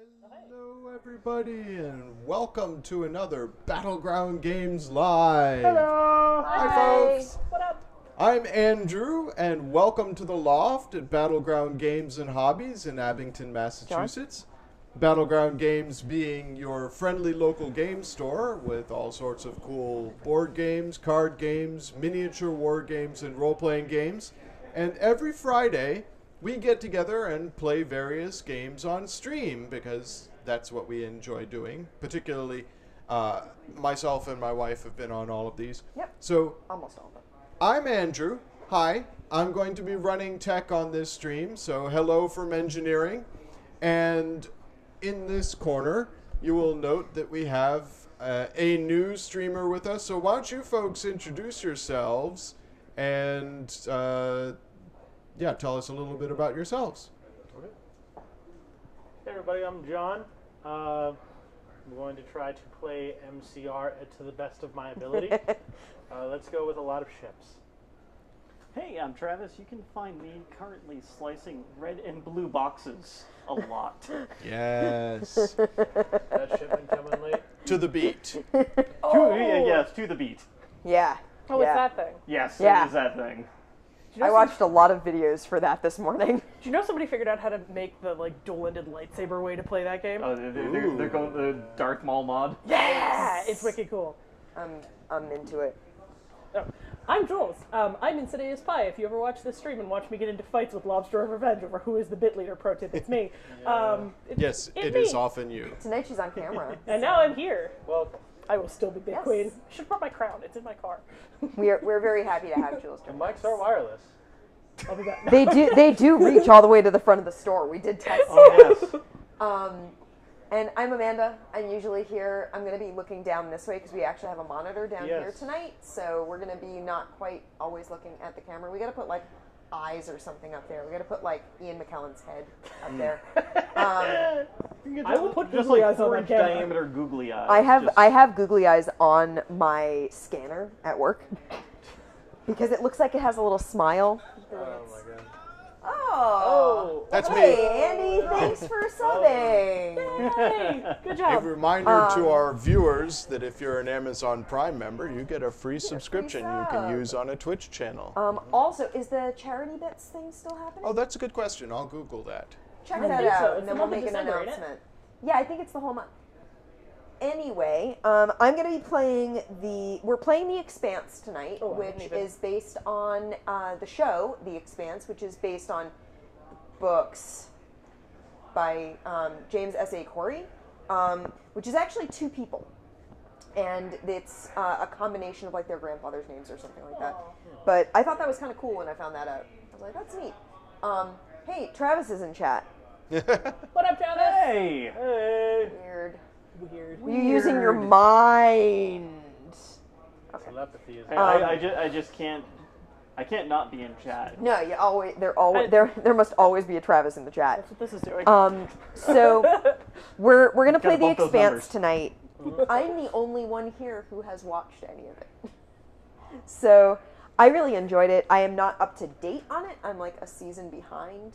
Hello, everybody, and welcome to another Battleground Games Live. Hello! Hi, folks. What up? I'm Andrew, and welcome to the Loft at Battleground Games and Hobbies in Abington, Massachusetts. Battleground Games being your friendly local game store with all sorts of cool board games, card games, miniature war games, and role-playing games. And every Friday, we get together and play various games on stream because that's what we enjoy doing. Particularly, myself and my wife have been on all of these. Yep. So Almost all of them. I'm Andrew. Hi. I'm going to be running tech on this stream. So hello from engineering. And in this corner, you will note that we have a new streamer with us. So why don't you folks introduce yourselves and yeah, tell us a little bit about yourselves. Okay. Hey everybody, I'm John. I'm going to try to play MCR to the best of my ability. Let's go with a lot of ships. Hey, I'm Travis. You can find me currently slicing red and blue boxes a lot. Yes. That shipment coming late. To the beat. Yes, to the beat. Yeah. Oh, it's that thing. Yes, Yeah. it is that thing. Do you know I watched a lot of videos for that this morning. Do you know somebody figured out how to make the dual-ended lightsaber way to play that game? Oh, they're going the Darth Maul mod. Yeah, it's wicked cool. I'm into it. Oh. I'm Jules. I'm Insidious Pie. If you ever watch this stream and watch me get into fights with Lobster of Revenge over who is the bit leader, pro tip, it's me. Yes, it me. is often you. Tonight she's on camera. And now I'm here. Welcome. I will still be Bit Yes. Queen. I should have brought my crown. It's in my car. We're very happy to have Jules The join mics us. are wireless. I'll be back. They do reach all the way to the front of the store. We did test. Oh, yes. And I'm Amanda. I'm usually here. I'm going to be looking down this way because we actually have a monitor down here Yes. tonight. So we're going to be not quite always looking at the camera. We got to put eyes or something up there. We got to put Ian McKellen's head up there. I will put just googly like eyes on my 4-inch camera. diameter googly eyes. I have googly eyes on my scanner at work because it looks like it has a little smile. Oh my god. Oh, That's hey, me. Andy, thanks for subbing. Hey, good A job. reminder to our viewers that if you're an Amazon Prime member, you get a free subscription you can sub. use on a Twitch channel. Also, is the charity bits thing still happening? Oh, that's a good question. I'll Google that. Check I that think so. out, It's and the then we'll month of make an December, ain't it? announcement. Yeah, I think it's the whole month. Anyway, I'm going to be playing we're playing The Expanse tonight, Oh, I which didn't even- is based on the show, The Expanse, which is based on books by James S.A. Corey, which is actually two people. And it's a combination of their grandfather's names or something like that. But I thought that was kind of cool when I found that out. I was like, that's neat. Hey, Travis is in chat. What up, Travis? Hey! Hey! Weird. Weird. You're using your mind. Telepathy is. I just can't. I can't not be in chat. No, you always there must always be a Travis in the chat. That's what this is doing. So we're gonna play The bump those Expanse numbers. tonight. I'm the only one here who has watched any of it. So I really enjoyed it. I am not up to date on it. I'm like a season behind.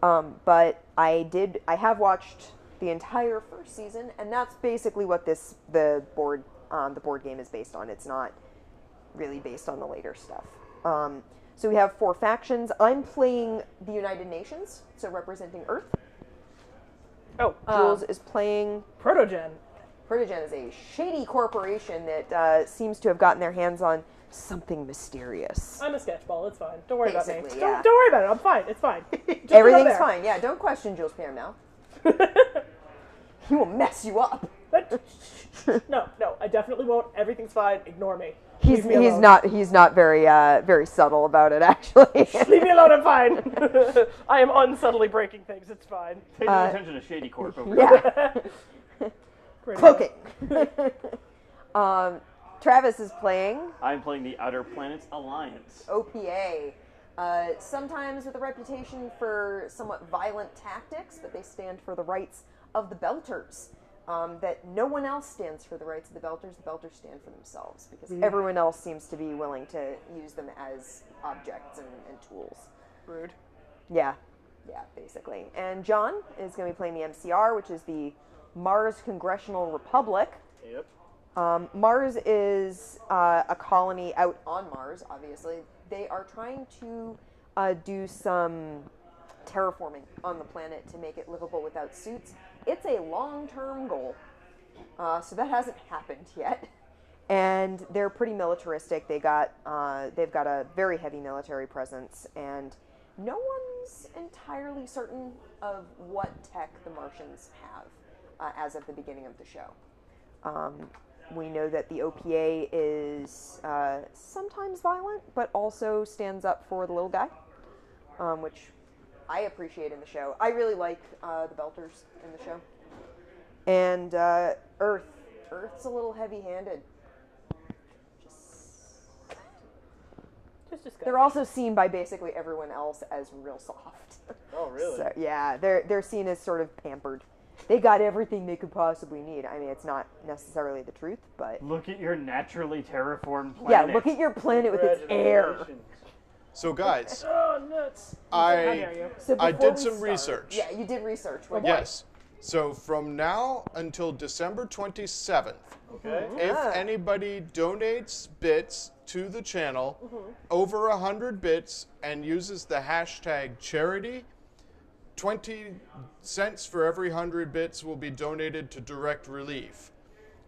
But I have watched the entire first season, and that's basically what the board game is based on. It's not really based on the later stuff. So we have 4 factions. I'm playing the United Nations, so representing Earth. oh, Jules is playing... Protogen. Protogen is a shady corporation that seems to have gotten their hands on something mysterious. I'm a sketchball. It's fine. Don't worry about me. Basically, Don't, yeah. don't worry about it. I'm fine. It's fine. Just Everything's go there. fine. Yeah, don't question Jules Pierre now. He will mess you up. No, I definitely won't. Everything's fine. Ignore me. He's Leave me alone. he's not very subtle about it, actually. Leave me alone. I'm fine. I am unsubtly breaking things. It's fine. Pay no attention to Shady Corp over there. Yeah. Pretty Cloaking. Travis is playing I'm playing the Outer Planets Alliance. OPA. Sometimes with a reputation for somewhat violent tactics, but they stand for the rights of the Belters. That no one else stands for the rights of the Belters. The Belters stand for themselves because everyone else seems to be willing to use them as objects and tools. Rude. Yeah. Yeah, basically. And John is going to be playing the MCR, which is the Mars Congressional Republic. Yep. Mars is a colony out on Mars, obviously. They are trying to do some terraforming on the planet to make it livable without suits. It's a long-term goal, so that hasn't happened yet. And they're pretty militaristic. They've got a very heavy military presence, and no one's entirely certain of what tech the Martians have as of the beginning of the show. We know that the OPA is sometimes violent, but also stands up for the little guy, which I appreciate in the show. I really like the Belters in the show. And Earth's a little heavy-handed. They're also seen by basically everyone else as real soft. Oh, really? So, yeah, they're seen as sort of pampered. They got everything they could possibly need. I mean, it's not necessarily the truth, but... Look at your naturally terraformed planet. Yeah, look at your planet with its air. So, guys, Oh, nuts. I So I before did we some start- research. Yeah, you did research. What Yes. So from now until December 27th, Okay. if Ah. anybody donates bits to the channel over 100 bits and uses the hashtag charity, 20 cents for every 100 bits will be donated to direct relief.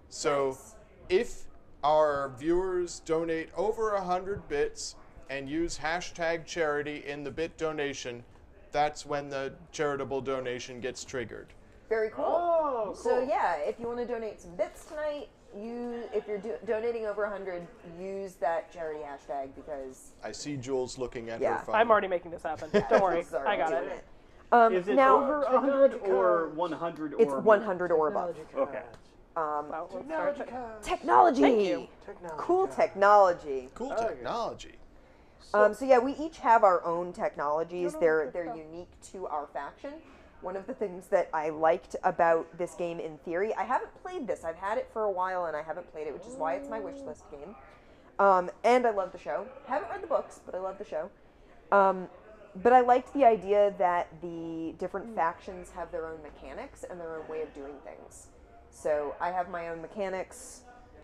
So Nice. if our viewers donate over 100 bits and use hashtag charity in the bit donation, that's when the charitable donation gets triggered. Very cool. Oh, cool. So yeah, if you want to donate some bits tonight, if you're donating over 100, use that charity hashtag because I see Jules looking at Yeah. her phone. I'm already making this happen. Don't worry. she's already I got doing it. Is it now over 100 or 100 or it's more? 100 or above. Okay. Wow, let's start check- Technology. Thank you. Cool technology. Cool technology. So yeah, we each have our own technologies. They're unique to our faction. One of the things that I liked about this game in theory, I haven't played this. I've had it for a while and I haven't played it, which is why it's my wish list game. And I love the show. Haven't read the books, but I love the show. But I liked the idea that the different factions have their own mechanics and their own way of doing things. So I have my own mechanics.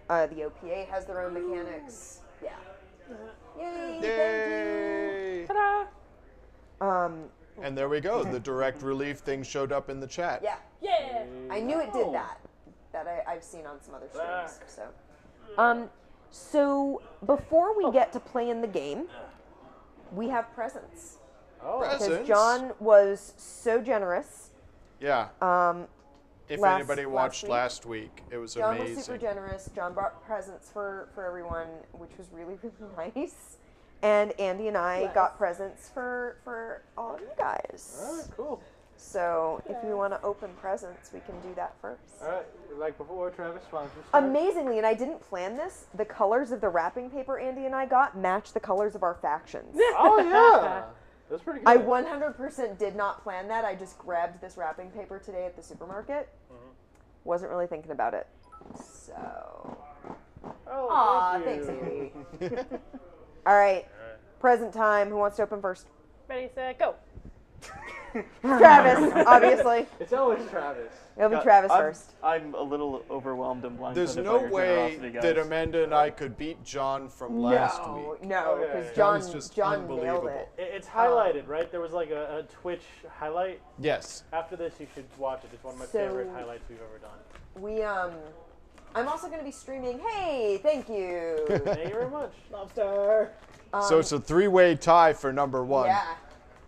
The OPA has their own mechanics. Yeah. Yay! Yay! Ta-da! Thank you. And there we go. The direct relief thing showed up in the chat. Yeah. Yeah. I knew it did that. I've seen on some other streams. So before we get to playing the game, we have presents. Oh, Presents? Because John was so generous. Yeah. If last- anybody last watched week. last week, it was John amazing. was super generous. John brought presents for everyone, which was really, really nice. And Andy and I got presents for all of you guys. all right, cool. So if you want to open presents, we can do that first. All right, like before, Travis, why don't you start? Amazingly, and I didn't plan this, the colors of the wrapping paper Andy and I got match the colors of our factions. Oh, yeah. That's pretty good. I 100% did not plan that. I just grabbed this wrapping paper today at the supermarket. Wasn't really thinking about it. So. Oh, Aw, thank thanks, you. Andy. All right. Present time. Who wants to open first? Ready, set, go. Travis, obviously. It's always Travis. It'll be Travis I'm, first. I'm a little overwhelmed and blindsided There's by no your way generosity, guys. that Amanda and I could beat John from last week. No, Okay. because That John, was just John nailed unbelievable. it. It's highlighted, right? There was like a Twitch highlight. Yes. After this, you should watch it. It's one of my So- favorite highlights we've ever done. We, I'm also going to be streaming. Hey, thank you. Thank you very much. Lobster. So it's a three-way tie for number one. Yeah.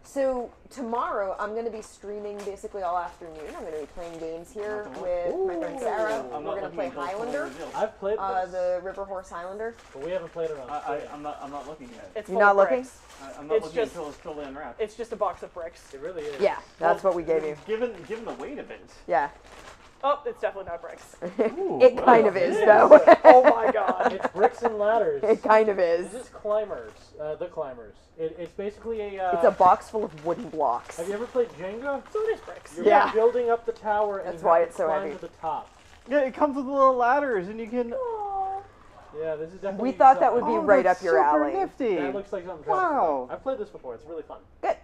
So tomorrow I'm going to be streaming basically all afternoon. I'm going to be playing games here with my friend Sarah. I'm We're not going to looking play at those Highlander, reveals. I've played this, the River Horse Highlander. but we haven't played it on stream. I'm not looking at it. It's You're full not of looking? bricks. I'm not It's looking just- until it's totally unwrapped. It's just a box of bricks. It really is. Yeah, that's what we gave you. Given the weight of it. Yeah. Oh, it's definitely not bricks. It kind of is, though. Oh my god. It's bricks and ladders. It kind of is. This is climbers. The climbers. It's basically a. It's a box full of wooden blocks. Have you ever played Jenga? So it is bricks. You're Yeah. building up the tower, and That's you why have it's to so climb heavy. to the top. Yeah, it comes with little ladders, and you can. Yeah, this is definitely. We thought that would something- be right that's up your super alley. nifty. That looks like something. Wow. I've played this before. It's really fun. Good.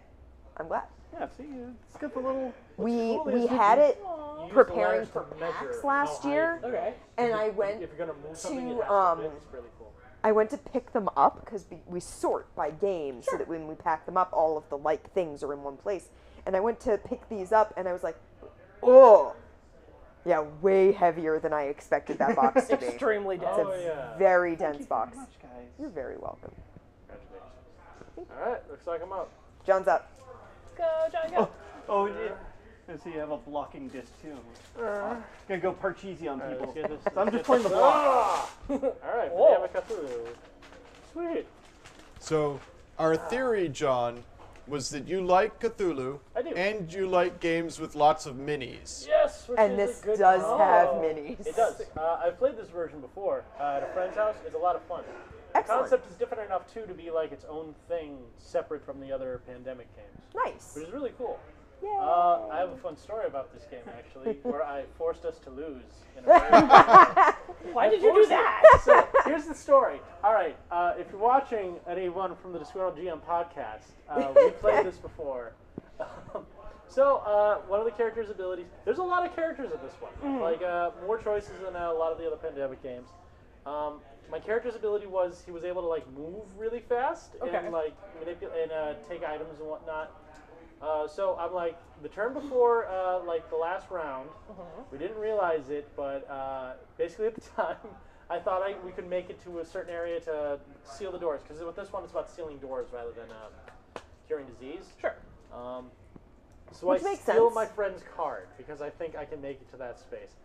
I'm glad. Yeah, see, it's got the little... We had it You use the preparing letters for to measure PAX last how high year, Okay. and I went If you're gonna move something, it to has to fit. It's really cool. I went to pick them up because we sort by game so that when we pack them up, all of the like things are in one place. And I went to pick these up, and I was like, oh, yeah, way heavier than I expected that box to be. Extremely It's dense. a very dense box. Much, guys. You're very welcome. Alright, looks like I'm up. John's up. Go, John, go. Oh, yeah. And so you have a blocking disc, too. Gonna go Parcheesi on Alright, people. let's get this. So I'm just playing the block. Alright, Whoa. Banana Cthulhu. Sweet. So, our theory, John, was that you like Cthulhu, I do. and you like games with lots of minis. Yes, which And is this a good does combo. have minis. It does. I've played this version before at a friend's house. It's a lot of fun. The Excellent. concept is different enough too to be like its own thing, separate from the other pandemic games, Nice. which is really cool. Yay. I have a fun story about this game actually, where I forced us to lose. In a very Why did you do that? So here's the story. All right, if you're watching anyone from the Disgruntled GM podcast, we played this before. So one of the characters' abilities. There's a lot of characters in this one. Like more choices than a lot of the other pandemic games. My character's ability was he was able to like move really fast Okay. and like manipulate and take items and whatnot. So I'm like the turn before like the last round. We didn't realize it, but basically at the time I thought we could make it to a certain area to seal the doors because with this one it's about sealing doors rather than curing disease. Sure. So Which I makes steal sense. my friend's card because I think I can make it to that space.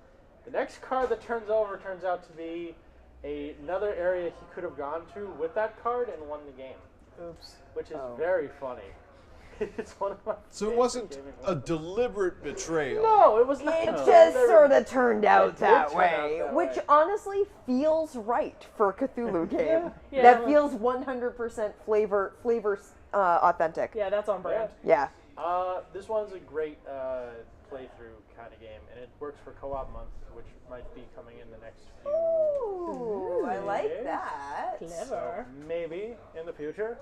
The next card that turns over turns out to be another area he could have gone to with that card and won the game, Oops. which is very funny. It's one of my So it favorite wasn't gaming a moments. deliberate betrayal. No, it was not. It No. just There- sort of turned out did that turn way, out that which way. honestly feels right for a Cthulhu game. Yeah. That feels 100% flavor authentic. Yeah, that's on brand. Yeah. This one's a great playthrough kind of game, and it works for co-op month, which might be coming in the next few. Ooh, I like days. that. Clever. Maybe in the future.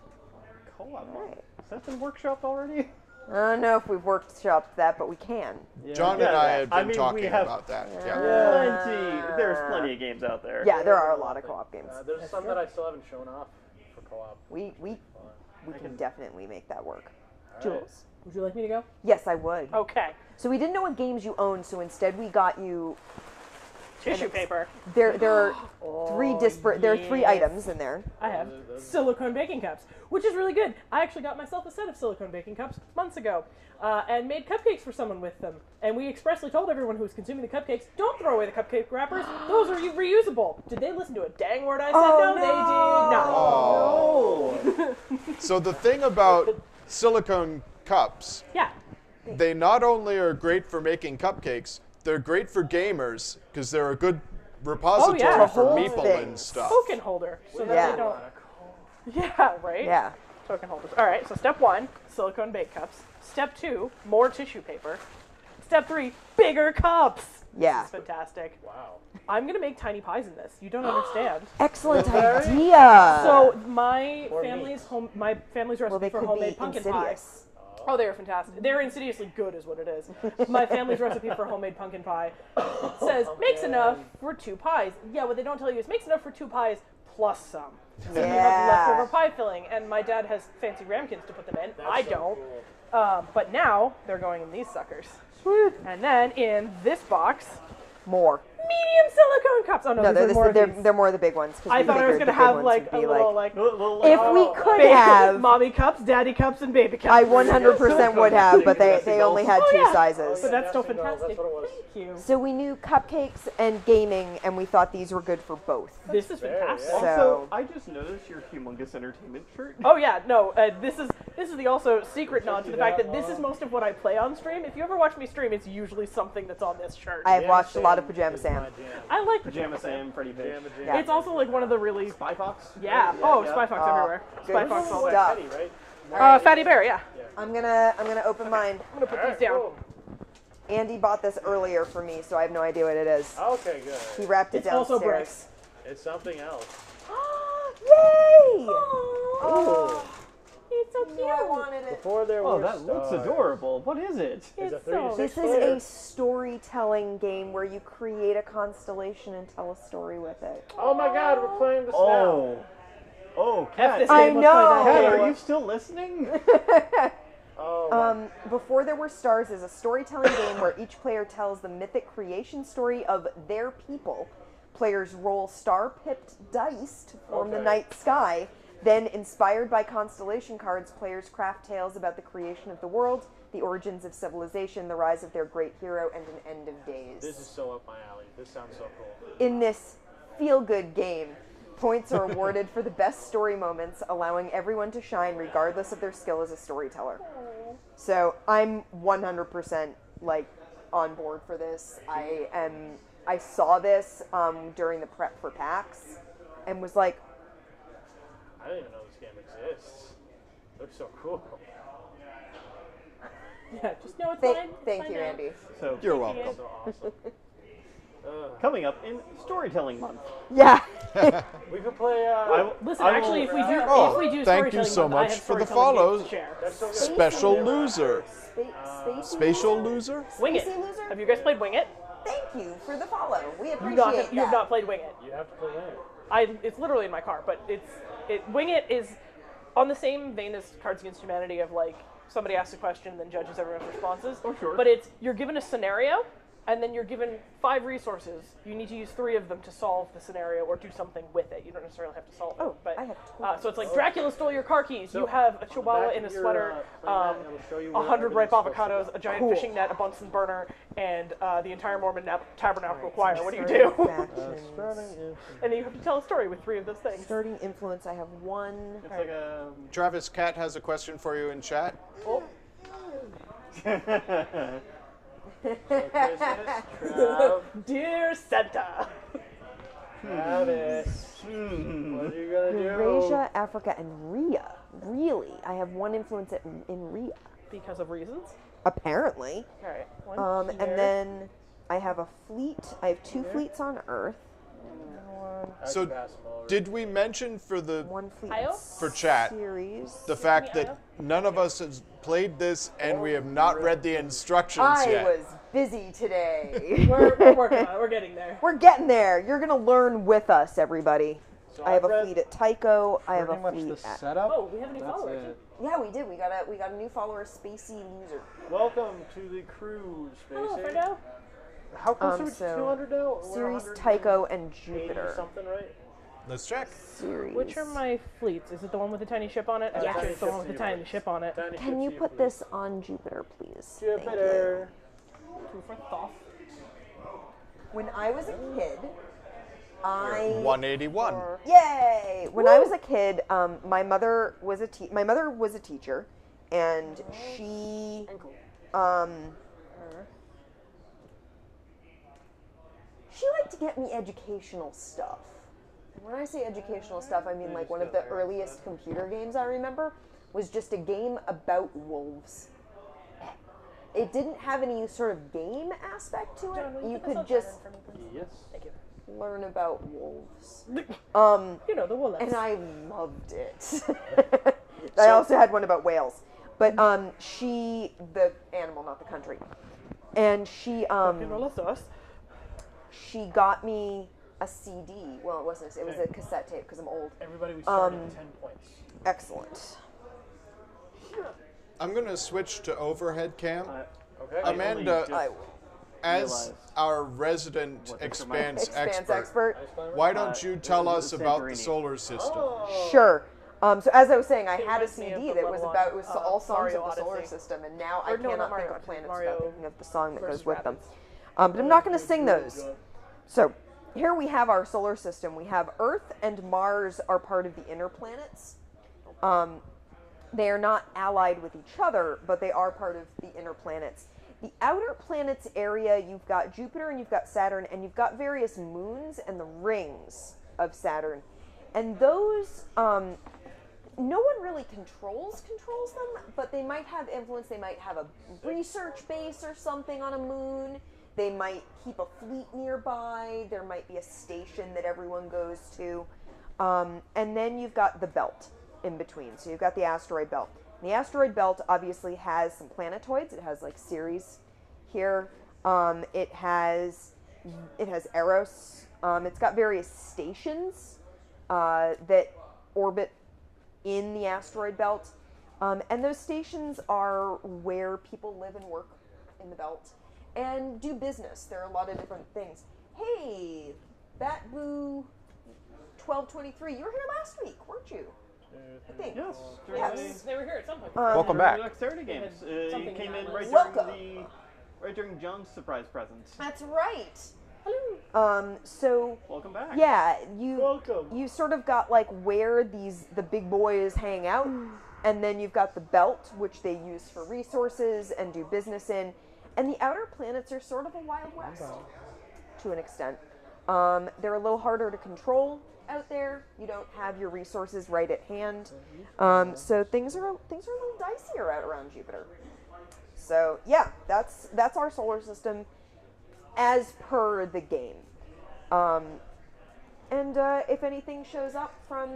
Co-op. Right. Has that been workshopped already? I don't know if we've workshopped that, but we can. Yeah. John Yeah, and I yeah. had I been mean, we talking have- about that. Yeah. Yeah. There's plenty of games out there. Yeah, there are a lot of co-op games. There's some that I still haven't shown off for co-op. We can definitely make that work. Jules, would you like me to go? Yes, I would. Okay. So we didn't know what games you owned, so instead we got you. Tissue paper. There are three disparate. There are three yes. items in there. I have silicone baking cups, which is really good. I actually got myself a set of silicone baking cups months ago and made cupcakes for someone with them. And we expressly told everyone who was consuming the cupcakes, don't throw away the cupcake wrappers. Those are reusable. Did they listen to a dang word I said? Oh, They did not. Oh. So the thing about silicone cups, Yeah. they not only are great for making cupcakes, they're great for gamers because they're a good repository To for hold meeple and things. stuff. Token holder. So that Yeah. they don't. Yeah, right? Yeah. Token holders. All right, so step 1, silicone bake cups. Step 2, more tissue paper. Step 3, bigger cups. Yeah. This is fantastic. Wow. I'm going to make tiny pies in this. You don't understand. Excellent Very- idea. So my Or family's meat. my family's well, recipe they for could homemade be pumpkin insidious. pie. Oh, they are fantastic. They're insidiously good, is what it is. My family's recipe for homemade pumpkin pie says makes enough for 2 pies. Yeah, what they don't tell you is makes enough for 2 pies plus some. So you have leftover pie filling, and my dad has fancy ramekins to put them in. I so don't. cool. But now they're going in these suckers. Sweet. And then in this box, More. medium silicone cups. Oh no, No, these are more of these. they're more of the big ones. 'Cause I we thought I was figured gonna the big have ones like would a be little like If we could have, mommy cups, daddy cups, and baby cups. I 100% would have, but they only had Oh, 2 yeah. sizes. But that's still Nesting dolls, fantastic. That's what it was. Thank you. So we knew cupcakes and gaming, and we thought these were good for both. This is fair, fantastic. yeah. So- Also, I just noticed your humongous entertainment shirt. Oh yeah, no. This is the also secret nod to the fact that this is most of what I play on stream. If you ever watch me stream, it's usually something that's on this shirt. I have Jam watched a lot of Sam Pajama is Sam. my jam. I like Pajama Sam, Freddy Fish. Jam. Yeah. It's also like one of the really Spy Fox? yeah. Oh, Spy Fox everywhere. Spy good Fox all day. stuff. Petty, right? Fatty Bear, yeah. I'm gonna open mine. I'm gonna put Alright, these down. cool. Andy bought this earlier for me, so I have no idea what it is. Okay, He good. wrapped it It's also downstairs. It's something else. Yay! Oh, it's so cute. I wanted it. Before there Oh, were that looks stars. adorable. What is it? It's a It's 3 to so 6 This is player. a storytelling game where you create a constellation and tell a story with it. Oh my God, we're playing this now. Oh. Oh, Kat. this I game, let's play know. that Kat, game. are you still listening? Oh, Before There Were Stars is a storytelling game where each player tells the mythic creation story of their people. Players roll star-pipped dice to form the Okay. night sky. Then, inspired by constellation cards, players craft tales about the creation of the world, the origins of civilization, the rise of their great hero, and an end of days. this is so up my alley. This sounds so cool. In this feel-good game, points are awarded for the best story moments, allowing everyone to shine regardless of their skill as a storyteller. So I'm 100% like on board for this. I saw this during the prep for PAX and was like, I didn't even know this game exists. It looks so cool. Yeah, just know it's thank, fine. thank Fine you, now. Andy. So, You're welcome. So awesome. coming up in Storytelling Month. Yeah. We could play. Listen, I will- actually, if we do, Oh, if we do thank you storytelling so month, I much have for the storytelling games follows. to share. That's so good. Special loser. Spatial loser? Wing It. Spacey Loser? Have you guys played Wing It? Thank you for the follow. We appreciate You have that. not played Wing It. You have to play that. It's literally in my car, but Wing It is on the same vein as Cards Against Humanity of like somebody asks a question and then judges everyone's responses. Oh, sure. But you're given a scenario and then you're given 5 resources. You need to use 3 of them to solve the scenario or do something with it. You don't necessarily have to solve it. But I have so it's like Dracula stole your car keys. You have a chihuahua back in a in your, sweater, playmat, it'll show you where 100 ripe everything's supposed avocados, to go. a giant Cool. fishing net, a Bunsen burner, and the entire Mormon tabernacle choir. What do you do? And then you have to tell a story with 3 of those things. Starting influence, I have 1. It's like a... Travis Cat has a question for you in chat. Oh. Christmas, Trav, Dear Santa. Travis. What are you gonna do? Eurasia, Africa, and Rhea. Really? I have 1 influence in Rhea. Because of reasons. Apparently. All right. One here. And then I have a fleet. I have 2 fleets on Earth. I So, can pass them over. did we mention for 1 fleet Io? For chat. series. the fact that none of us has played this and we have not read the instructions I yet? was busy today. We're working on it. We're getting there. We're getting there. You're gonna learn with us, everybody. So I have I've a read fleet at Tycho. I have a Pretty much fleet the at... setup. Oh, we have a new That's follower. it. Yeah, we did. We got a new follower, Spacey Loser. Welcome to the cruise, Hello, Spacey. Fredo. How close are we to so 200 now? We're Series 180 Tycho and Jupiter. something, right? Let's check. Series. Which are my fleets? Is it the one with the tiny ship on it? Yes. Actually, it's the one with the tiny ship on it. Tiny Can you ship put please. this on Jupiter, please? Thank you. Jupiter. 2 for Thoth. When I was a kid, I 181. Yay! When I was a kid, my mother was a teacher, and she she liked to get me educational stuff. When I say educational stuff, I mean like one of the earliest computer games I remember was just a game about wolves. It didn't have any sort of game aspect to it. You could just Yes. Thank you. learn about wolves. You know, the wolves. And I loved it. I also had one about whales. But the animal, not the country. And she got me a CD. Well, it wasn't. It was a cassette tape because I'm old. Everybody, we started at 10 points. Excellent. I'm going to switch to overhead cam. Okay. Amanda, I will. as realized our resident what the Expanse Expanse expert, expert. why don't you tell it us was about the Santorini. solar system? Sure. So as I was saying, I had a reminds me of CD the that was level about on, all songs Mario of the solar Odyssey. system, and now I Or no, not cannot Mario think of Odyssey, planets Mario without thinking of the song that versus goes with them. Rabbids. But I'm not going to sing those. So here we have our solar system. We have Earth and Mars are part of the inner planets. They are not allied with each other, but they are part of the inner planets. The outer planets area, you've got Jupiter and you've got Saturn, and you've got various moons and the rings of Saturn. And those, no one really controls them, but they might have influence. They might have a research base or something on a moon. They might keep a fleet nearby. There might be a station that everyone goes to. And then you've got the belt in between. So you've got the asteroid belt. The asteroid belt obviously has some planetoids. It has like Ceres here. It has Eros. It's got various stations that orbit in the asteroid belt. And those stations are where people live and work in the belt and do business. There are a lot of different things. Hey, Batboo 1223, you were here last week, weren't you? I think. Yes. Yes. They were here at some point. Welcome During back. the Dexterity Games. Something You came in in right Welcome. right during John's surprise present. That's right. Hello. So Welcome back. yeah, you Welcome. you sort of got like where the big boys hang out, and then you've got the belt, which they use for resources and do business in, and the outer planets are sort of a Wild West to an extent. They're a little harder to control out there. You don't have your resources right at hand, so things are a little dicier out around Jupiter. So yeah, that's our solar system as per the game. And if anything shows up from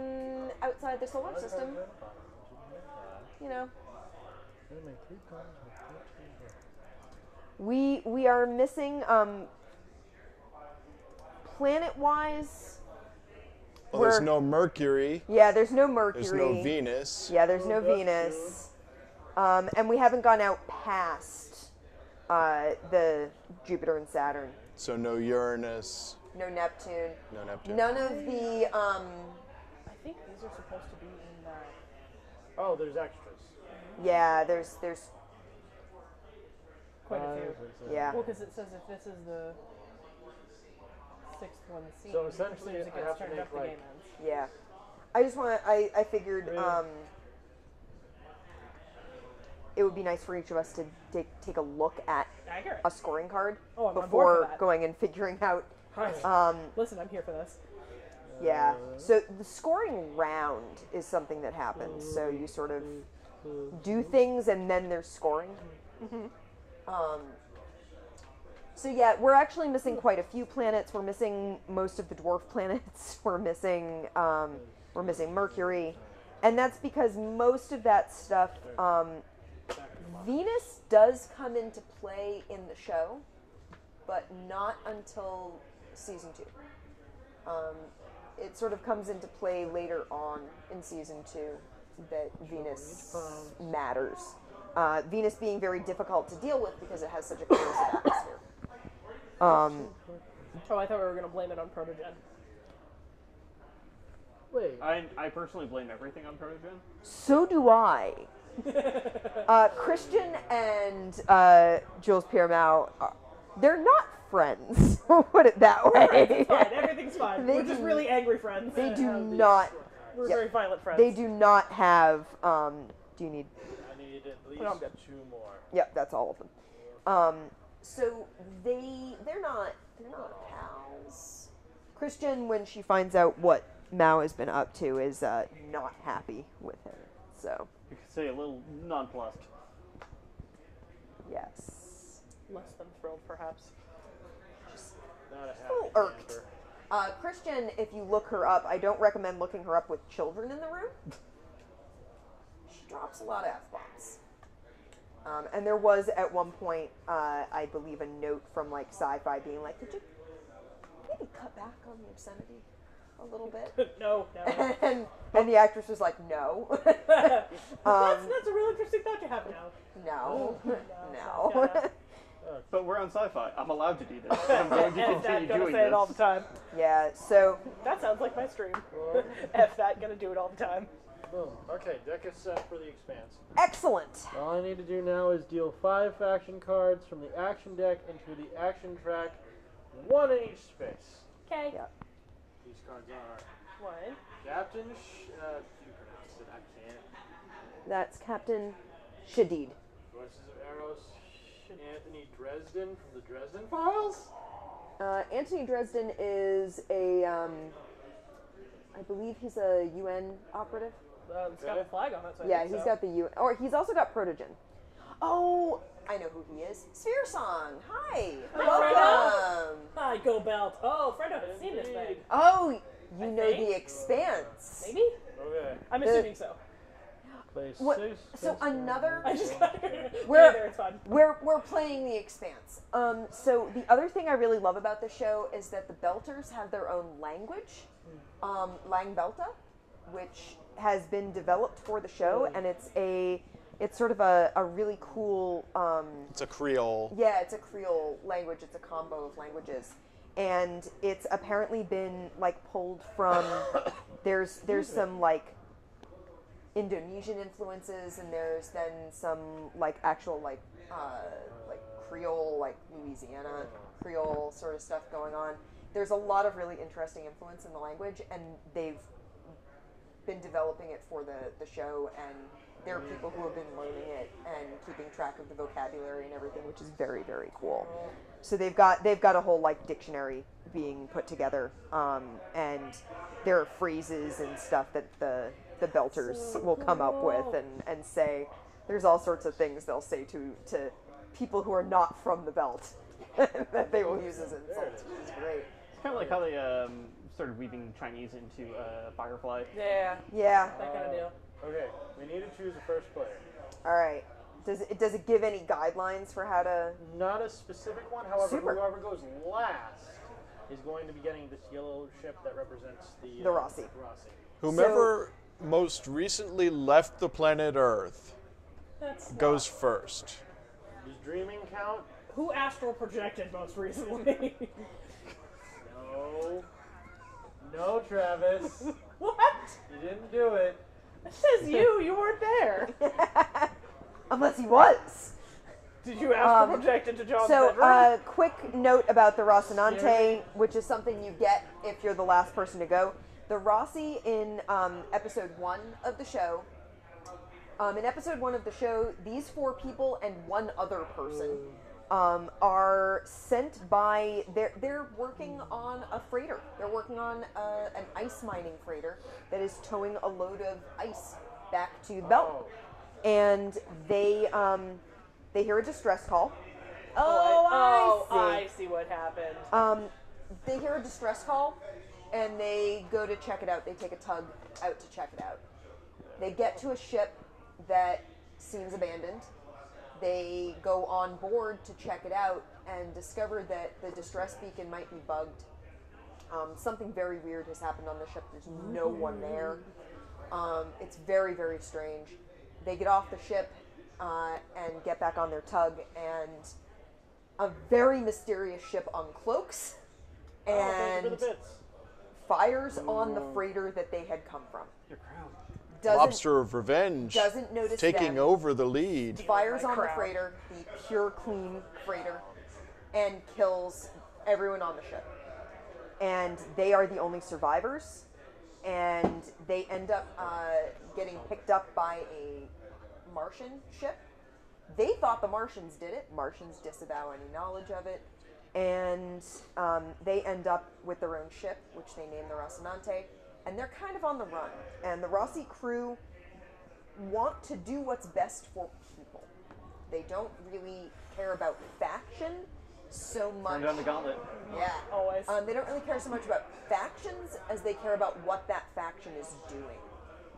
outside the solar system, you know, we are missing planet-wise. Well, there's no Mercury. Yeah, there's no Mercury. There's no Venus. Yeah, there's no that's Venus. And we haven't gone out past the Jupiter and Saturn. So no Uranus. No Neptune. No Neptune. None of the I think these are supposed to be in that. Oh, there's extras. yeah, there's Quite a few. yeah. Well, because it says if this is the sixth one seen, So essentially, it I have gets to turned make, up the like- game ends. Yeah. I just want to, I figured it would be nice for each of us to take a look at I hear it. a scoring card Oh, I'm on board for before that. going and figuring out. Hi. Listen, I'm here for this. Yeah. So the scoring round is something that happens. So you sort of do things and then there's scoring. So yeah, we're actually missing quite a few planets. We're missing most of the dwarf planets. We're missing Mercury, and that's because most of that stuff. Venus does come into play in the show, but not until season 2. It sort of comes into play later on in season 2 that Venus matters. Venus being very difficult to deal with because it has such a corrosive atmosphere. Oh, I thought we were going to blame it on Protogen. Wait. I personally blame everything on Protogen. So do I. Christian and Jules Piermau, they're not friends. We'll put it that way. It's fine. Everything's fine. They We're just do- really angry friends. They do not. We're Yep. very violent friends. They do not have. Do you need? I need at least No, I'm good. 2 more. Yep, that's all of them. So they're not pals. Christian, when she finds out what Mao has been up to, is not happy with him. So You could say a little nonplussed. yes, Less than thrilled, perhaps. Not a happy little irked. camper. Christian, if you look her up, I don't recommend looking her up with children in the room. She drops a lot of F-bombs. And there was at one point, I believe, a note from like Sci-Fi being like, "Could you maybe cut back on the obscenity a little bit?" No. and the actress was like, "No, That's a really interesting thought you have now. no." But we're on Sci-Fi. I'm allowed to do this. I'm going to F that, continue gonna doing say it all this. the time. Yeah. So That sounds like my stream. F that, gonna do it all the time. Boom. Okay, deck is set for the Expanse. excellent. All I need to do now is deal 5 faction cards from the action deck into the action track, 1 in each space. Okay. Yeah. These cards are One. Captain you pronounced it, I can't. That's Captain Shadid. Voices of Eros, Anthony Dresden from the Dresden Files? Anthony Dresden is a, I believe he's a UN operative. It's got a flag on it. So I Yeah, think he's so. got the UN, or he's also got Protogen. Oh, I know who he is. Sphere Song. Hi. Welcome. Hi, Go Belt. Oh, Fredo has seen this thing. Oh, you I know think. the Expanse. Maybe? Okay. I'm assuming so. What- so another- I just got We're- there, it's fun. We're playing the Expanse. So the other thing I really love about the show is that the Belters have their own language, Lang Belta, which has been developed for the show, and it's sort of a really cool. It's a Creole. Yeah, it's a Creole language. It's a combo of languages, and it's apparently been like pulled from. There's some like Indonesian influences, and there's then some like actual like Creole, like Louisiana Creole sort of stuff going on. There's a lot of really interesting influence in the language, and they've been developing it for the show, and there are people who have been learning it and keeping track of the vocabulary and everything, which is very, very cool. So they've got a whole like dictionary being put together, and there are phrases and stuff that the Belters will come up with and say. There's all sorts of things they'll say to people who are not from the belt that they will use as insults, which is great. It's kind of like how they started weaving Chinese into Firefly. Yeah, Yeah. that kind of deal. Okay, we need to choose a first player. All right. Does it give any guidelines for how to? Not a specific one, however, Super. whoever goes last is going to be getting this yellow ship that represents the Rossi. Whomever most recently left the planet Earth That's goes first. Does dreaming count? who astral projected most recently. No, Travis. What? You didn't do it. It says you. You weren't there. Unless he was. Did you astral project into John's So, bedroom? quick note about the Rocinante, which is something you get if you're the last person to go. The Rossi in episode 1 of the show. In episode 1 of the show, these 4 people and one other person are sent by. They're working on a freighter. They're working on an ice mining freighter that is towing a load of ice back to the belt, and they hear a distress call. I see what happened. They hear a distress call, and they go to check it out. They take a tug out to check it out. They get to a ship that seems abandoned. They go on board to check it out and discover that the distress beacon might be bugged. Something very weird has happened on the ship. There's no one there. It's very, very strange. They get off the ship and get back on their tug, and a very mysterious ship uncloaks and fires on the freighter that they had come from. Your crown. Lobster of Revenge Doesn't notice taking them. over the lead. Fires My on the crown. freighter, the pure, clean freighter, and kills everyone on the ship. And they are the only survivors, and they end up getting picked up by a Martian ship. They thought the Martians did it. Martians disavow any knowledge of it. And they end up with their own ship, which they name the Rocinante. And they're kind of on the run. And the Rossi crew want to do what's best for people. They don't really care about faction so much. Turn down the gauntlet. Yeah. Always. They don't really care so much about factions as they care about what that faction is doing.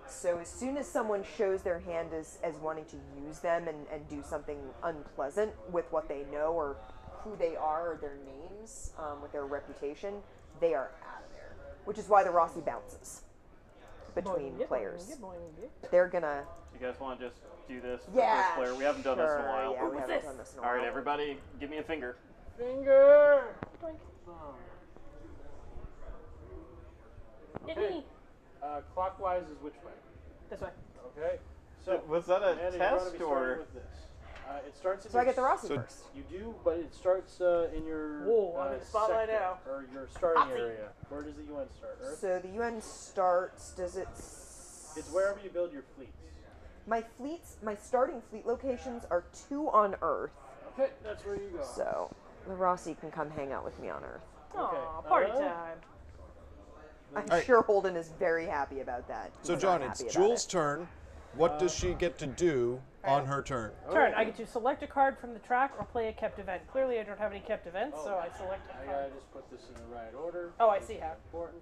So as soon as someone shows their hand as wanting to use them and do something unpleasant with what they know or who they are or their names, with their reputation, they are out of there. Which is why the Rossi bounces between players. They're gonna... You guys want to just do this for Yeah, first player? We haven't done this in a sure, while. Yeah, we haven't done this in a while. All right, everybody, give me a finger. Finger! Okay. Clockwise is which way? This way. Okay. So Was that a Andy, you're going to test be or? starting with this. It starts in So I your get the Rossi So- first. You do, but it starts in your Whoa, I'm in the spotlight sector, now. or your starting Rossi. area. Where does the UN start? Earth? So the UN starts, does it... It's wherever you build your fleets. My starting fleet locations are 2 on Earth. Okay, that's where you go. So the Rossi can come hang out with me on Earth. Aw, party time. I'm Alright. sure Holden is very happy about that. So, He's John, not it's happy about Jules' it. turn. What does she get to do on her turn? Turn. I get to select a card from the track or play a kept event. Clearly, I don't have any kept events, so I select a I card. gotta just put this in the right order. Oh, I see how. Important.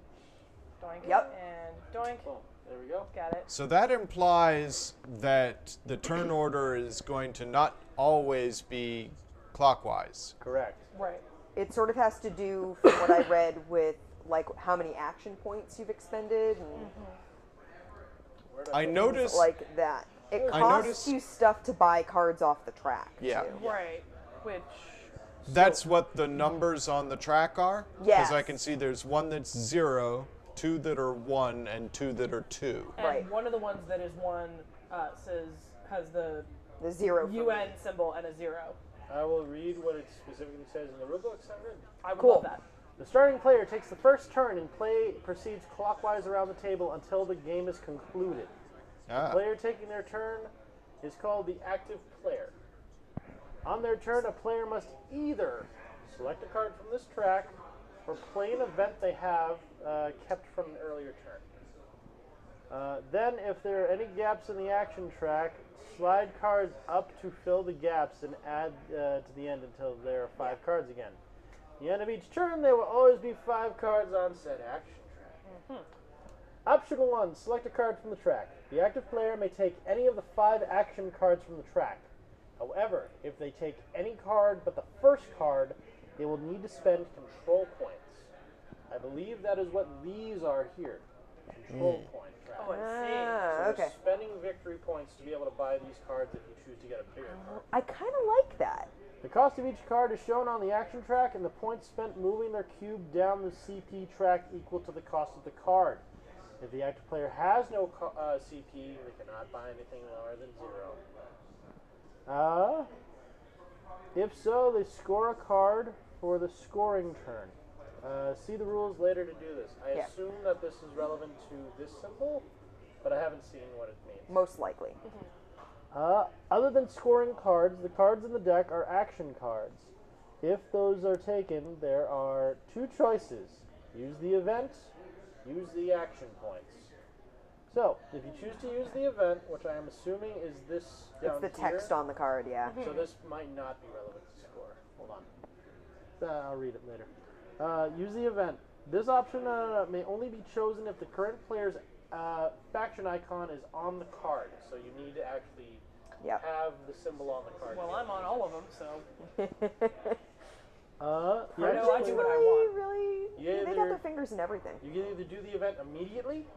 Doink. Yep. And doink. Boom. There we go. Got it. So that implies that the turn order is going to not always be clockwise. Correct. Right. It sort of has to do, from what I read, with like how many action points you've expended and I noticed. like that. It I costs noticed- you stuff to buy cards off the track. Yeah. too. Right. Which. That's what the numbers on the track are? Yes. Because I can see there's one that's 0, 2 that are 1, and 2 that are 2. And Right. one of the ones that is one has the The 0. for UN me. symbol and a 0. I will read what it specifically says in the rulebook. Is that good? I would Cool. love that. The starting player takes the first turn and play proceeds clockwise around the table until the game is concluded. The player taking their turn is called the active player. On their turn, a player must either select a card from this track or play an event they have kept from an earlier turn. Then, if there are any gaps in the action track, slide cards up to fill the gaps and add to the end until there are 5 cards again. At the end of each turn, there will always be 5 cards on said action track. Option 1, select a card from the track. The active player may take any of the 5 action cards from the track. However, if they take any card but the first card, they will need to spend control points. I believe that is what these are here. Control point track. Oh, I see. Ah, So okay. you're spending victory points to be able to buy these cards if you choose to get a bigger card. I kind of like that. The cost of each card is shown on the action track, and the points spent moving their cube down the CP track equal to the cost of the card. If the active player has no CP, they cannot buy anything lower than 0. If so, they score a card for the scoring turn. See the rules later to do this. I Yeah. assume that this is relevant to this symbol, but I haven't seen what it means. Most likely. Other than scoring cards, the cards in the deck are action cards. If those are taken, there are 2 choices. Use the event, use the action points. So, if you choose to use the event, which I am assuming is this down It's the here, text on the card, yeah. so this might not be relevant to score. Hold on. I'll read it later. Use the event. This option may only be chosen if the current player's faction icon is on the card. So you need to actually Yep. have the symbol on the card. Well, I'm on all of them, so. You I know I actually- do what I want. Really? Yeah, They got they're- their fingers in everything. You can either do the event immediately,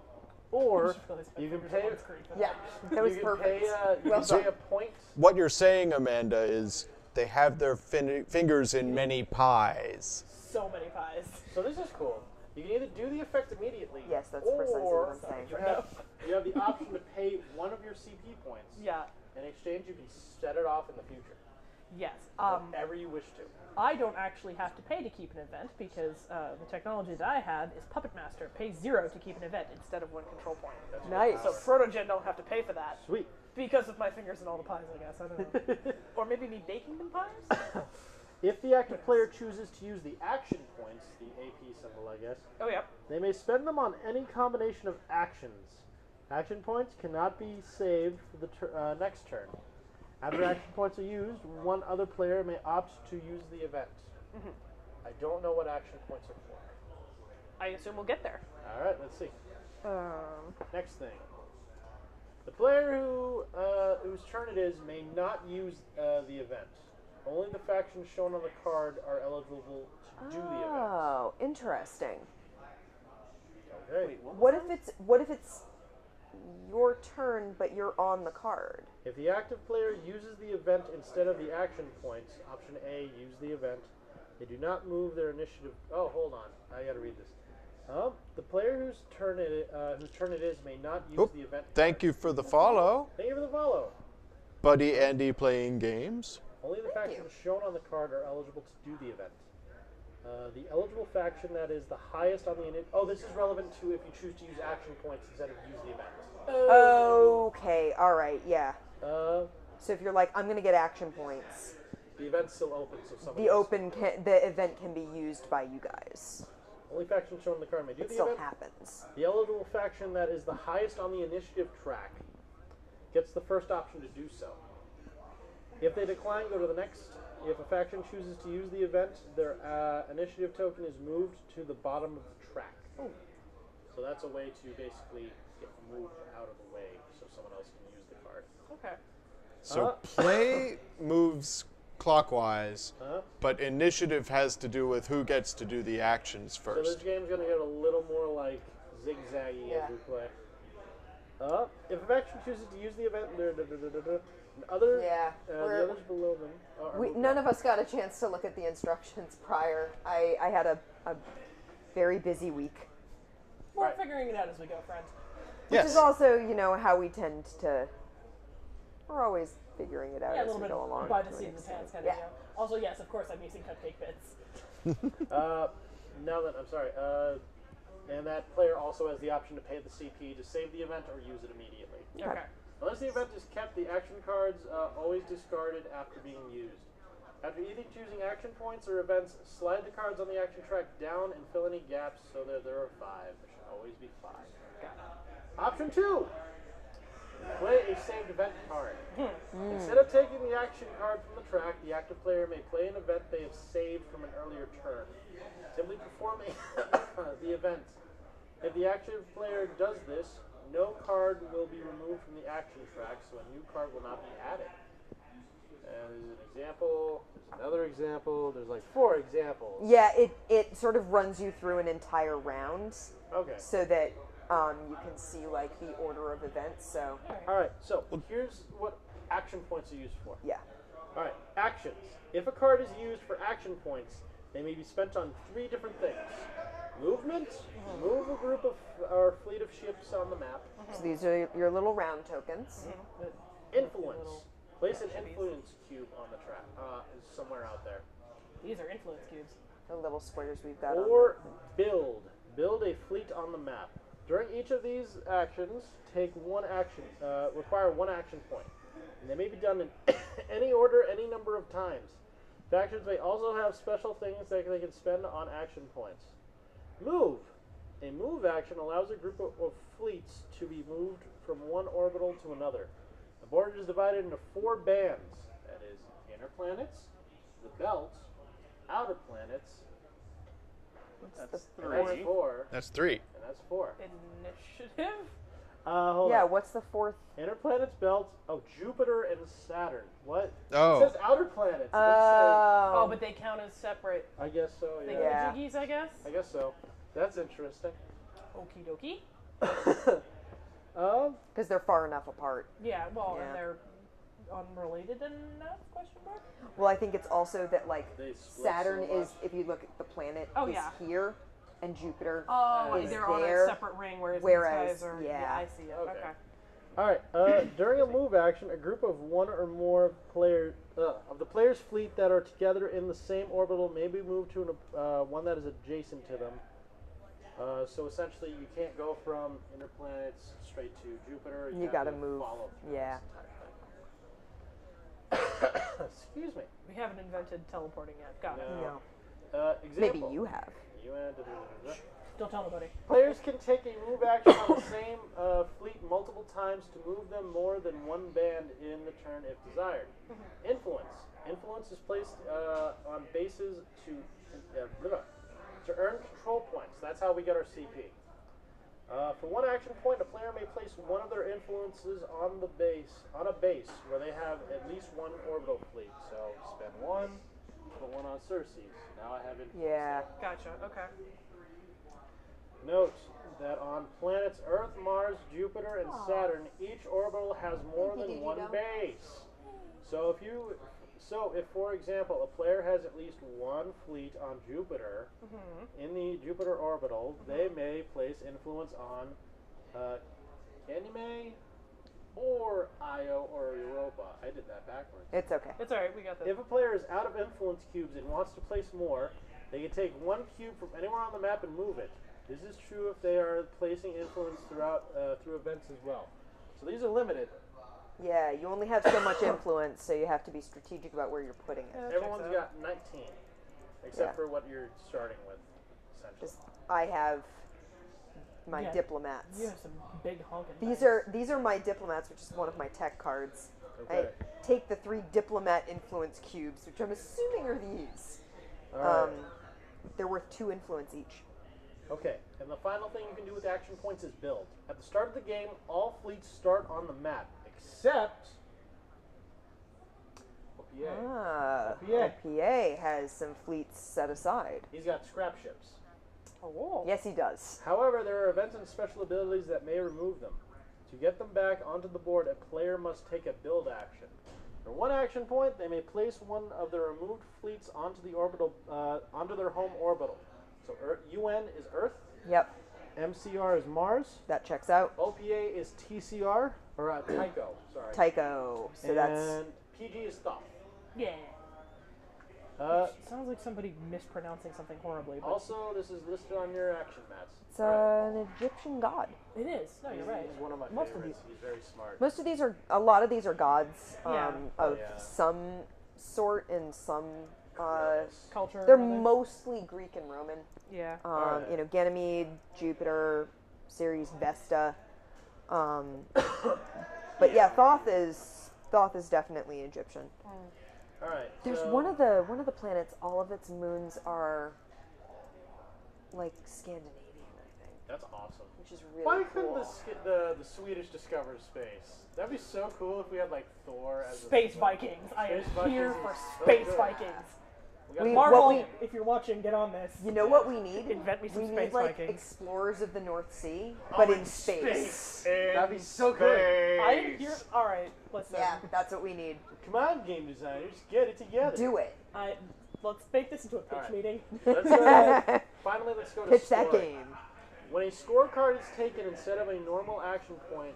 or you can pay. Yeah, that was you can perfect. pay, you Well can pay done. a point. What you're saying, Amanda, is they have their fingers in many pies. So many pies. So this is cool. You can either do the effect immediately. Yes, that's precisely what or I'm saying. you have the option to pay one of your CP points. Yeah. In exchange, you can set it off in the future. Yes. Whenever you wish to. I don't actually have to pay to keep an event because the technology that I have is Puppet Master. Pays 0 to keep an event instead of 1 control point. Nice. So Protogen don't have to pay for that Sweet. because of my fingers in all the pies, I guess. I don't know. Or maybe me baking them pies? If the active player chooses to use the action points, the AP symbol, I guess, Oh, yeah. they may spend them on any combination of actions. Action points cannot be saved for the next turn. After action points are used, one other player may opt to use the event. I don't know what action points are for. I assume we'll get there. All right, let's see. Next thing. The player whose turn it is may not use the event. Only the factions shown on the card are eligible to do the event. Oh, interesting. Okay. What if it's your turn but you're on the card? If the active player uses the event instead of the action points, option A, use the event, they do not move their initiative. Oh, hold on. I gotta read this. The player whose turn it is may not use Oop, the event. Thank you for the follow. Thank you for the follow. Buddy Andy playing games. Only the factions shown on the card are eligible to do the event. The eligible faction that is the highest on the oh, this is relevant to if you choose to use action points instead of use the event. Okay, all right, yeah. Uh, So if you're like, I'm gonna get action points, the event's still open, so somebody the event can be used by you guys. only faction shown on the card may do It the still event. happens. The eligible faction that is the highest on the initiative track gets the first option to do so. If they decline, go to the next. If a faction chooses to use the event, their initiative token is moved to the bottom of the track. So So that's a way to basically get moved out of the way so someone else can use the card. Okay. So play moves clockwise, Uh-huh. but initiative has to do with who gets to do the actions So this first. game's going to get a little more like zigzaggy as we play. If a faction chooses to use the event, other, Yeah, the others below them are moved none up. of us got a chance to look at the instructions prior. I had a very busy week. We're Right. figuring it out as we go, friends. Which Yes. is also, how we tend to. We're always figuring it out Yeah, a as little we bit go along. by to the an seat of the extent. pants kind Yeah. of deal. Also, yes, of course, I'm using cupcake bits. Now that I'm sorry, and that player also has the option to pay the CP to save the event or use it immediately. Okay. Unless the event is kept, the action cards always discarded after being used. After either choosing action points or events, slide the cards on the action track down and fill any gaps so that there are 5. There should always be 5. Got it. Option 2. Play a saved event card. Instead of taking the action card from the track, the active player may play an event they have saved from an earlier turn. Simply performing the event. If the active player does this, no card will be removed from the action track, so a new card will not be added. And there's an example, there's another example, there's like 4 examples. Yeah, it sort of runs you through an entire round Okay. so that you can see like the order of events. So Alright, so here's what action points are used for. yeah, Alright, actions. If a card is used for action points, they may be spent on 3 different things. Movement, move a group of or fleet of ships on the map. so these are your little round tokens. Influence. Place an influence cube on the track, somewhere out there. These are influence cubes. The little squares we've got. Or build. Build a fleet on the map. During each of these actions, require 1 action point. And they may be done in any order, any number of times. Factions may also have special things that they can spend on action points. Move. A move action allows a group of fleets to be moved from one orbital to another. The board is divided into 4 bands. That is, inner planets, the belt, outer planets, That's and that's 3. 4. That's 3. And that's 4. Initiative? Hold Yeah, on. what's the 4th? Inner planets, belt. Oh, Jupiter and Saturn. What? Oh. It says outer planets. It doesn't Oh, but they count as separate say- I guess so. thingy Yeah. jiggies, I guess. I guess so. That's interesting. Okie dokie. Because they're far enough apart. Yeah, well, Yeah. and they're unrelated enough? Question mark. Well, I think it's also that like They split Saturn so is, much. if you look at the planet, Oh, is yeah. here, and Jupiter Oh, is they're on there. a separate ring, whereas whereas, these guys are. yeah. I see it. Okay. Okay. All right. During a move action, a group of 1 or more players of the player's fleet that are together in the same orbital may be moved to one that is adjacent to them. So essentially, you can't go from inner planets straight to Jupiter. You have gotta to move. Follow through Yeah. this entire thing. Excuse me. We haven't invented teleporting yet. Got it. No. No. Example. Maybe you have. You had to do Don't tell nobody. Players can take a move action on the same fleet multiple times to move them more than 1 band in the turn if desired. Influence. Influence is placed on bases to earn control points. That's how we get our CP. For 1 action point, a player may place one of their influences on a base where they have at least 1 orbital fleet. So spend 1, put 1 on Circes. Now I have influence. Yeah. Gotcha. Okay. Note that on planets Earth, Mars, Jupiter, and Saturn, each orbital has more than 1 base. So if for example, a player has at least 1 fleet on Jupiter, in the Jupiter orbital, they may place influence on Ganymede or Io or Europa. I did that backwards. It's okay. It's alright. We got this. If a player is out of influence cubes and wants to place more, they can take 1 cube from anywhere on the map and move it. This is true if they are placing influence through events as well. So these are limited. Yeah, you only have so much influence, so you have to be strategic about where you're putting it. Yeah, Everyone's checks out. got 19, except Yeah. for what you're starting with, essentially. Just, I have my Yeah. diplomats. You have some big honking. These are my diplomats, which is one of my tech cards. Okay. I take the 3 diplomat influence cubes, which I'm assuming are these. All right. They're worth 2 influence each. Okay, and the final thing you can do with action points is build. At the start of the game, all fleets start on the map, except OPA. OPA has some fleets set aside. He's got scrap ships. Oh. Yes, he does. However, there are events and special abilities that may remove them. To get them back onto the board, a player must take a build action. For 1 action point, they may place one of their removed fleets onto the orbital, onto their home orbital. So UN is Earth. Yep, MCR is Mars. that checks out. OPA is TCR or Tycho. Sorry. Tycho. So and that's PG is Thoth. Yeah. Sounds like somebody mispronouncing something horribly. But Also, this is listed on your action mats. it's an Egyptian god. it is. No, you're right. He's one of my Most of favorites. He's very smart. Most of these are, a lot of these are gods Yeah. of Yeah. some sort and some. Culture. They're rather. mostly Greek and Roman. Yeah. Alright. You know, Ganymede, Jupiter, Ceres, Vesta. But yeah, Thoth is definitely Egyptian. All right. There's so one of the planets. All of its moons are like Scandinavian, I think, That's awesome. which is really Why cool. couldn't the Swedish discover space? That'd be so cool if we had like Thor as Space a Vikings. I am Space here Vikings for is so Space good. Vikings. We got We- Marvel, what if you're watching, get on this. You know what we need? Invent me some we Space need like Vikings. explorers of the North Sea, Oh, but in space. That'd be so good. I am here. All right, listen. Yeah, that's what we need. Come on, game designers, get it together. Do it. Let's make this into a pitch All right. meeting. Finally, let's go to Pitch that scoring. game. When a scorecard is taken instead of a normal action point,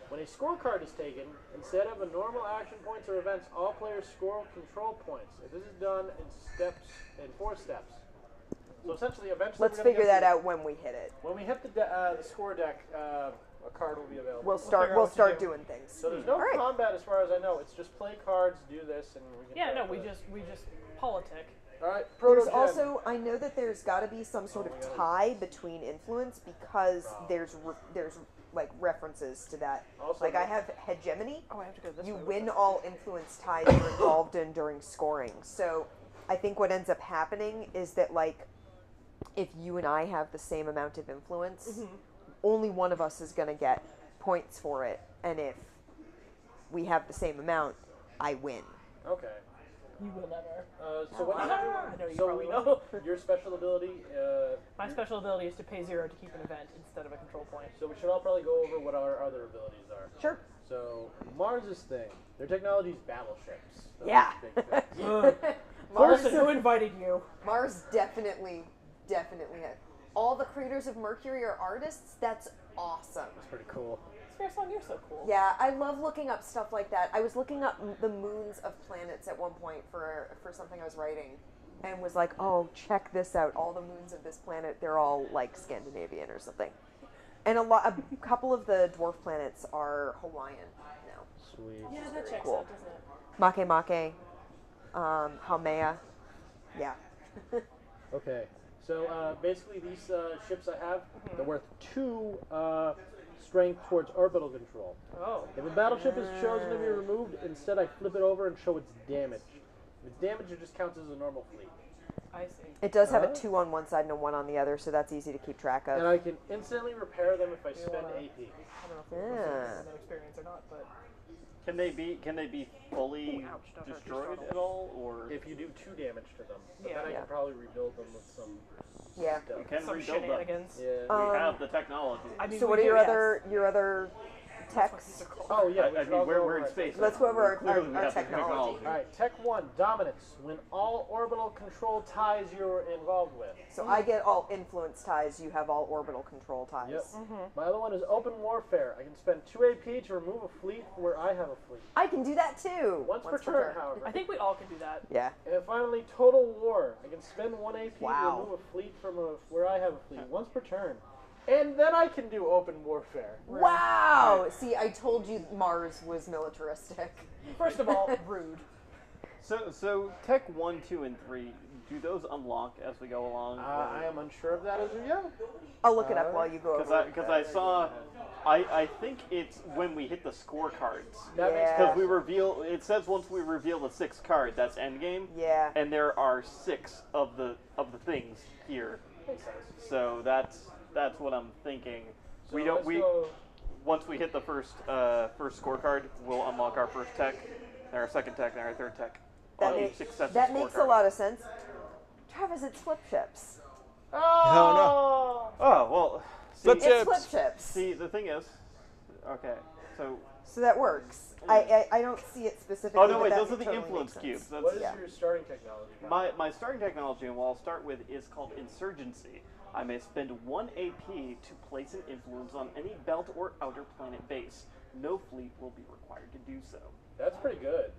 when a scorecard is taken instead of a normal action points or events, all players score control points. If this is done in 4 steps. So essentially, eventually, Let's we're gonna figure get that to- out when we hit it. When we hit the score deck, a card will be available. We'll figure start. out We'll what to start do. doing things. So there's no All right. combat as far as I know. It's just play cards, do this, and we can. Yeah, try no, to- we just politic. All right, There's Proto-Gen. also, I know that there's got to be some sort of tie between influence because there's like references to that. Also Like I no- have hegemony. Oh, I have to go this You way. win all influence ties you're involved in during scoring. So I think what ends up happening is that like if you and I have the same amount of influence, only one of us is going to get points for it, and if we have the same amount, I win. Okay. You will never. So what? I know you so probably we will. know your special ability. My special ability is to pay 0 to keep an event instead of a control point. So we should all probably go over what our other abilities are. Sure. So Mars's thing, their technology is battleships. Those Yeah. big things. Person, who invited you? Mars definitely had. All the creators of Mercury are artists. That's awesome. That's pretty cool. Fair song, you're so cool. Yeah, I love looking up stuff like that. I was looking up the moons of planets at one point for something I was writing, and was like, "Oh, check this out! All the moons of this planet, they're all like Scandinavian or something." And a couple of the dwarf planets are Hawaiian now. Sweet. Yeah, that checks cool. out, doesn't it? Make, Haumea. Yeah. Okay. So basically, these ships I have, they're worth 2 strength towards orbital control. Oh. If a battleship is chosen to be removed, instead I flip it over and show its damage. If it's damage, it just counts as a normal fleet. I see. It does have a 2 on one side and a 1 on the other, so that's easy to keep track And of. I can instantly repair them if I spend wanna- AP. I don't know if we're Yeah. no experience or not, but Can they be fully Ouch, don't hurt destroyed yourself. at all, or If you do 2 damage to them, but Yeah. then I Yeah. can probably rebuild them with some Yeah. stuff. you can some rebuild them? shenanigans. Yeah. We have the technology. I mean, So we what are do, your yes. other techs? Oh yeah, we I should mean, all go we're over in it. space. Let's go over our Clearly we have the technology. All right, Tech 1, Dominance. When all orbital control ties you're involved with. So I get all influence ties, you have all orbital control ties. Yep. My other one is Open Warfare. I can spend 2 AP to remove a fleet where I have a fleet. I can do that too. Once per turn, however. I think we all can do that. Yeah. And finally, Total War. I can spend 1 AP Wow. to remove a fleet from where I have a fleet, once per turn. And then I can do Open Warfare. Wow. See, I told you Mars was militaristic. First of all, rude. So Tech 1, 2, and 3, do those unlock as we go along? I am unsure of that as of yet. I'll look it up while you go over it. Because I saw, I think it's when we hit the scorecards. That makes Yeah. Because we reveal, it says once we reveal the 6th card, that's endgame. Yeah. And there are 6 of the things here. Makes sense. So that's what I'm thinking. So We don't let's we go- once we hit the first scorecard, we'll unlock our first tech, then our second tech, then our third tech. That on makes each successive that makes a scorecard. lot of sense. Travis, it's flip chips. Oh, Oh well. See, Flip It's chips. flip chips. see, the thing is, okay, so. So that works. I don't see it specifically. Oh no, but wait, that those are the totally influence makes cubes. sense. That's, what is Yeah. your starting technology? Brian? my starting technology, and what I'll start with, is called Insurgency. I may spend 1 AP to place an influence on any belt or outer planet base. No fleet will be required to do so. That's pretty good.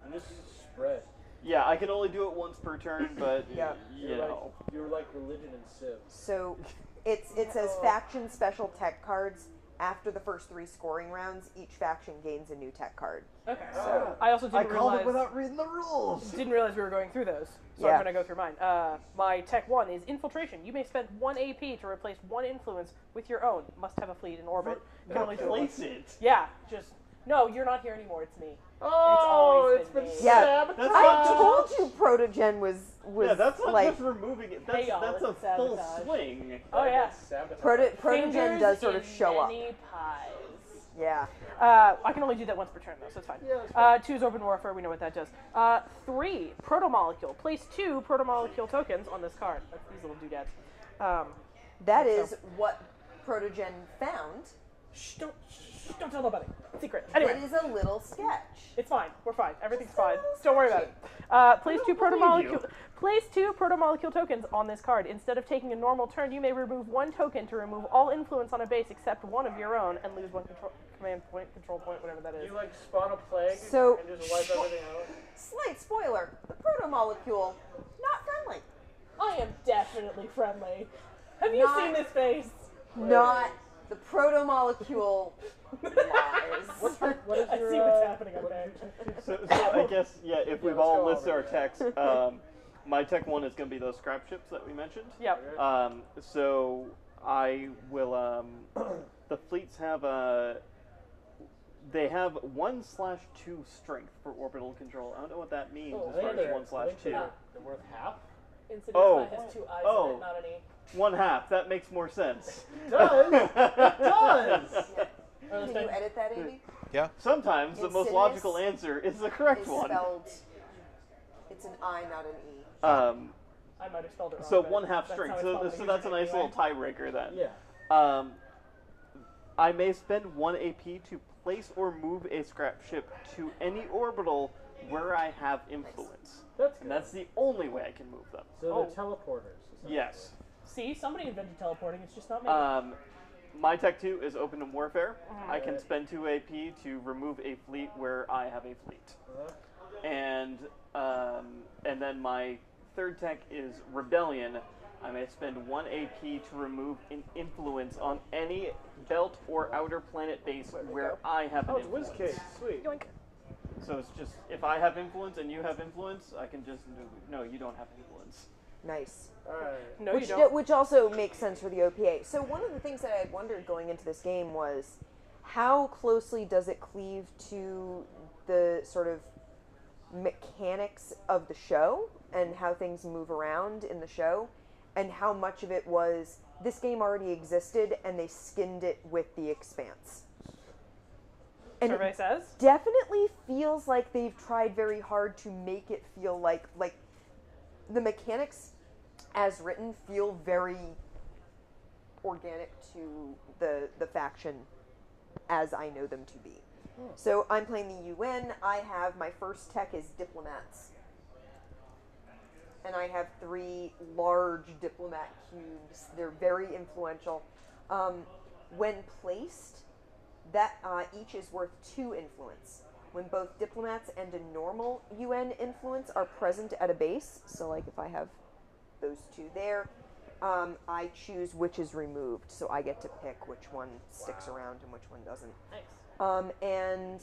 And this spread. Yeah, I can only do it once per turn, but Yeah. you know. You're like religion and Civ. So it says faction special tech cards. After the first 3 scoring rounds, each faction gains a new tech card. Okay. Oh. I also I didn't called realize it without reading the rules. didn't realize we were going through those, so Yeah. I'm going to go through mine. My Tech 1 is Infiltration. You may spend 1 AP to replace 1 influence with your own. Must have a fleet in orbit. You can only do it once. Replace it. Yeah, just, no, you're not here anymore, it's me. Oh, always it's been been me. Yeah. sabotaged. I told you Protogen was Yeah, that's not like just removing it. That's Hey, y'all, that's a it's full sabotage. swing. Oh, yeah. Sabotage. Protogen Fingers does sort of in show up. many pies. Yeah. I can only do that once per turn, though, so it's fine. Yeah, that's fine. 2 is Open Warfare. We know what that does. 3, Protomolecule. Place 2 Protomolecule tokens on this card. That's these little doodads. That So- is what Protogen found. Don't tell nobody. Secret. Anyway, It is a little sketch. it's fine. We're fine. Everything's fine. Don't worry about it. Place 2 protomolecule. Place 2 protomolecule tokens on this card. Instead of taking a normal turn, you may remove 1 token to remove all influence on a base except 1 of your own, and lose 1 command point, control point, whatever that is. You like spawn a plague So- and just wipe everything out? Slight spoiler: the protomolecule not friendly. I am definitely friendly. Have you Not- seen this face? Not the protomolecule lies. What is I your, see what's happening up there. So I guess, yeah, if we've let's all go listed over our techs, my tech 1 is going to be those scrap ships that we mentioned. Yep. So I will, the fleets have they have 1/2 strength for orbital control. I don't know what that means Oh, as far as they're 1/2. worth half? Insidious Oh. has 2 eyes Oh. in it, not an E. 1/2, that makes more sense. It does. It does. Can you edit that, Andy? Sometimes the most Insidious logical answer is the correct It's one. spelled. It's an I, not an E. I might have spelled it wrong. So but 1/2 that's strength. how So, it's so spelled that's a nice anyway. little tiebreaker then. Yeah. I may spend 1 AP to place or move a scrap ship to any orbital where I have influence. That's good. And that's the only way I can move them. So Oh. they're teleporters. Yes. See, somebody invented teleporting. It's just not me. My Tech 2 is Open and Warfare. I can spend 2 AP to remove a fleet where I have a fleet. And then my third tech is Rebellion. I may spend 1 AP to remove an influence on any belt or outer planet base where I have an Oh, it's influence. WizKids. Sweet. Yoink. So it's just, if I have influence and you have influence, I can just, no, you don't have influence. Nice. Alright. No, you don't. Which also makes sense for the OPA. So one of the things that I had wondered going into this game was how closely does it cleave to the sort of mechanics of the show and how things move around in the show, and how much of it was this game already existed and they skinned it with the Expanse. And Survey it says. definitely feels like they've tried very hard to make it feel like the mechanics as written feel very organic to the faction as I know them to be. So I'm playing the UN. I have my first tech is diplomats. And I have 3 large diplomat cubes. They're very influential. When placed, that each is worth 2 influence. When both diplomats and a normal UN influence are present at a base, so like if I have those 2 there, I choose which is removed, so I get to pick which one sticks around and which one doesn't. Nice. And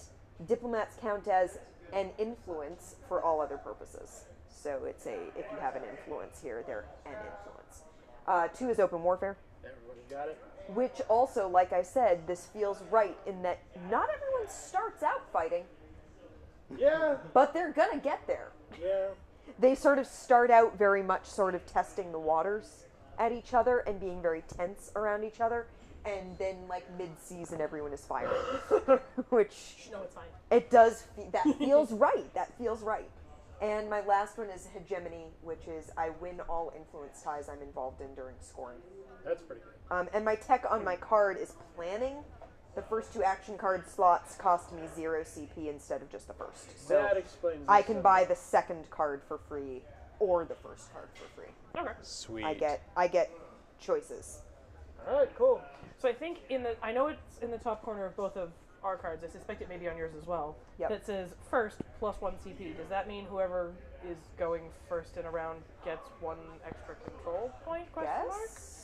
diplomats count as an influence for all other purposes. So it's if you have an influence here, they're an influence. 2 is open warfare. Everybody got it? Which also, like I said, this feels right in that not everyone starts out fighting, Yeah. but they're gonna get there. Yeah. they sort of start out very much sort of testing the waters at each other and being very tense around each other, and then like mid-season everyone is firing, which No, it's fine. it does. That feels right. That feels right. And my last one is hegemony, which is I win all influence ties I'm involved in during scoring. That's pretty good. And my tech on my card is planning. The first 2 action card slots cost me 0 CP instead of just the first. So That explains. I this can then. buy the second card for free or the first card for free. Okay. Sweet. I get choices. All right, cool. So I think I know it's in the top corner of both of our cards. I suspect it may be on yours as well. Yep. That says first plus 1 CP. Does that mean whoever is going first in a round gets 1 extra control point? Question mark? Yes.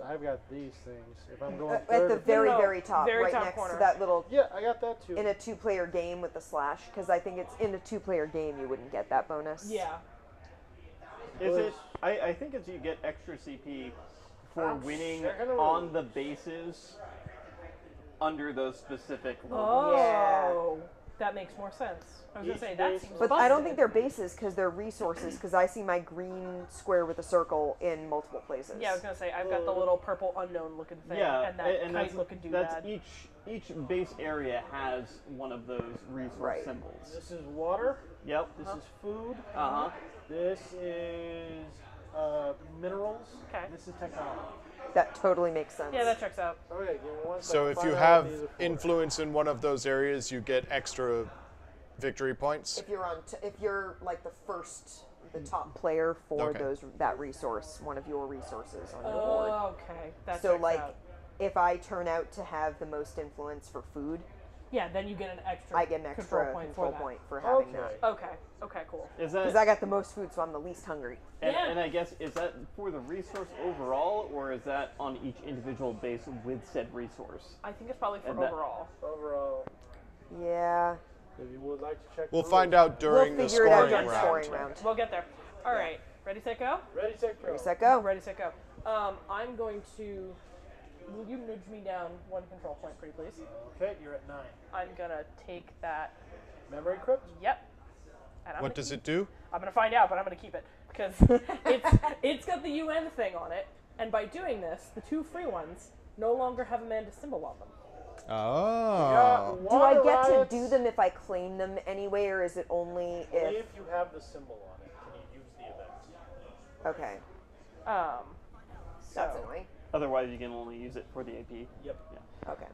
I've got these things. If I'm going At third, the very, No, very top, very right top next corner. to that little, yeah, I got that too. in a 2-player game with the slash, because I think it's in a 2-player game you wouldn't get that bonus. Yeah. Is it? I think it's you get extra CP for winning second on the bases under those specific rules. Oh, that makes more sense. I was gonna Each say that base- seems. But I don't busted. think they're bases because they're resources, because I see my green square with a circle in multiple places. Yeah, I was gonna say I've got the little purple unknown looking thing, Yeah, and that and kite looking that's doodad. each base area has one of those resource Right. symbols. This is water. Yep. This is food. Uh huh. This is minerals. Okay. This is technology. That totally makes sense. Yeah, that checks out. Okay, give me one So second. if Find you out have what these are for. influence in one of those areas, you get extra victory points. If you're if you're like the top player for Okay. that resource, one of your resources on your board. Oh, okay. That So checks like, out. if I turn out to have the most influence for food, Yeah, then you get an extra. I get an extra control point control for that. point for having Okay. that. Okay. Okay. Cool. Is Because that I got the most food, so I'm the least hungry. Yeah. and I guess is that for the resource overall, or is that on each individual base with said resource? I think it's probably for And that- overall. Overall, Yeah. if you would like to check. We'll the find rules. out during we'll the figure it out scoring during the round. scoring round. We'll get there. All right. Ready, set, go. Ready, set, go. Ready, set, go. Ready, set, go. I'm going to. Will you nudge me down 1 control point, pretty please? Okay, you're at 9. I'm gonna take that. Memory crypt. Yep. And I'm What gonna does keep- it do? I'm gonna find out, but I'm gonna keep it because it's got the UN thing on it, and by doing this, the 2 free ones no longer have a mana symbol on them. Oh. Do I get to do them if I claim them anyway, or is it only Only if... if you have the symbol on it can you use the event. Okay. So, That's annoying. Otherwise, you can only use it for the AP. Yep. Okay.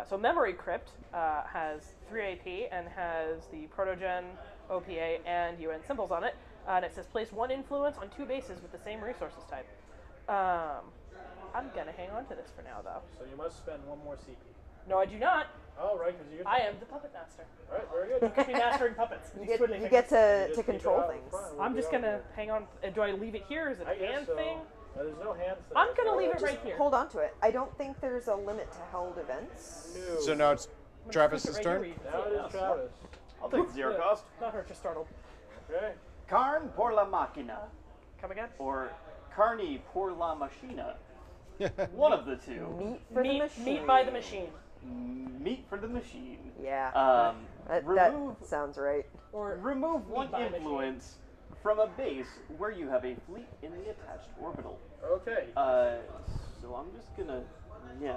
so Memory Crypt has 3 AP and has the Protogen, OPA, and UN symbols on it. And it says place 1 influence on 2 bases with the same resources type. I'm gonna hang on to this for now, though. So you must spend 1 more CP. No, I do not. Oh, right, because you. I am the puppet master. All right, very good. Look at me mastering puppets. You These get, twiddly you fingers. get to Just keep it control out in things. front. We'll I'm be just out gonna here. hang on. Do I leave it here? Is it I a guess hand so. thing? There's no hands thing. I'm gonna so leave it just- right here. Hold on to it. I don't think there's a limit to held events. No. So now it's I'm gonna Travis's stick it right turn? here where you Now can it see is Travis. I'll take 0 cost. Not hurt, just startled. Okay. Carn por la máquina, Come again? or carni por la machina. One of the two. Meat for the machine. Meat by the machine. Meat for the machine. Yeah. That Remove sounds right. Or remove 1 by machine. influence from a base where you have a fleet in the attached orbital. Okay. So I'm just gonna, yeah.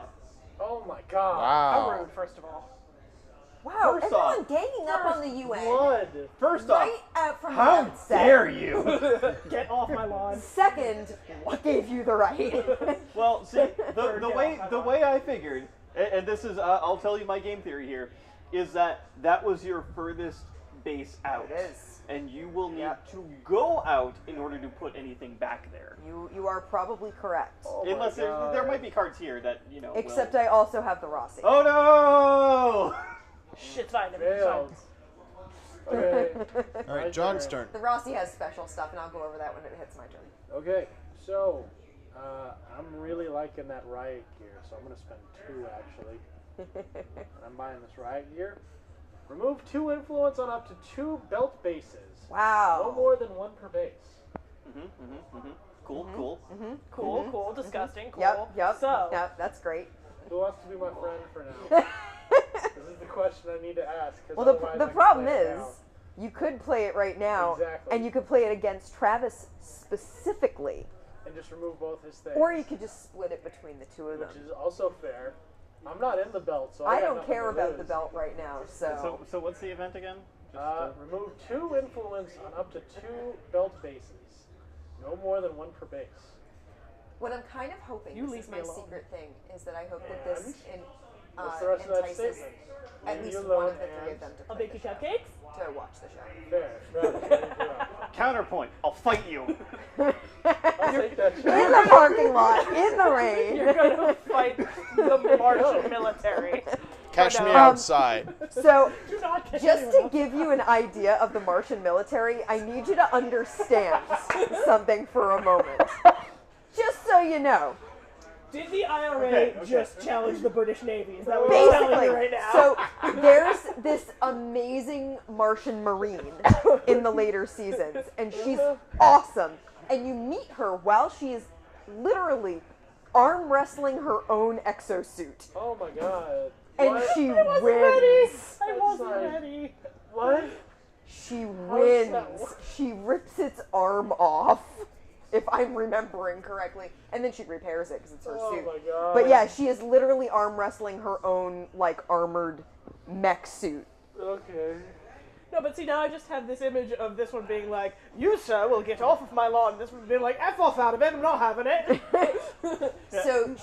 Oh my God. how Wow. rude, first of all. Wow, First everyone off- ganging up on the UN. Blood. First Right off, out from the how outset. dare you? Get off my lawn. Second, what gave you the right? Well, see, Third, the get way off my the lawn. way I figured, and this is I'll tell you my game theory here, is that was your furthest base out, It is. and you will need Yep. to go out in order to put anything back there. You are probably correct. Oh my Unless God. there might be cards here that will- Except I also have the Rossi. Oh no! Shit's fine. Everything's Failed. fine. Okay. All right, John's turn. The Rossi has special stuff, and I'll go over that when it hits my turn. Okay. So, I'm really liking that riot gear, so I'm gonna spend 2 actually. And I'm buying this riot gear. Remove 2 influence on up to 2 belt bases. Wow. No more than 1 per base. Cool, cool. Cool, cool, disgusting, cool. Yep. So, Yep. That's great. Who wants to be my friend for now? This is the question I need to ask. 'cause Well, otherwise I the can problem play it is, down. You could play it right now, Exactly. and you could play it against Travis specifically, And just remove both his things. or you could just split it between the two of them. Which is also fair. I'm not in the belt, so I got don't nothing care to about lose. the belt right now, so. So what's the event again? Remove 2 influence on up to 2 belt bases. No more than 1 per base. What I'm kind of hoping, You this leave is me my alone. secret thing, is that I hope that And this What's the rest of that entices statement? at Leave least you one alone of the 3 of and- them to I'll play bake you the show, cupcakes. to watch the show. Fair. Right, there you go. Counterpoint. I'll fight you. I'll take that In shot. the parking lot, in the rain. You're gonna fight the Martian military. Catch me no. outside. So, Do not kick just anyone to else. give you an idea of the Martian military, I need you to understand something for a moment. Just so you know. Did the IRA Okay. just challenge the British Navy? Is that what you're telling Basically, me right now? so there's this amazing Martian Marine in the later seasons, and she's awesome. And you meet her while she is literally arm wrestling her own exosuit. Oh my god. And What? she I wasn't wins. ready. I That's wasn't like- ready. What? She does wins. that work? She rips its arm off, if I'm remembering correctly, and then she repairs it because it's her Oh suit. my god. But yeah, she is literally arm wrestling her own like armored mech suit. Okay. No, but see, now I just have this image of this one being like, "You, sir, will get off of my lawn." This one being like, "F off out of it, I'm not having it." So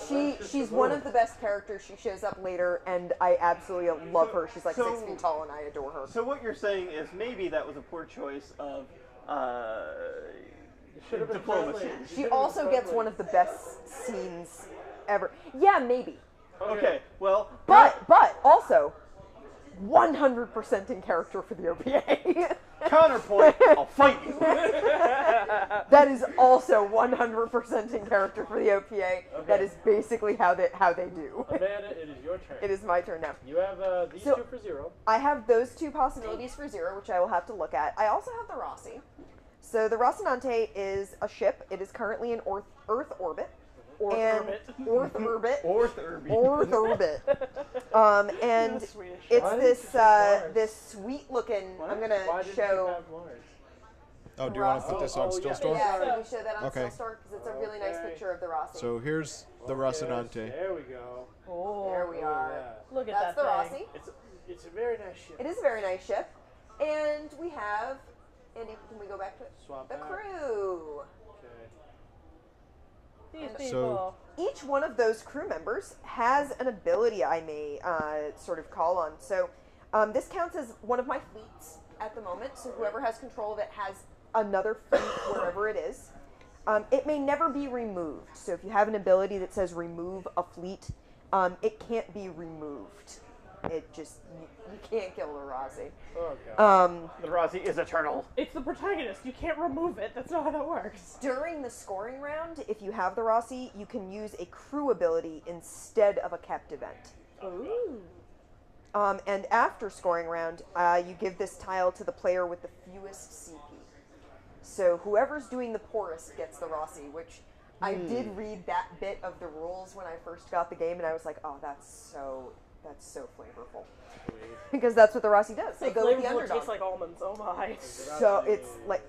she's one of the best characters. She shows up later, and I absolutely love her. She's like 6 feet tall, and I adore her. So what you're saying is maybe that was a poor choice of Should have been diplomacy. friendly. She also gets one of the best scenes ever. Yeah, maybe. Okay, well, But also 100% in character for the OPA. counterpoint. I'll fight you. That is also 100% in character for the OPA. That is basically how they do. Amanda, it is your turn. It is my turn now. You have these So- 2 for 0. I have those 2 possibilities for 0, which I will have to look at. I also have the Rossi. So the Rocinante is a ship. It is currently in Earth orbit. And Earth orbit. Earth orbit. And That's Swedish. it's Why didn't this you say Mars? this sweet looking. I'm gonna Why didn't you show. have Mars? Oh, do you want to put this on Oh, Still yeah. Store? Yeah, let me show that on Okay. Still Store because it's a really nice Okay. picture of the Rossi. So here's the Rocinante. There we go. Oh, there we are. Yeah. look at That's that the thing. Rossi. It's a very nice ship. It is a very nice ship. And we have, Andy, can we go back to it? Swap The back. crew. Okay. These So- people. Each one of those crew members has an ability I may sort of call on. So this counts as one of my fleets at the moment. So whoever has control of it has another fleet wherever it is. It may never be removed. So if you have an ability that says remove a fleet, it can't be removed. It just, you can't kill the Rossi. Oh god. The Rossi is eternal. It's the protagonist. You can't remove it. That's not how that works. During the scoring round, if you have the Rossi, you can use a crew ability instead of a kept event. Ooh. And after scoring round, you give this tile to the player with the fewest CP. So whoever's doing the poorest gets the Rossi, which I did read that bit of the rules when I first got the game, and I was like, oh, that's so flavorful. Because that's what the Rossi does. They go with the Flavorful underdog. tastes like almonds. Oh my. So it's like,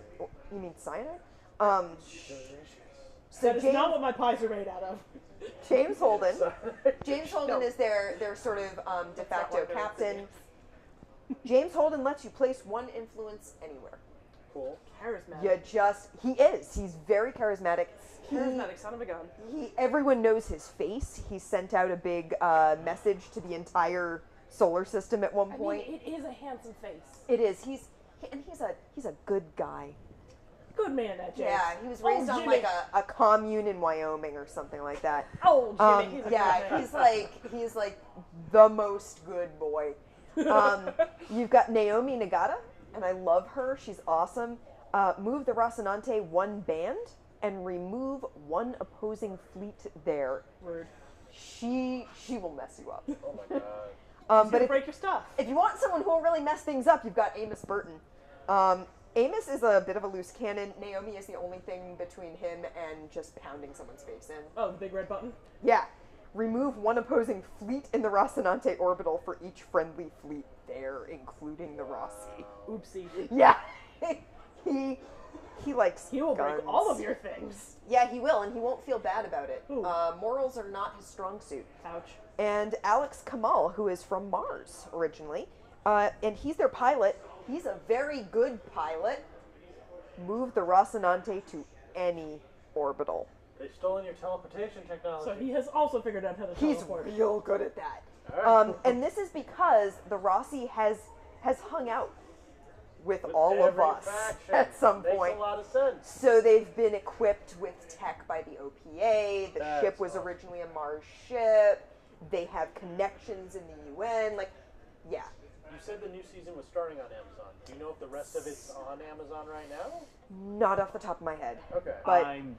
you mean cyanide? So That is James, not what my pies are made out of. James Holden. James Holden is their sort of de facto what they're captain. James Holden lets you place 1 influence anywhere. Cool. Charismatic. He's very charismatic. Charismatic son of a gun. Everyone knows his face. He sent out a big message to the entire solar system at one I point. mean, it is a handsome face. It is. He's a good guy. Good man, that James. Yeah, he was raised on Jimmy. like a commune in Wyoming or something like that. Oh, Jimmy. He's a Yeah, good man. he's like the most good boy. You've got Naomi Nagata, and I love her. She's awesome. Move the Rocinante 1 band and remove 1 opposing fleet there. Rude. She will mess you up. Oh my god. But Gonna if, break your stuff. if you want someone who will really mess things up, you've got Amos Burton. Amos is a bit of a loose cannon. Naomi is the only thing between him and just pounding someone's face in. Oh, the big red button. Yeah. remove one opposing fleet in the Rocinante orbital for each friendly fleet there, including the Rossi. Oopsie. Yeah. he likes He will guns. break all of your things. Yeah, he will, and he won't feel bad about it. Ooh. Morals are not his strong suit. Ouch. And Alex Kamal, who is from Mars originally, and he's their pilot. He's a very good pilot. Move the Rocinante to any orbital. They've stolen your teleportation technology. So he has also figured out how to He's teleport. real good at that. Alright. And this is because the Rossi has hung out with all of every us faction. at some Makes point. a lot of sense. So they've been equipped with tech by the OPA. The That's ship was awesome. originally a Mars ship. They have connections in the UN. Like, yeah. You said the new season was starting on Amazon. Do you know if the rest of it's on Amazon right now? Not off the top of my head. Okay. But I'm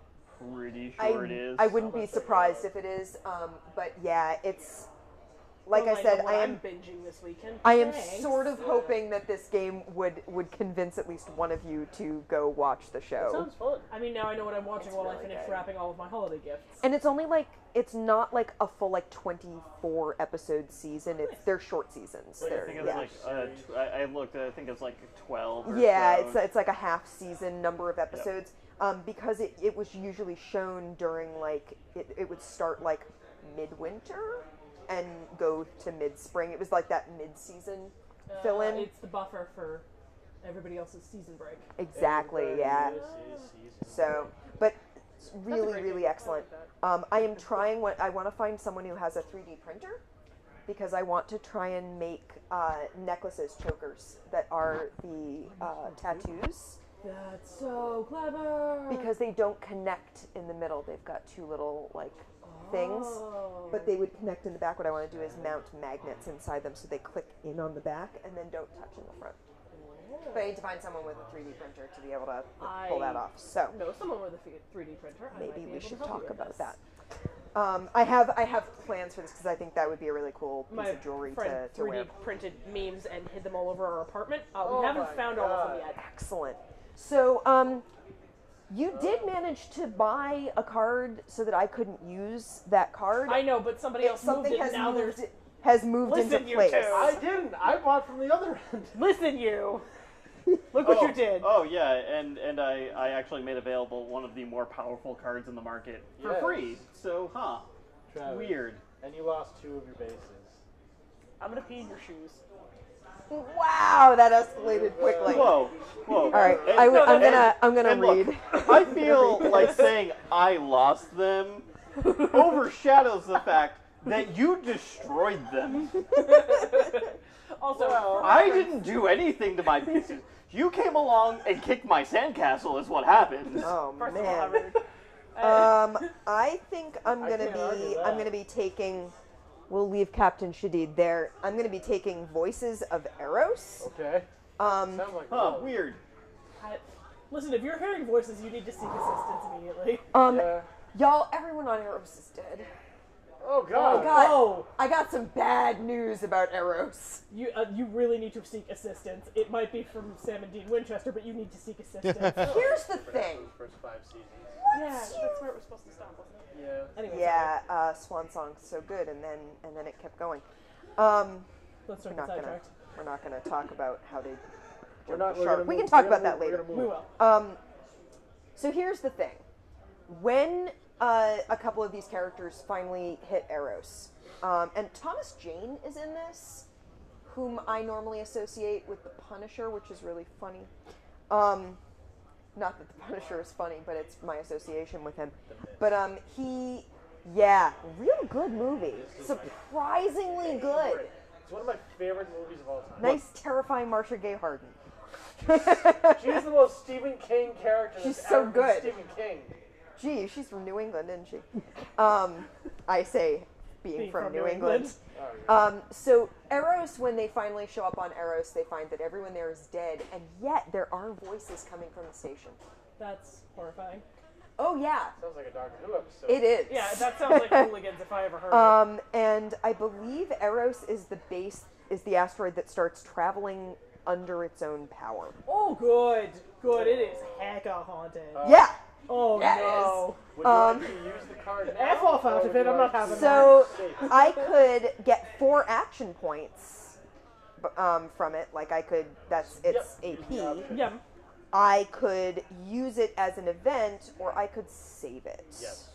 pretty sure it is. I wouldn't be surprised if it is. But yeah, it's like Well, I said, know what I I'm am binging this weekend. I am Thanks. sort of hoping that this game would convince at least one of you to go watch the That show. sounds fun. I mean, now I know what I'm watching It's while I really finish good. wrapping all of my holiday gifts. And it's only like it's not like a full like 24 episode season. They're short seasons. Like, I They're, think I think yeah. it's like I looked. I think it's like 12. Or Yeah, so. it's like a half season number of episodes. Because it was usually shown during like it would start like midwinter and go to mid-spring. It was like that mid-season fill-in. It's the buffer for everybody else's season break. Exactly, yeah. So, but it's That's a really, great really game. excellent. I like that. I am trying. I want to find someone who has a 3D printer because I want to try and make necklaces, chokers that are the tattoos That's so clever. because they don't connect in the middle. They've got two little like things, Oh. but they would connect in the back. What I want to do is mount magnets inside them so they click in on the back and then don't touch in the front. But I need to find someone with a 3D printer to be able to pull that off. So know someone with a 3D printer. I might maybe be we able to should help talk you with about this. that. I have plans for this because I think that would be a really cool piece My of jewelry friend to 3D wear. printed memes and hid them all over our apartment. Oh We haven't my found all of them God. yet. Excellent. So, you did manage to buy a card so that I couldn't use that card. I know, but somebody else moved Something it. has Now moved, there's. has moved Listen, into you place. two. I didn't. I bought from the other end. Listen, you. Look what you did. Oh yeah, and I actually made available one of the more powerful cards in the market for Yes. free. So Travis. weird. And you lost 2 of your bases. I'm gonna pee in your shoes. Wow, that escalated quickly. Whoa. All right, And- I'm gonna and look, read. I feel like saying I lost them overshadows the fact that you destroyed them. Also, I didn't do anything to my pieces. You came along and kicked my sandcastle is what happened. Oh first of all, man. I think I'm I can't argue that. gonna be taking. We'll leave Captain Shadid there. I'm gonna be taking Voices of Eros. Okay. Sounds like fun. Weird. listen, if you're hearing voices, you need to seek assistance immediately. Yeah. Y'all, everyone on Eros is dead. Oh God. Oh, I got some bad news about Eros. you really need to seek assistance. It might be from Sam and Dean Winchester, but you need to seek assistance. Here's the thing. First 5 seasons. Yeah, that's where it was supposed to stop, wasn't it? Yeah. Anyway, Yeah, Swan Song's so good, and then it kept going. let's We're start not the gonna sidetracked. we're not gonna talk about how they We're jumped not. the We're shark. gonna We move- can talk we're about gonna that move- later. we're We gonna move. will. So here's the thing. When a couple of these characters finally hit Eros, and Thomas Jane is in this, whom I normally associate with the Punisher, which is really funny. Not that the Punisher is funny, but it's my association with him. But real good movie. Surprisingly good. It's one of my favorite movies of all time. Nice, terrifying Marcia Gay Harden. She's the most Stephen King character. She's that's so ever been good. Stephen King. Gee, she's from New England, isn't she? I say being from New England. Oh, yeah. So Eros, when they finally show up on Eros, they find that everyone there is dead, and yet there are voices coming from the station. That's horrifying. Oh yeah, Sounds like a Doctor Who episode. it is. Yeah, that sounds like Hooligans if I ever heard it. And I believe Eros is the asteroid that starts traveling under its own power. Oh, good. It is hecka haunted. Yeah. Oh, yeah, it no. Would you actually use the card now. F off out or of would it, you I'm not like having to So save it? I could get 4 action points from it. Like I could, it's Yep, AP. use the option. Yeah. I could use it as an event, or I could save it. Yes.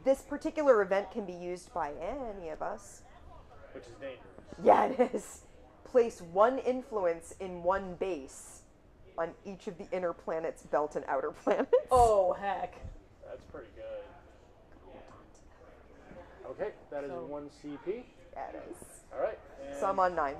This particular event can be used by any of us. Which is dangerous. Yeah, it is. Place 1 influence in 1 base on each of the inner planets, belt, and outer planets. Oh, heck. That's pretty good. Okay, that is So- 1 CP. Yeah, it is. All right. And, So I'm on 9.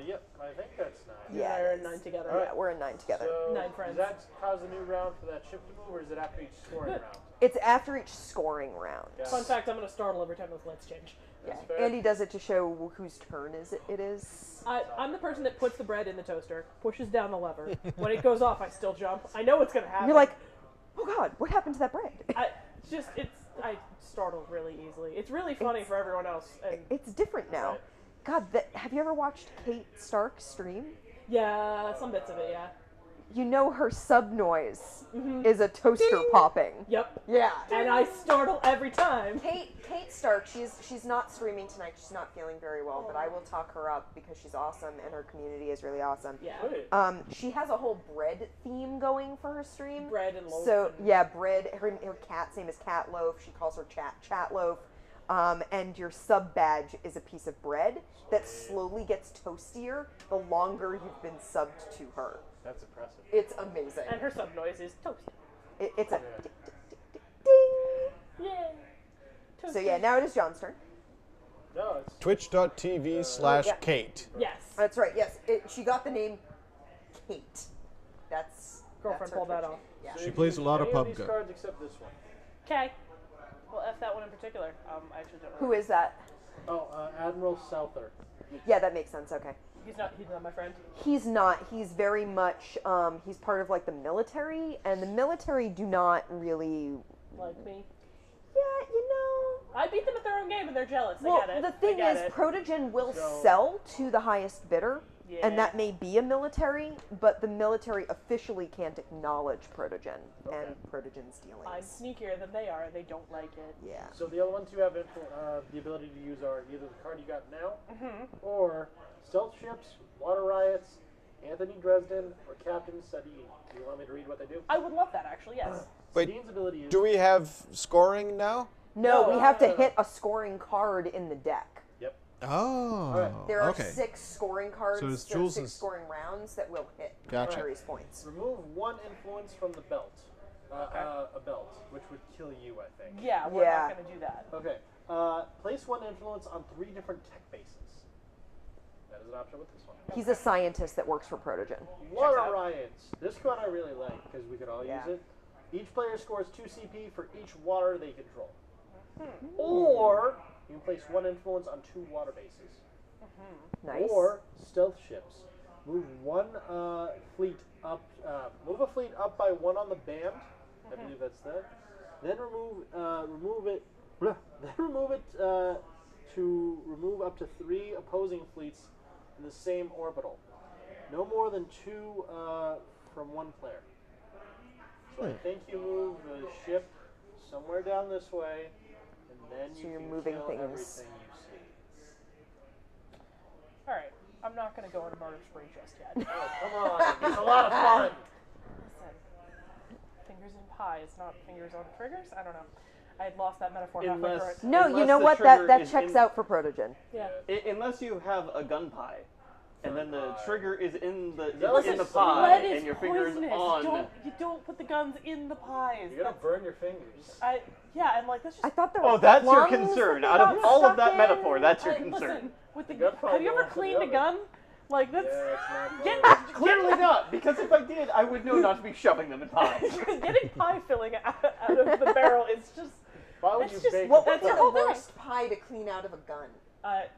Yep, I think that's 9. You and I it are is. 9 together. All right. Yeah, we're in 9 together. So 9 friends. does that cause a new round for that ship to move, or is it after each scoring round? It's after each scoring round. Yeah. Fun fact, I'm going to startle every time those lights change. Yeah. That's fair. Andy does it to show whose turn it is. I'm the person that puts the bread in the toaster, pushes down the lever. When it goes off, I still jump. I know it's going to happen. You're like, oh god, what happened to that bread? I startle really easily. It's really funny for everyone else. And It's different now. Right. God, have you ever watched Kate Stark stream? yeah, some bits of it, yeah. You know her sub noise is a toaster popping. Yep. Yeah. And I startle every time. Kate Stark, she's not streaming tonight. She's not feeling very well, but I will talk her up because she's awesome and her community is really awesome. Yeah. Sweet. She has a whole bread theme going for her stream. Bread and loaf. So and- yeah, bread. Her cat's name is Cat Loaf. She calls her Chat Loaf. And your sub badge is a piece of bread that slowly gets toastier the longer you've been subbed to her. That's impressive. It's amazing. And her sub noise is toast. It's a Yeah. ding. Yay. Toast. So yeah, now it is John's turn. No, it's Twitch.tv/Kate. Yes. That's right. Yes, she got the name Kate. That's Girlfriend her pulled that Twitch off. name. Yeah. so She you plays can a lot use of any these PUBG. cards except this one. Okay. Well, F that one in particular. I actually don't know. Who is that? Oh, Admiral Souther. Yeah, that makes sense. Okay. He's not my friend. He's not. He's very much. He's part of like the military, and the military do not really. Like me. Yeah, you know. I beat them at their own game and they're jealous. Well, I get it. the thing I get is, it. Protogen will So- sell to the highest bidder, Yeah. and that may be a military, but the military officially can't acknowledge Protogen Okay. and Protogen's dealings. I'm sneakier than they are. They don't like it. Yeah. So the other ones you have the ability to use are either the card you got now, or Stealth Ships, Water Riots, Anthony Dresden, or Captain Sadine. Do you want me to read what they do? I would love that actually. Yes. Wait, Sadine's ability is do we have scoring now? No, No, we have to no. hit a scoring card in the deck. Yep. Oh, Alright. There are okay. 6 scoring cards, So it's there are Jules' 6 scoring rounds that will hit Gotcha. various points. Remove 1 influence from the belt. A belt, which would kill you, I think. Yeah, we're Yeah. not going to do that. Okay. Place 1 influence on 3 different tech bases. That is an option with this one. He's a scientist that works for Protogen. Water out. Riots. This card I really like because we could all Yeah. use it. Each player scores 2 CP for each water they control. Or you can place 1 influence on 2 water bases. Nice. Or stealth ships. Move 1 fleet up. Move a fleet up by 1 on the band. I believe that's that. Then remove it. Then remove it to remove up to 3 opposing fleets in the same orbital. No more than 2 from 1 player. So I think you move the ship somewhere down this way, and then So you you're can moving kill things. everything you see. All right. I'm not going to go on a murder spree just yet. Oh, come on. It's a lot of fun. Listen, fingers in pies, not fingers on triggers. I don't know. I had lost that metaphor halfway Unless- through it. No, you Unless know the what? trigger That is checks in- out for Protogen. Yeah. Unless you have a gun pie, and then the trigger is in the Listen, in the lead pie, Lead is and your finger is poisonous. on. You don't put the guns in the pies. You're going to burn your fingers. I'm like, that's just. I thought there were Oh, that's your plums concern. that Out of got all of stuck that in. metaphor, that's your I- concern. Listen, with the The gun have you pile ever goes to cleaned the a gun? Like that's Yeah, it's not get, good. Clearly not, because if I did, I would know not to be shoving them in pies. getting pie filling out of the barrel is just Why would That's you just- bake What a would be That's the the whole thing. worst pie to clean out of a gun?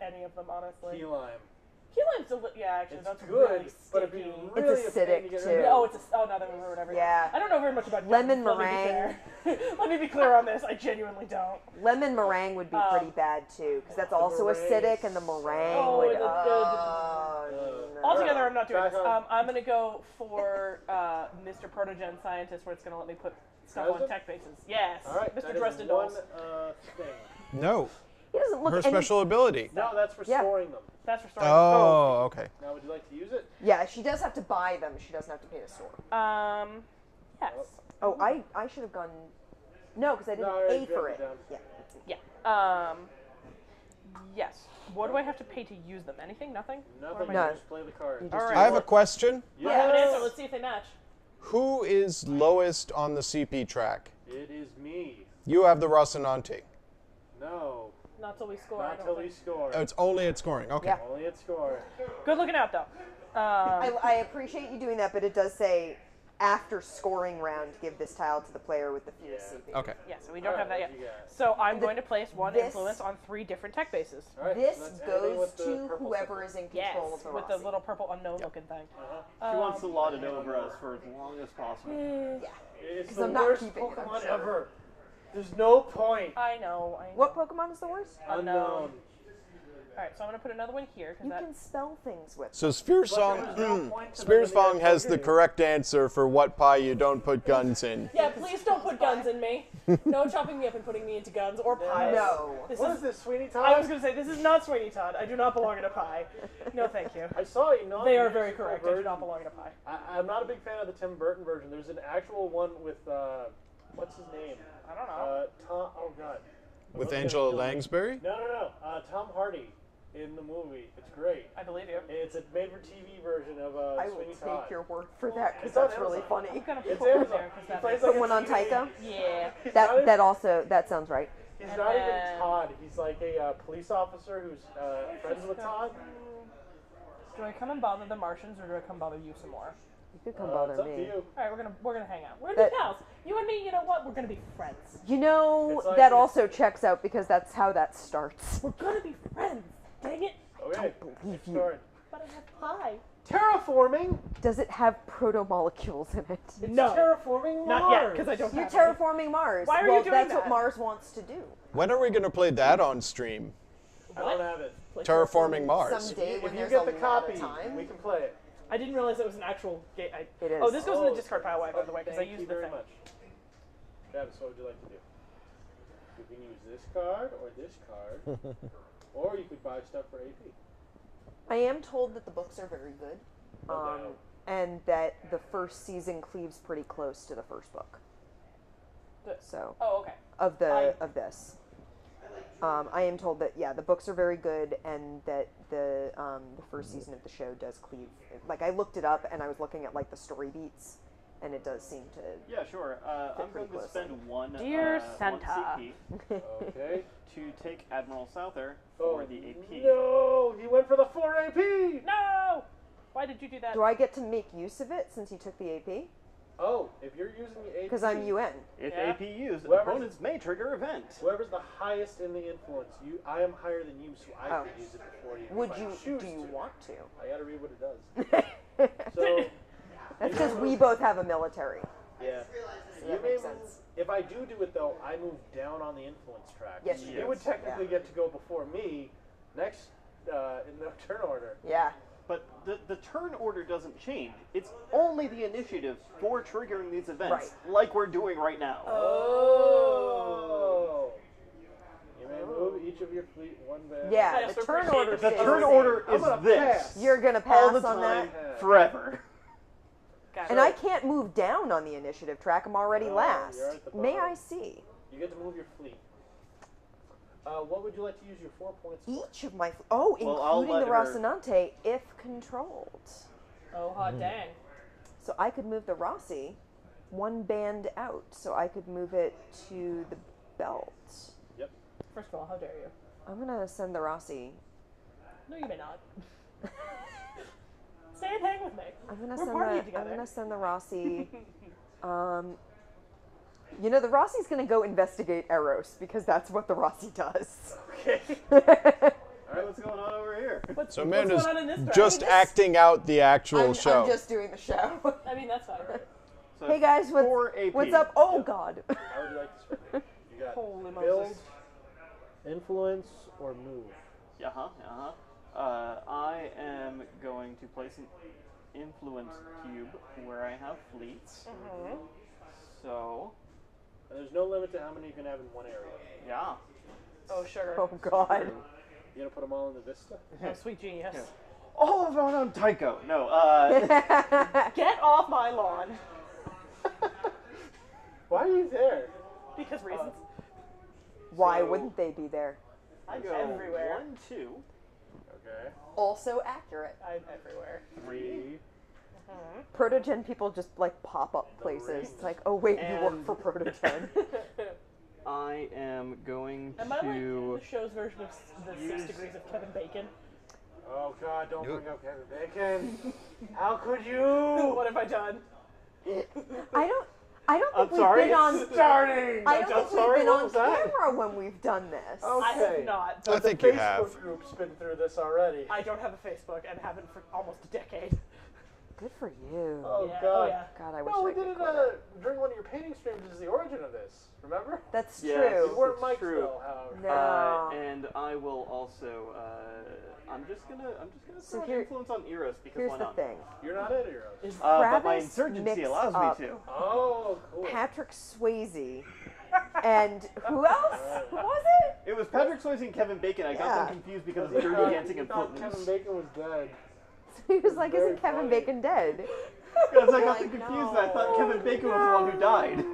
any of them honestly. key lime? Key lime's yeah, actually It's that's good, really but it'd be sticky. really It's a pain acidic, to get too. rid of. Oh, no, that would ruin everything. Yeah. I don't know very much about Lemon guns, let me be meringue. clear. Let me be clear on this. I genuinely don't. Lemon meringue would be pretty bad too, because that's also meringue acidic, is and the so meringue Oh, would. the- Oh, no. Altogether, I'm not doing Back this. on. I'm going to go for Mr. Protogen Scientist, where it's going to let me put stuff on President? tech bases. Yes, All right, Mr. that is Dresden one Dolls. thing. No. He doesn't look Her any. special ability. No, that's for Yeah. storing them. That's restoring. Oh, okay. Now, would you like to use it? Yeah, she does have to buy them. She doesn't have to pay to store. Yes. Oh, I should have gone. No, because I didn't No, I already pay for dropped it. it Yeah. Yeah. Yes. What do I have to pay to use them? Anything? Nothing? Nothing. No. You just play the card. You just All do right. I have a question. I have an Yes. answer. Let's see if they match. Who is lowest on the CP track? It is me. You have the Rocinante. No, Not till we score. I not don't till we think. score. Oh, it's only at scoring. Okay. Yeah. Only at score. Good looking out though. I appreciate you doing that, but it does say after scoring round, give this tile to the player with the fewest Yeah. CP. Okay. Yeah, so we don't All have that right, yet. what you got? So I'm going to place one this- influence on 3 different tech bases. All right, This so that's anything goes with the to purple whoever symbol. is in Yes, control of the with the Rossi. little purple unknown looking thing. She wants to lord it over us for as long as possible. Yeah. It's 'Cause the I'm not worst keeping it, I'm Pokemon sure. ever. There's no point. I know. What Pokemon is the worst? Unknown. All right, so I'm going to put another one here because You that. can spell things with. So But there's no Spearsong, point to them in Spearsong has the game. correct answer for what pie you don't put guns in. Yeah, please don't put guns in me. No chopping me up and putting me into guns or pies. No. This What is. is this, Sweeney Todd? I was going to say this is not Sweeney Todd. I do not belong in a pie. No, thank you. I saw a non They are very correct. I do version. not belong in a pie. I'm not a big fan of the Tim Burton version. There's an actual one with what's his name? I don't know. Tom. Oh God. With What's Angela gonna kill me? Lansbury? No. Tom Hardy in the movie. It's great. I believe you. It's a made-for-TV version of I will Sweeney take Todd. your word for that because It's on that's really Amazon. funny. I'm going to It's put one Amazon. there because He that plays makes like The one on Taika? Yeah. He's not even- That also that sounds right. He's And not even then- Todd. He's like a police officer who's friends with Todd. Do I come and bother the Martians or do I come bother you some more? You could come It's bother up to me. you. All right, we're gonna hang out. We're gonna be That- pals. You and me. You know what? We're gonna be friends. You know It's like that it's- also checks out because that's how that starts. We're gonna be friends. Dang it! Okay. believe Next you. card. But I have pie. Terraforming. Does it have proto-molecules in it? It's No. terraforming Mars. Not yet, because I don't You're have any. terraforming Mars. Why are well, you doing that's that? what Mars wants to do. When are we going to play that on stream? I don't have it. Terraforming Mars. Someday when If you there's get a the lot copy, of time. we can play it. I didn't realize it was an actual game. It is. Oh, this goes in Oh, the discard pile, by the way, because I Thank used you the very thing. much. Travis, what would you like to do? You can use this card or this card, or you could buy stuff for AP. I am told that the books are very good, No doubt. and that the first season cleaves pretty close to the first book. The- So Oh, okay. of the I- of this, I am told that the books are very good, and that the first season of the show does cleave. Like I looked it up, and I was looking at like the story beats, and it does seem to. Yeah, sure. I'm pretty going to closely. spend one, Dear one Santa. CP Okay. to take Admiral Souther Oh, for the AP. No, he went for the 4 AP. No! Why did you do that? Do I get to make use of it since you took the AP? Oh, if you're using the AP. Because I'm UN. If Yeah. AP used, Whoever's- opponents may trigger event. Whoever's the highest in the influence, I am higher than you, so I Oh. could use it before you. Would if I you? choose Do you to. want to? I gotta read what it does. So, That's because we both have a military. yeah. So You that may makes move, sense. if I do it though, I move down on the influence track. Yes, you You do. would technically Yeah. get to go before me next in the turn order. Yeah. But the turn order doesn't change. It's only the initiative for triggering these events, like we're doing right now. Oh. You may move each of your fleet one band. Yeah, I the also turn appreciate order. the The stays turn the order I'm is gonna this. pass. You're gonna all pass the on time, that, forever. Got and it. I can't move down on the initiative track. I'm already No, last. you're at the May bottom. I see? You get to move your fleet. What would you like to use your 4 points for? Each of my Well, I'll including let the her- Rocinante, if controlled. Oh, hot dang. So I could move the Rossi one band out, so I could move it to the belt. Yep. First of all, how dare you? I'm gonna send the Rossi. No, you may not. Stay and hang with me. I'm gonna We're send partying the. I'm together. gonna send the Rossi. You know, the Rossi's gonna go investigate Eros because that's what the Rossi does. Okay. All right, what's going on over here? What's, So what's Amanda's going on in this draft? just acting out the actual I'm show. just doing the show. I mean, that's fine. So Hey guys, 4 AP. what's up? Oh God. How would you like to spend it? You got Holy build, Moses. influence, or move. Uh-huh, uh-huh. I am going to place an influence cube where I have fleets. So, And there's no limit to how many you can have in one area. yeah. Oh, sugar. Oh God. You gonna put them all in the Vista? Oh, sweet genius. All of them on Tycho. No, Get off my lawn. Why are you there? Because reasons. Why So- wouldn't they be there? I go everywhere. 1, 2, Okay. Also accurate. I'm everywhere. 3. Protogen people just like pop up places. rings. It's like, oh wait, you work And- for Protogen. I am going Am I like to... the show's version of the 6 Degrees of Kevin Bacon? Oh God! Don't bring up Kevin Bacon. How could you? What have I done? I don't think I'm sorry, we've been on. it's Starting. I don't think sorry, we've been what on was that? camera when we've done this. I Okay. have not. I think you Facebook have. group's been through this already. I don't have a Facebook and haven't for almost a decade. Good for you. Oh Yeah, God. oh yeah. God, I wish No, I we could did it quit it. during one of your painting streams. Is the origin of this? Remember? That's Yes. true. You weren't It's Mike true. though, however. No. and I will also... I'm just gonna So throw here- influence on Eros because Here's why the not? thing. You're not at Heroes. Is But my Travis insurgency mixed allows up me to. Oh, cool. Patrick Swayze and who else was it? It was Patrick Swayze and Kevin Bacon. I got Yeah. them confused because of Dirty Dancing and thought Kevin Footloose. Bacon was dead. He was like, Very "Isn't Kevin funny. Bacon dead?" Because I got them Like, confused and no. I thought Kevin Bacon was the one who died.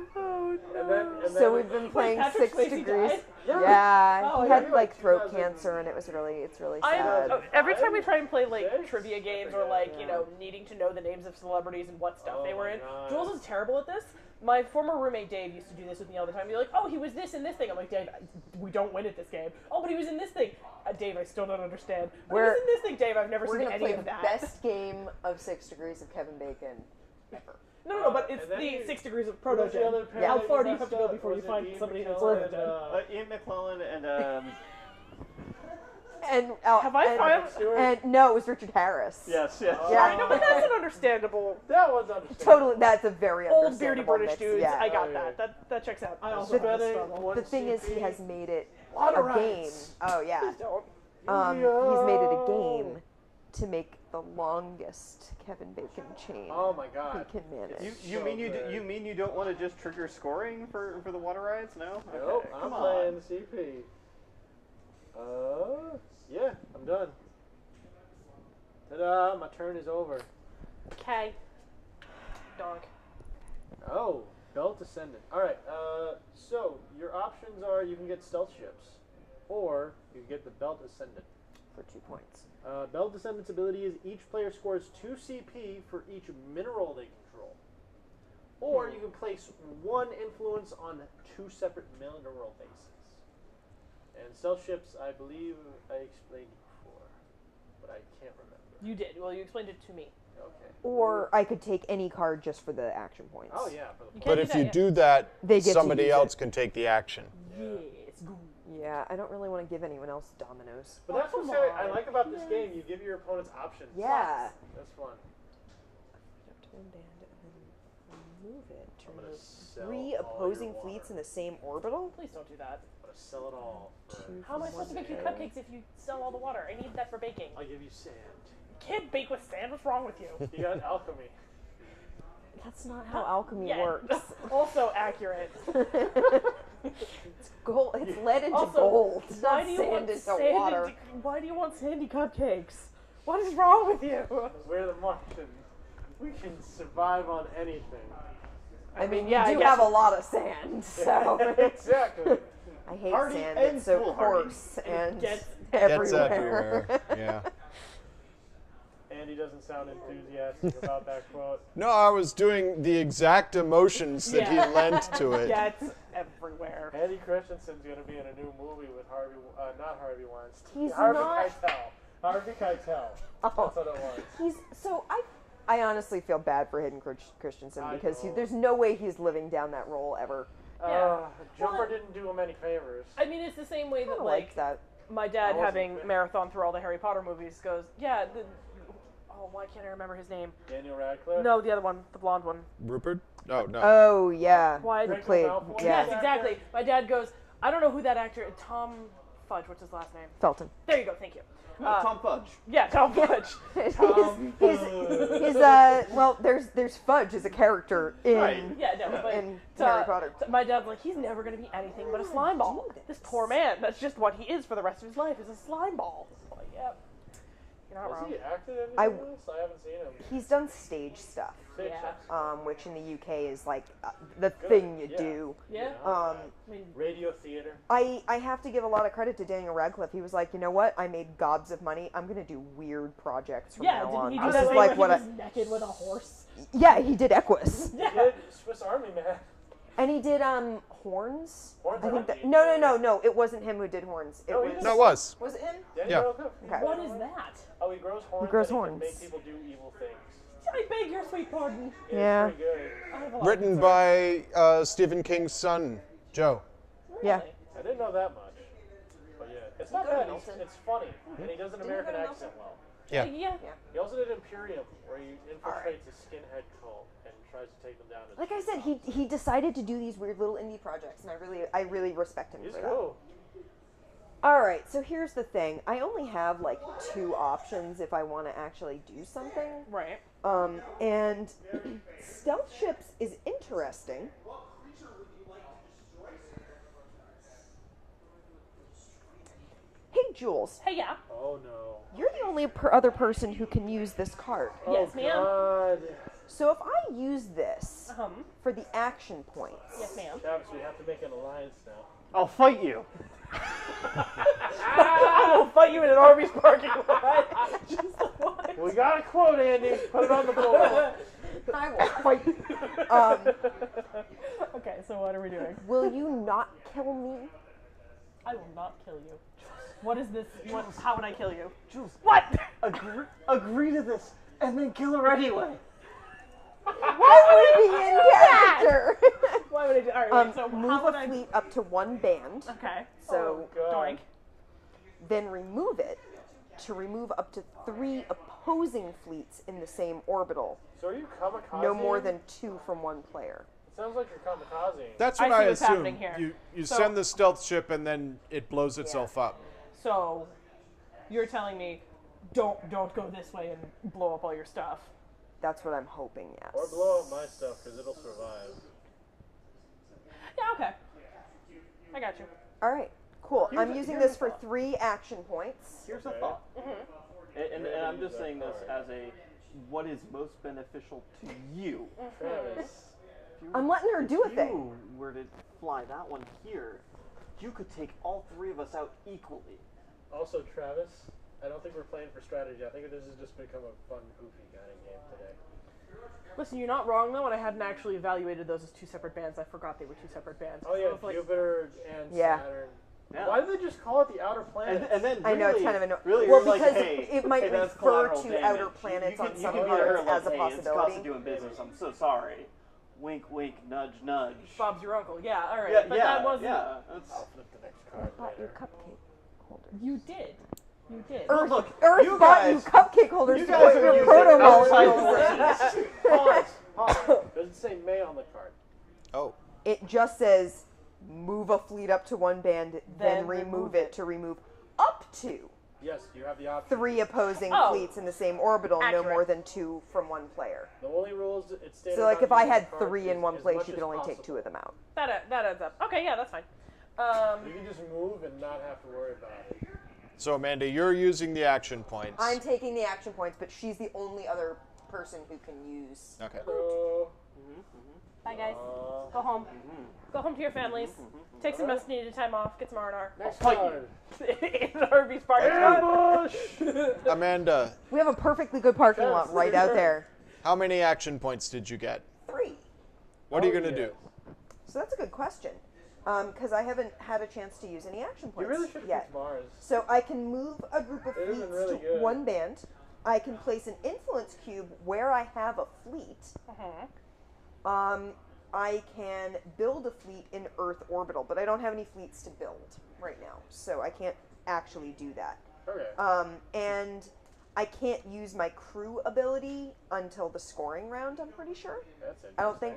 And So then we've been playing Patrick 6 Swayze degrees. died? Yeah, Oh, he yeah. had like throat 2000. cancer, and it's really sad. Every time we try and play like Six? trivia games or like needing to know the names of celebrities and what stuff Oh they were my in, God. Jules is terrible at this. My former roommate Dave used to do this with me all the time. He'd be like, "Oh, he was this in this thing." I'm like, "Dave, we don't win at this game." "Oh, but he was in this thing." Dave, I still don't understand. "But he was in this thing, Dave. I've never We're seen gonna any play of the that." best game of 6 degrees of Kevin Bacon ever. No, but it's And then the you- 6 degrees of Who was the other protogen. pair How that far do you messed have to go up? before you Was it find Ian somebody that's McKellen protogen? Ian McClellan and And Have I found? Stewart? And no, it was Richard Harris. yes. Yeah. No, but that's an understandable. That was understandable. Totally, that's a very Old beardy understandable British mix, dudes. Yeah. I got Oh, yeah. that checks out. I also The- have this betting struggle. one The thing is, he CP. has made it Lot a of game. rights. Oh yeah. Please don't. He's made it a game to make the longest Kevin Bacon chain Oh my God. he can manage. You So mean good. you mean you don't want to just trigger scoring for the water riots? No. Nope, Okay, I'm come playing on. the CP. Yeah, I'm done. Ta-da! My turn is over. Okay. Donk. Oh, Belt Ascendant. All right. So your options are you can get stealth ships, or you can get the Belt Ascendant. For 2 points. Belt Ascendant's ability is each player scores 2 CP for each mineral they control, or you can place 1 influence on 2 separate mineral bases. And stealth ships, I believe I explained before, but I can't remember. You did. Well, you explained it to me. Okay. Or I could take any card just for the action points. Oh yeah, for the You But can't if do you that do that, They get to somebody use else it. can take the action. yet. Yes, go. Yeah, I don't really want to give anyone else dominoes. But that's Oh, what's come I on. like about this game. You give your opponents options. Yeah. That's fun. Move it to I'm gonna remove sell 3 all opposing your water. fleets in the same orbital. Please don't do that. I'm gonna sell it all. For, How am I supposed to make you cupcakes if you sell all the water? I need that for baking. I'll give you sand. Can't bake with sand. What's wrong with you? You got alchemy. That's not how alchemy Yeah. works. Also accurate. It's gold. It's lead into Also, gold. It's Why not do you sand want into sand water. why do you want sandy cupcakes? What is wrong with you? We're the Martians. We can survive on anything. I mean, yeah, I you do guess- have a lot of sand, so Exactly. I hate Hardy sand. and It's so foolhardy. coarse and gets Gets everywhere. everywhere. Yeah. Andy doesn't sound enthusiastic about that quote. No, I was doing the exact emotions that Yeah. he lent to it. gets everywhere. Andy Christensen's gonna be in a new movie with not Harvey Weinstein. He's Harvey not- Keitel. Harvey Keitel. That's what it was. He's so I honestly feel bad for Hayden Christensen I because know. there's no way he's living down that role ever. Jumper Well, didn't do him any favors. I mean, it's the same way I that don't like like that. my I dad wasn't having a fan. marathon through all the Harry Potter movies goes, yeah. Why can't I remember his name? Daniel Radcliffe. No, the other one, the blonde one. Rupert? Oh, no. Oh yeah, Why? who Draco played? Malfoy? Yeah, Yes, exactly. My dad goes, I don't know who that actor. Tom Fudge. What's his last name? Felton. There you go. Thank you. Tom Fudge. Yeah, Tom Fudge. He's well, there's Fudge as a character in Right. Yeah, no, but in Harry Potter. my dad's like, he's never going to be anything but a slime ball. This poor man. That's just what he is for the rest of his life. Is a slime ball. I'm like, yep. You're not Has wrong. he acted in I- anything else? I haven't seen him. He's done stage stuff, Stage Yeah. stuff. which in the UK is like the thing you yeah. do. Yeah. Um, I mean, Radio theater. I have to give a lot of credit to Daniel Radcliffe. He was like, you know what? I made gobs of money. I'm gonna do weird projects from yeah, now on. didn't he do This that is thing like where what he I. was naked with a horse? Yeah, he did Equus, Yeah. Did Swiss Army Man. and he did Horns. Horns I are think that. neat. No. It wasn't him who did Horns. It No, he was. No, it was. Was it him? Danny Yeah. Radcliffe. Okay. What is that? Oh, he grows horns. He grows and horns. He can make people do evil things. I beg your sweet pardon. Yeah. It's pretty good. I have a lot Written of by Stephen King's son, Joe. Yeah. Really? I didn't know that much. But yeah, it's not go to bad. Milton? It's funny. And he does an American go to accent well. Yeah. Yeah. He also did Imperium, where he infiltrates a skinhead cult and tries to take them down. Like I said, he decided to do these weird little indie projects, and I really respect him He's for that. cool. All right, so here's the thing. I only have like 2 options if I want to actually do something. Right. And stealth ships is interesting. Hey, Jules, Hey, yeah. Oh no. you're the only other person who can use this card. Yes, oh ma'am. God. So if I use this Um. for the action points, Yes, ma'am. Travis, we have to make an alliance now. I'll fight you. I will fight you in an Arby's parking lot. Just what? We got a quote, Andy. Put it on the board. I will fight you. Okay, so what are we doing? Will you not kill me? I will not kill you. What is this? What? How would I kill you? Jules, What? agree to this and then kill her anyway. I would be in character. Why would I do? All right, wait, so Move how would a I? fleet up to 1 band, Okay. so God. Doink. then remove it to remove up to 3 opposing fleets in the same orbital. So are you kamikaze? No more than 2 from 1 player. It sounds like you're kamikaze. That's I what see I what's assume. happening here. You So- send the stealth ship and then it blows itself up. So, you're telling me, don't go this way and blow up all your stuff. That's what I'm hoping, yes. Or blow up my stuff, because it'll survive. Yeah. Okay. I got you. All right, cool. Here's I'm a- using here's this a for thought. 3 action points. Here's a Okay. thought. And I'm just use saying that this card. as a what is most beneficial to you. Travis. I'm letting her do a If thing. you were to fly that one here, you could take all 3 of us out equally. Also, Travis, I don't think we're playing for strategy. I think this has just become a fun, goofy kind of game today. Listen, you're not wrong though, and I hadn't actually evaluated those as 2 separate bands. I forgot they were 2 separate bands. Oh, yeah, So it's like, Jupiter and Yeah. Saturn. Yeah. Why did they just call it the outer planet? And then I know, it's really- kind of annoying. Really, Well, you're like, because hey, it might hey, that's refer collateral to damage. outer planets you on can, some you can be to her cards like, as a hey, possibility. It's cost of doing business. I'm so sorry. Wink, wink, nudge, nudge. Bob's your uncle. Yeah. All right. Yeah, but yeah, that wasn't. yeah. That's, I'll flip the next I card bought you later. cupcake holders. You did. You did. Earth, look, Earth you bought you guys- cupcake holders you to guys put are your using proto outside molecules in. Pause. Pause. Does it say May on the card? Oh. It just says move a fleet up to 1 band, then Then remove remove it to remove up to Yes, you have the option. 3 opposing Oh. fleets in the same orbital, no Accurate. more than 2 from 1 player. The only rules it's stated. So, like, about if I using had cards 3 is in 1 as place, much you as could only take possible. 2 of them out. That adds up. Okay. Yeah, that's fine. You can just move and not have to worry about it. So, Amanda, you're using the action points. I'm taking the action points, but she's the only other person who can use. Okay. So, Bye, guys. Go home. Go home to your families. Take some much needed time off. Get some R&R. next fight card. In Arby's parking lot. Amanda, We have a perfectly good parking Yes, lot right sure. out there. how many action points did you get? 3. What are you Oh, going to yeah. do? So that's a good question. Because I haven't had a chance to use any action You points really should yet. pick Mars. So I can move a group of It isn't fleets really to good. 1 band. I can place an influence cube where I have a fleet. I can build a fleet in Earth orbital, but I don't have any fleets to build right now, so I can't actually do that. Okay. And I can't use my crew ability until the scoring round, I'm pretty sure. That's interesting. I don't think.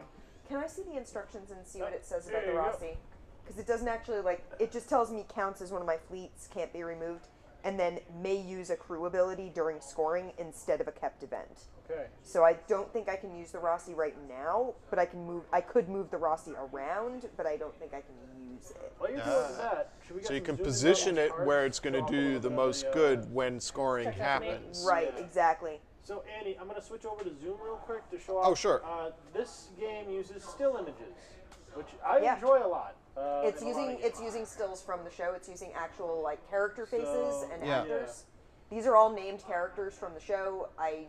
Can I see the instructions and see what it says about There the you go. Rossi? because it doesn't actually, like, it just tells me counts as one of my fleets, can't be removed, and then may use a crew ability during scoring instead of a kept event. Okay. So I don't think I can use the Rossi right now, but I could move the Rossi around, but I don't think I can use it. While you're doing that, should we get So you some can zoom in position on it cards? where it's going to Drop a do little the bit most of the, good when scoring Check out the happens. Right, Yeah. exactly. So Andy, I'm going to switch over to Zoom real quick to show off. Oh, sure. This game uses still images, which I Yeah. enjoy a lot. It's in a lot of using games. stills from the show. It's using actual like character faces So, and yeah. actors. These are all named characters from the show. I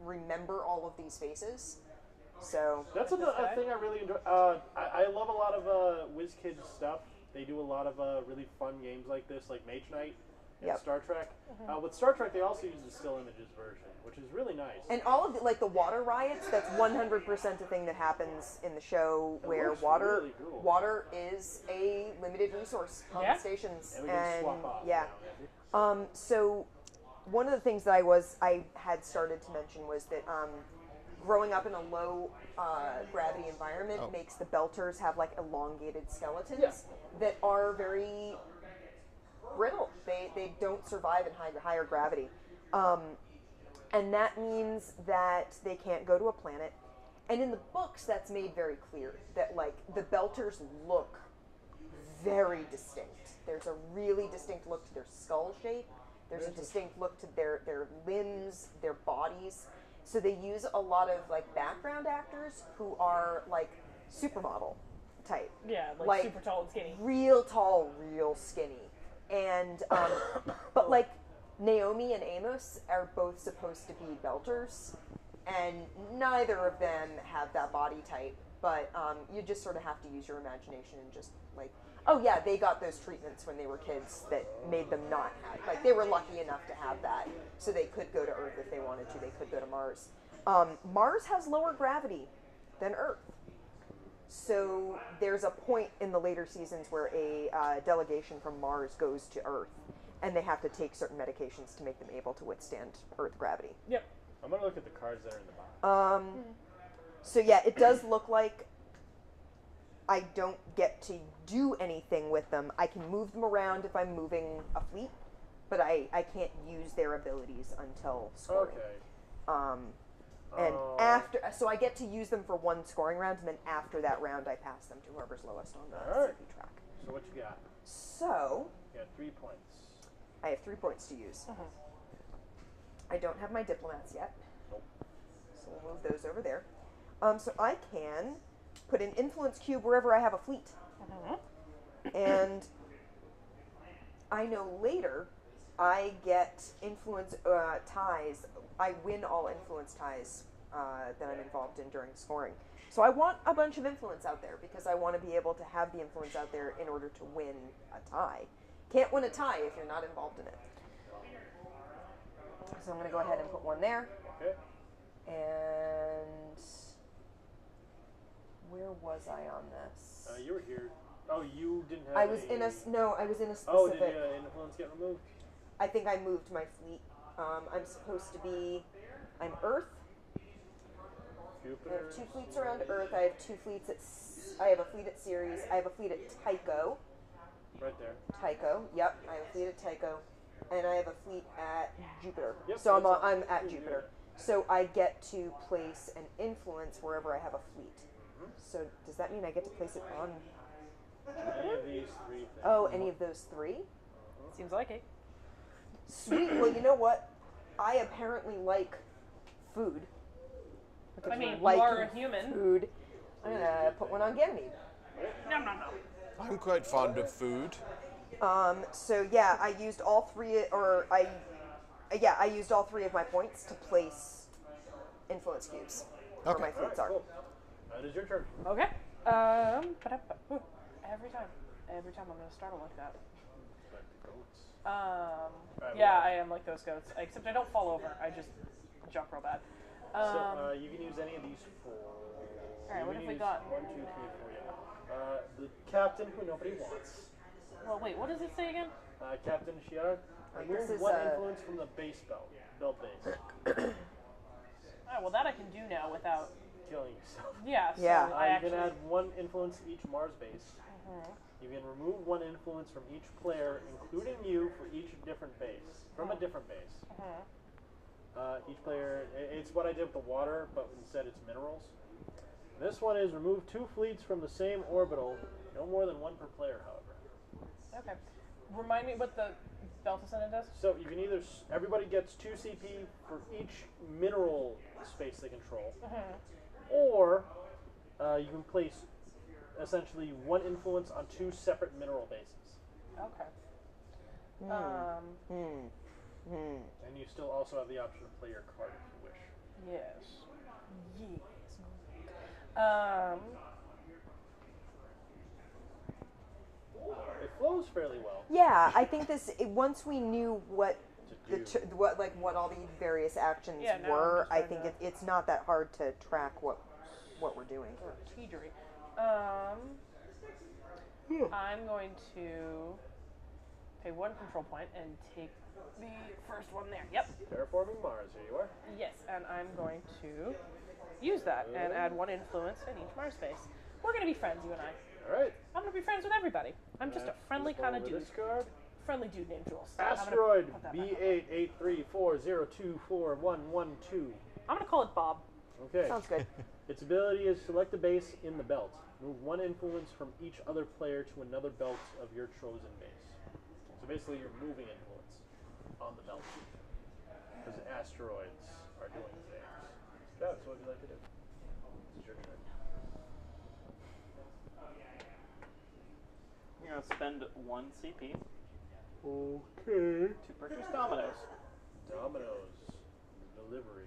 remember all of these faces. So That's a thing I really enjoy. I love a lot of WizKids stuff. They do a lot of really fun games like this, like Mage Knight and Yep. Star Trek. With Star Trek, they also use the still images version, which is really nice. and all of the, like the water riots. That's 100% a thing that happens in the show where looks water really cool. water is a limited resource on Yeah. the stations. And we can swap off. yeah. now, Andy. So one of the things that I had started to mention was that growing up in a low gravity environment Oh. makes the belters have like elongated skeletons Yeah. that are very brittle. They don't survive in higher gravity. And that means that they can't go to a planet. And in the books, that's made very clear that like the belters look very distinct. There's a really distinct look to their skull shape. There's a distinct look to their limbs, their bodies. So they use a lot of like background actors who are like supermodel type. Yeah, like, Like- super tall and skinny. Real tall, real skinny. And but like Naomi and Amos are both supposed to be belters, and neither of them have that body type. But you just sort of have to use your imagination and just like, oh yeah, they got those treatments when they were kids that made them not have, like they were lucky enough to have that, so they could go to Earth if they wanted to. They could go to Mars. Mars has lower gravity than Earth. So there's a point in the later seasons where a delegation from Mars goes to Earth, and they have to take certain medications to make them able to withstand Earth gravity. Yep. I'm going to look at the cards that are in the box. So yeah, it does look like I don't get to do anything with them. I can move them around if I'm moving a fleet, but I can't use their abilities until scoring. Okay. And after, so I get to use them for one scoring round, and then after that round, I pass them to whoever's lowest on the Alright. CP track. So what you got? So You got 3 points. I have 3 points to use. I don't have my diplomats yet, Nope. so we'll move those over there. So I can put an influence cube wherever I have a fleet, and I know later I get influence ties. I win all influence ties that I'm involved in during scoring. So I want a bunch of influence out there because I want to be able to have the influence out there in order to win a tie. Can't win a tie if you're not involved in it. So I'm going to go ahead and put one there. Okay. And where was I on this? You were here. Oh, you didn't have I was any- in a I was in a Oh, did specific. influence get removed? I think I moved my fleet. I'm supposed to be. I'm Earth. I Jupiter. have 2 fleets around Earth. I have 2 fleets at. I have a fleet at Ceres. I have a fleet at Tycho. Right there. Tycho. Yep. I have a fleet at Tycho, and I have a fleet at Jupiter. Yep, So that's I'm all. at Jupiter. So I get to place an influence wherever I have a fleet. So does that mean I get to place it on? Any of these 3 things. Oh, any of those 3? Seems like it. Sweet. Well, you know what? I apparently like food. Because I mean, you liking are a human. Food. I'm gonna put one on Ganymede. Nom nom nom. I'm quite fond of food. So yeah, I used all 3, or I used all 3 of my points to place influence cubes where Okay. my fleets are. Cool. It is your turn. Okay. Ooh, every time I'm gonna startle like that. Like the goats. Yeah, I am like those goats. Except I don't fall over. I just jump real bad. So you can use any of these 4. Alright, You what can have we use got? 1, 2, 3, 4. Yeah. The captain who nobody wants. Well, wait, what does it say again? Captain Shiara. Wait, Remove this is, 1 influence from the base belt. Belt base. Oh, well, that I can do now without. Killing yourself. Yeah. So Yeah. I You actually. can add 1 influence to each Mars base. You can remove one influence from each player, including you, for each different base. From a different base. Each player, it's what I did with the water, but instead it's minerals. This one is remove 2 fleets from the same orbital, no more than 1 per player, however. Okay. Remind me what the Delta Ascendant does? So you can either, everybody gets 2 CP for each mineral space they control, or you can place essentially 1 influence on 2 separate mineral bases. Okay. And you still also have the option to play your card if you wish. Yes. It flows fairly well. Yeah, I think once we knew what what all the various actions Yeah, now were, I'm I just think trying it's not that hard to track what we're doing. Teegery. I'm going to pay 1 control point and take the first one there. Yep. Terraforming Mars, here you are. Yes, and I'm going to use that and add 1 influence in each Mars space. We're going to be friends, you and I. Alright. I'm going to be friends with everybody. I'm just a friendly kind of dude. This card. Friendly dude named Jules. Asteroid B8834024112. I'm going to call it Bob. Okay. Sounds good. Its ability is select a base in the belt. Move 1 influence from each other player to another belt of your chosen base. So basically you're moving influence on the belt. Because asteroids are doing things. Scouts, what would you like to do? This is your turn. You're going to spend 1 CP Okay. to purchase Dominoes. Domino's. Delivery.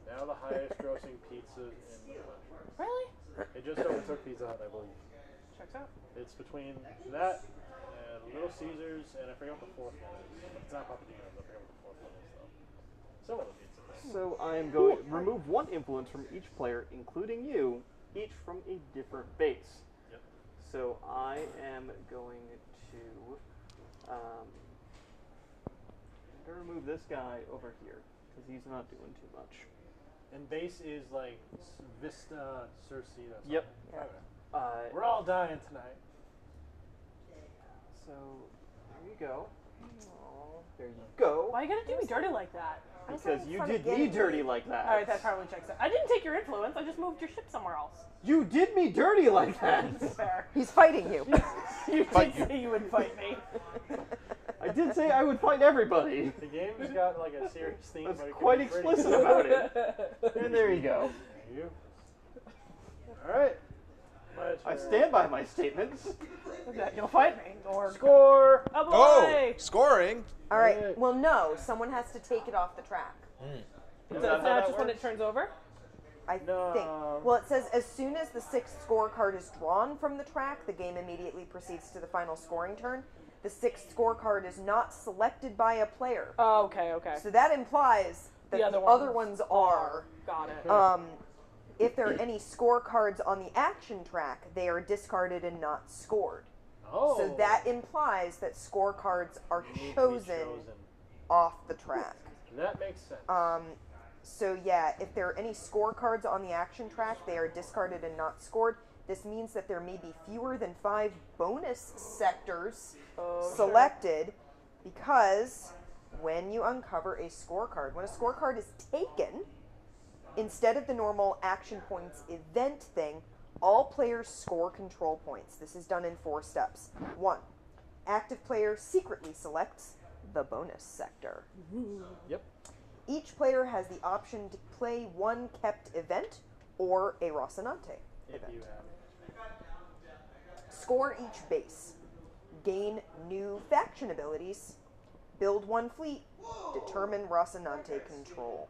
Now the highest grossing pizza in the country. Really? It just overtook Pizza Hut, I believe. Checks out. It's between that and Little Caesars, and I forget what the 4th one is. It's not Papa Dino's, I forget what the 4th one is, though. Some of the pizzas. So I am going to remove 1 influence from each player, including you, each from a different base. Yep. So I am going to remove this guy over here, because he's not doing too much. And base is like Vista, Cersei, that's Yep. all. Okay. We're all dying tonight. So there you go. Oh, there you go. Why you gotta do me dirty like that? Because you did me dirty like that. Alright, that probably checks out. I didn't take your influence, I just moved your ship somewhere else. You did me dirty like that. Fair. He's fighting you. You did say you would fight me. I did say I would fight everybody. The game's got like a serious theme. That's but it can quite be pretty explicit good. about it. And there you go. There you. Alright. I stand by my statements. That you'll fight me. Or Score! oh boy! Oh, scoring. All right. Well, no. Someone has to take it off the track. Is that not just when it turns over? I think. Well, it says as soon as the 6th scorecard is drawn from the track, the game immediately proceeds to the final scoring turn. The 6th scorecard is not selected by a player. Oh, okay, okay. So that implies that the other ones are. Got it. If there are any scorecards on the action track, they are discarded and not scored. Oh. So that implies that scorecards are chosen off the track. That makes sense. So yeah, if there are any scorecards on the action track, they are discarded and not scored. This means that there may be fewer than 5 bonus sectors selected, because when you uncover a scorecard, when a scorecard is taken, instead of the normal action points event thing, all players score control points. This is done in 4 steps. 1. Active player secretly selects the bonus sector. Yep. Each player has the option to play 1 kept event or a Rocinante event. If you have. Score each base. Gain new faction abilities. Build 1 fleet. Determine Rocinante control.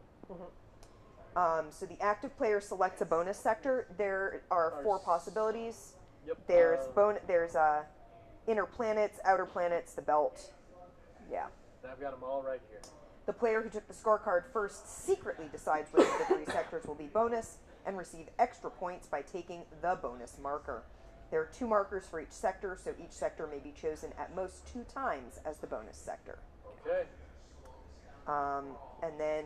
So the active player selects a bonus sector. There are 4 possibilities. Yep. There's inner planets, outer planets, the belt. Yeah. I've got them all right here. The player who took the scorecard first secretly decides which of the 3 sectors will be bonus and receive extra points by taking the bonus marker. There are 2 markers for each sector, so each sector may be chosen at most 2 times as the bonus sector. Okay. And then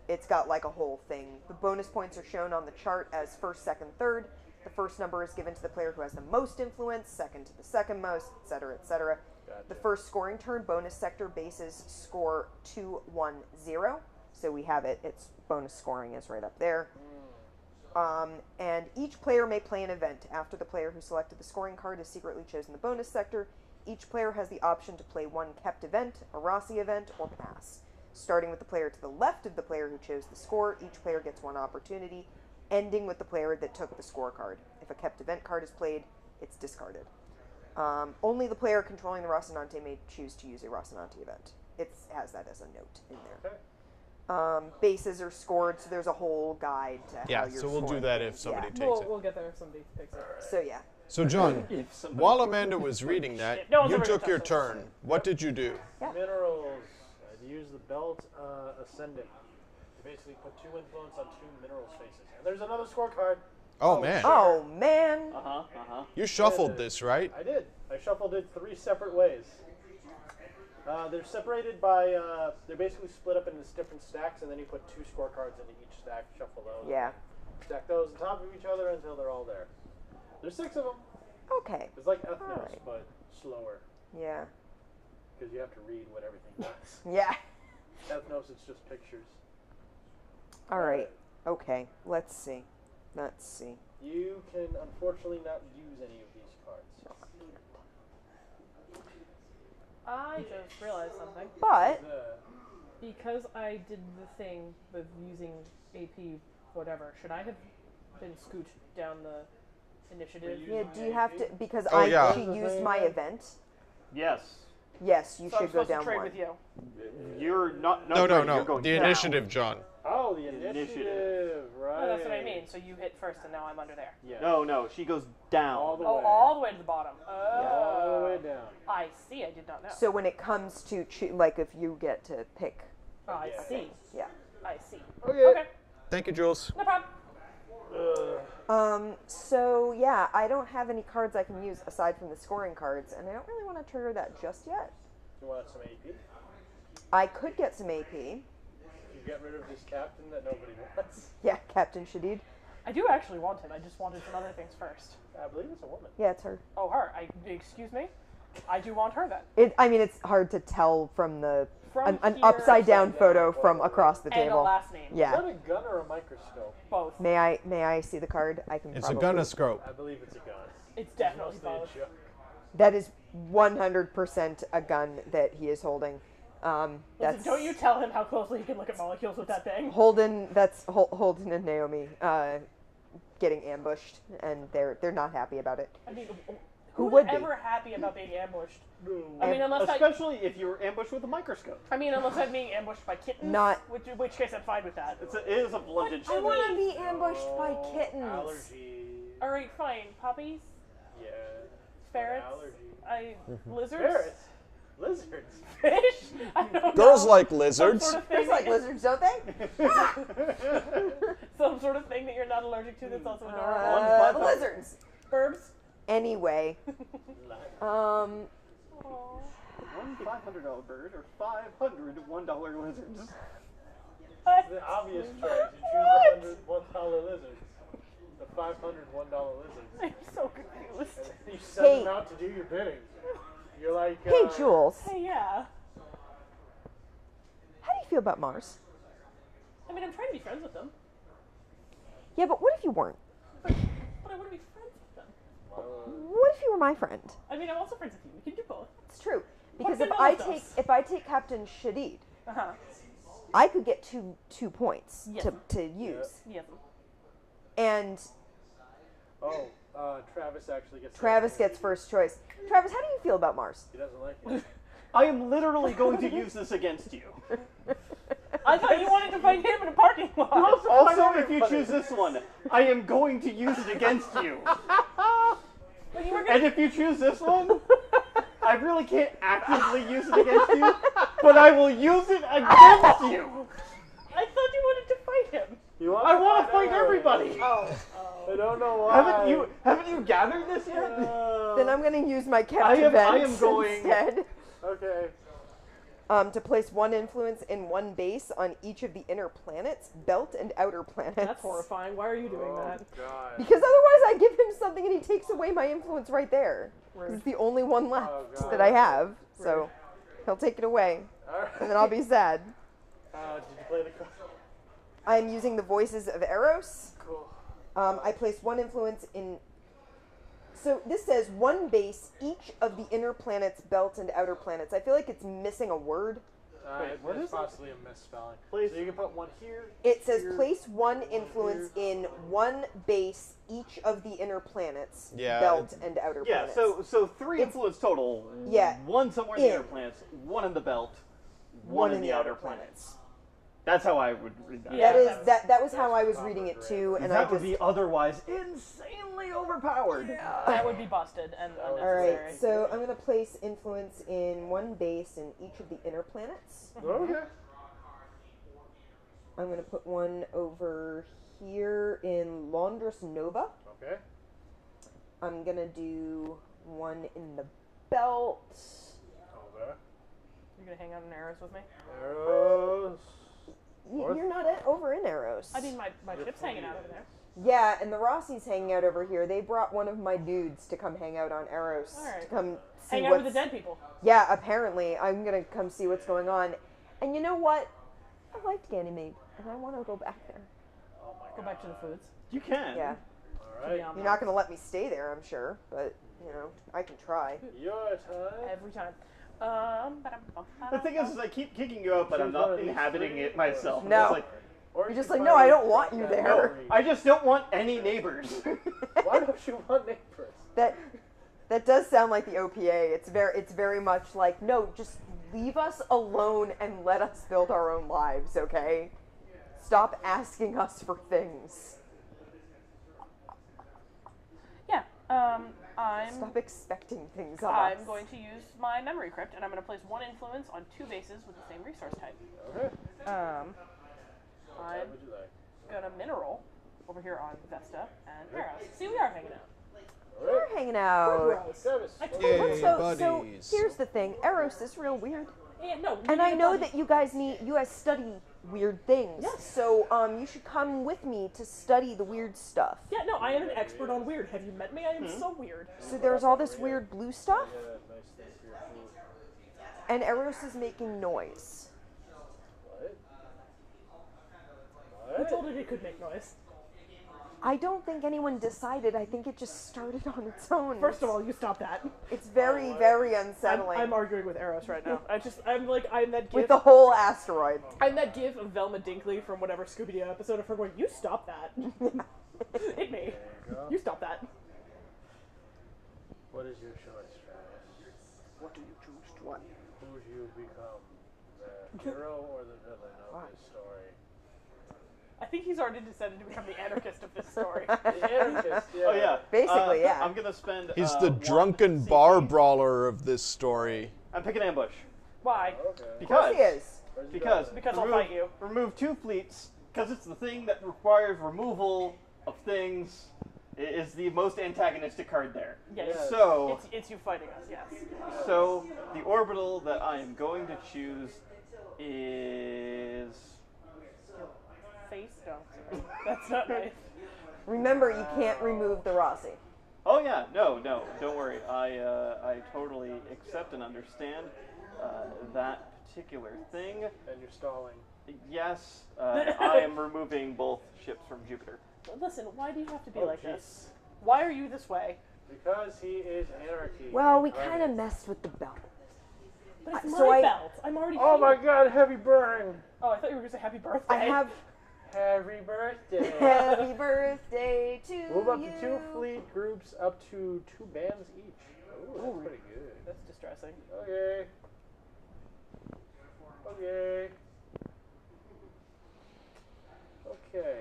it's got like a whole thing. The bonus points are shown on the chart as 1st, 2nd, 3rd. The first number is given to the player who has the most influence, second to the second most, etc., etc. Gotcha. The first scoring turn, bonus sector bases score 2-1-0. So we have it. Its bonus scoring is right up there. And each player may play an event. After the player who selected the scoring card has secretly chosen the bonus sector, each player has the option to play one kept event, a Rossi event, or pass. Starting with the player to the left of the player who chose the score, each player gets one opportunity, ending with the player that took the scorecard. If a kept event card is played, it's discarded. Only the player controlling the Rocinante may choose to use a Rocinante event. It has that as a note in there. Okay. Bases are scored, so there's a whole guide to how you're so we'll do scoring that things. if somebody takes We'll, it. we'll get there if somebody picks it. So yeah. So John, If somebody- while Amanda was reading that, No one's you ever took gonna your touch turn. What did you do? Yeah. Minerals. I'd use the belt ascendant. You basically put 2 influence on 2 mineral spaces. And there's another scorecard. Oh man, Oh man. you shuffled this, right? I did. I shuffled it 3 separate ways. They're separated by, they're basically split up into different stacks, and then you put 2 scorecards into each stack, shuffle those. Yeah. Stack those on top of each other until they're all there. There's 6 of them. Okay. It's like Ethnos, Alright. but slower, Yeah. because you have to read what everything does. Yeah. Ethnos, it's just pictures. All right. Okay. Let's see. Let's see. You can unfortunately not use any of these cards. I just realized something. But Because I did the thing with using AP whatever, should I have been scooched down the initiative? yeah, do you have to because Oh, yeah. she used my event? Yes. Yes, you So I'm should go supposed to down trade one. with you. You're not. No, You're no. going The down. initiative, John. Oh, the initiative, right. Oh, that's what I mean. So you hit first, and now I'm under there. Yeah. No. She goes down. All the Oh, way. all the way to the bottom. All the way down. I see. I did not know. So when it comes to like if you get to pick, I Yeah. see. yeah. I see. Okay. Okay. Thank you, Jules. No problem. So yeah, I don't have any cards I can use aside from the scoring cards, and I don't really want to trigger that just yet. You want some AP? I could get some AP. You get rid of this captain that nobody wants. Yeah, Captain Shadid. I do actually want it. I just wanted some other things first. I believe it's a woman. Yeah, it's her. Oh, her. Excuse me? I do want her then. I mean, it's hard to tell from the From an here, upside down upside down photo from photo. across the And a table. last name. Is Yeah. that a gun or a microscope? Both. May I see the card? I can. It's a probably- gonoscope. I believe it's a gun. It's definitely Mostly a both. joke. That is 100% a gun that he is holding. Listen, That's don't you tell him how closely he can look at molecules with that thing. Holden. That's Holden and Naomi getting ambushed, and they're not happy about it. I mean, Who who's would be? ever happy about being ambushed? No. I mean, unless Especially if you were ambushed with a microscope. unless I'm being ambushed by kittens. Not- In which case I'm fine with that. It is a bludgeon. I want to be ambushed by Oh, kittens. Allergies. All right, fine. Puppies, Yeah. ferrets, Allergies. lizards, Ferrets. Lizards. fish. I don't Girls know. like Some lizards. sort of thing There's like lizards, don't they? some sort of thing that you're not allergic to that's also adorable. The lizards. Birds. Anyway, One $500 bird or 500 $1 lizards. The obvious choice. You choose the $100 lizards. The $500 $1 lizards. I'm so confused. You send Hey. them out to do your bidding. You're like, hey Jules, Hey, yeah. how do you feel about Mars? I mean, I'm trying to be friends with them, Yeah, but what if you weren't? but I want to be friends with them. What if you were my friend? I mean, I'm also friends with you. We can do both. It's true because What if if I it take Captain Shadid, Uh-huh. I could get two points Yes. to use, Yes. and oh, Travis actually gets. Travis gets first choice. Travis, how do you feel about Mars? He doesn't like it. I am literally going to use this against you. I thought you wanted to fight him in a parking lot. Also, if you choose this one, I am going to use it against you. But you were And gonna, if you choose this one, I really can't actively use it against you, but I will use it against you. I thought you wanted to fight him. You want I want to fight everybody. I don't know why. Haven't you gathered this yet? Then I'm going to use my Captain I am going- instead. Okay. To place 1 influence in 1 base on each of the inner planets, belt and outer planets. That's horrifying. Why are you doing that? God. Because otherwise I give him something and he takes away my influence right there. 'Cause Rude. it's the only one left God. that I have. So he'll take it away. Alright. And then I'll be sad. Did you play the card? I'm using the Voices of Eros. Cool. I place 1 influence in... So this says 1 base, each of the inner planets, belt, and outer planets. I feel like it's missing a word. what It's is it? possibly a misspelling. Please. So you can put one here. It says here, place 1 influence in 1 base, each of the inner planets, Yeah, belt, and outer Yeah, planets. so 3 It's- influence total. Yeah. 1 somewhere in the In. inner planets, 1 in the belt, 1 in the outer planets. That's how I would read that. Yeah. That was how I was reading it too, and I that would just... be otherwise insanely overpowered. That would be busted and All unnecessary. right, so I'm going to place influence in 1 base in each of the inner planets. Okay. I'm going to put 1 over here in Laundress Nova. Okay. I'm going to do 1 in the belt. Okay. You're gonna hang out in arrows with me? Arrows. You're not over in Eros. I mean, my ship's hanging out over there. Yeah, and the Rossi's hanging out over here. They brought one of my dudes to come hang out on Eros. All right. To come see Hang out what's... with the dead people. Yeah, apparently. I'm going to come see what's going on. And you know what? I liked Ganymede, and I want to go back there. Oh my Go god. back to the foods. You can. Yeah. Alright. Yum. You're not going to let me stay there, I'm sure. But, you know, I can try. Your time. Every time. The thing is I keep kicking you out, but I'm not inhabiting it myself. No. It's like, Or You're you just can like, no, find I don't want you that there. memory. I just don't want any neighbors. Why don't you want neighbors? That does sound like the OPA. It's very much like, no, just leave us alone and let us build our own lives, okay? Stop asking us for things. Yeah. I'm Stop expecting things of us. I'm going to use my memory crypt, and I'm going to place 1 influence on 2 bases with the same resource type. Okay. I'm What would you like? gonna mineral over here on Vesta and Eros. See, we are hanging out. We're hanging out. Gross. Travis. I told Yay. you. So buddies. here's the thing. Eros is real weird. Yeah, no. And I know that you guys study weird things. Yes. So you should come with me to study the weird stuff. Yeah, no, I am an expert on weird. Have you met me? I am so weird. So there's all this weird blue stuff, Yeah, nice thing for your food. and Eros is making noise. What? Who What? told it could make noise? I don't think anyone decided. I think it just started on its own. First of all, you stop that. It's very, very unsettling. I'm arguing with Eros right now. I'm that gif. with the whole asteroid. I'm that gif of Velma Dinkley from whatever Scooby-Doo episode of her going, you stop that. Hit me. There you go. You stop that. What is your choice, Travis? What do you choose to want? Who do you become? The hero or the villain of this story? I think he's already decided to become the anarchist of this story. The anarchist, yeah. Oh yeah. Basically, yeah. I'm gonna spend. He's the 1 drunken CP. bar brawler of this story. I'm picking ambush Why? Okay. Of course because he is. Where's he because going? Because I'll fight you. Remove 2 fleets because it's the thing that requires removal of things. It is the most antagonistic card there. Yes. Yes. So It's you fighting us, yes. so the orbital that I am going to choose is. Face? No. That's not nice. Remember, you can't remove the Rossi. Oh yeah, no, don't worry. I totally accept and understand that particular thing. And you're stalling. Yes, I am removing both ships from Jupiter. Listen, why do you have to be Oh, like jeez. this? Why are you this way? Because he is anarchy. Well, we incarnate. kind of messed with the belt. But it's So my I- belt. I'm already Oh my here. god, heavy burn! Oh, I thought you were going to say happy birthday. I have Happy birthday! happy birthday to Move up you. to 2 fleet groups up to 2 bands each. Ooh, that's pretty good. That's distressing. Okay. Okay. Okay.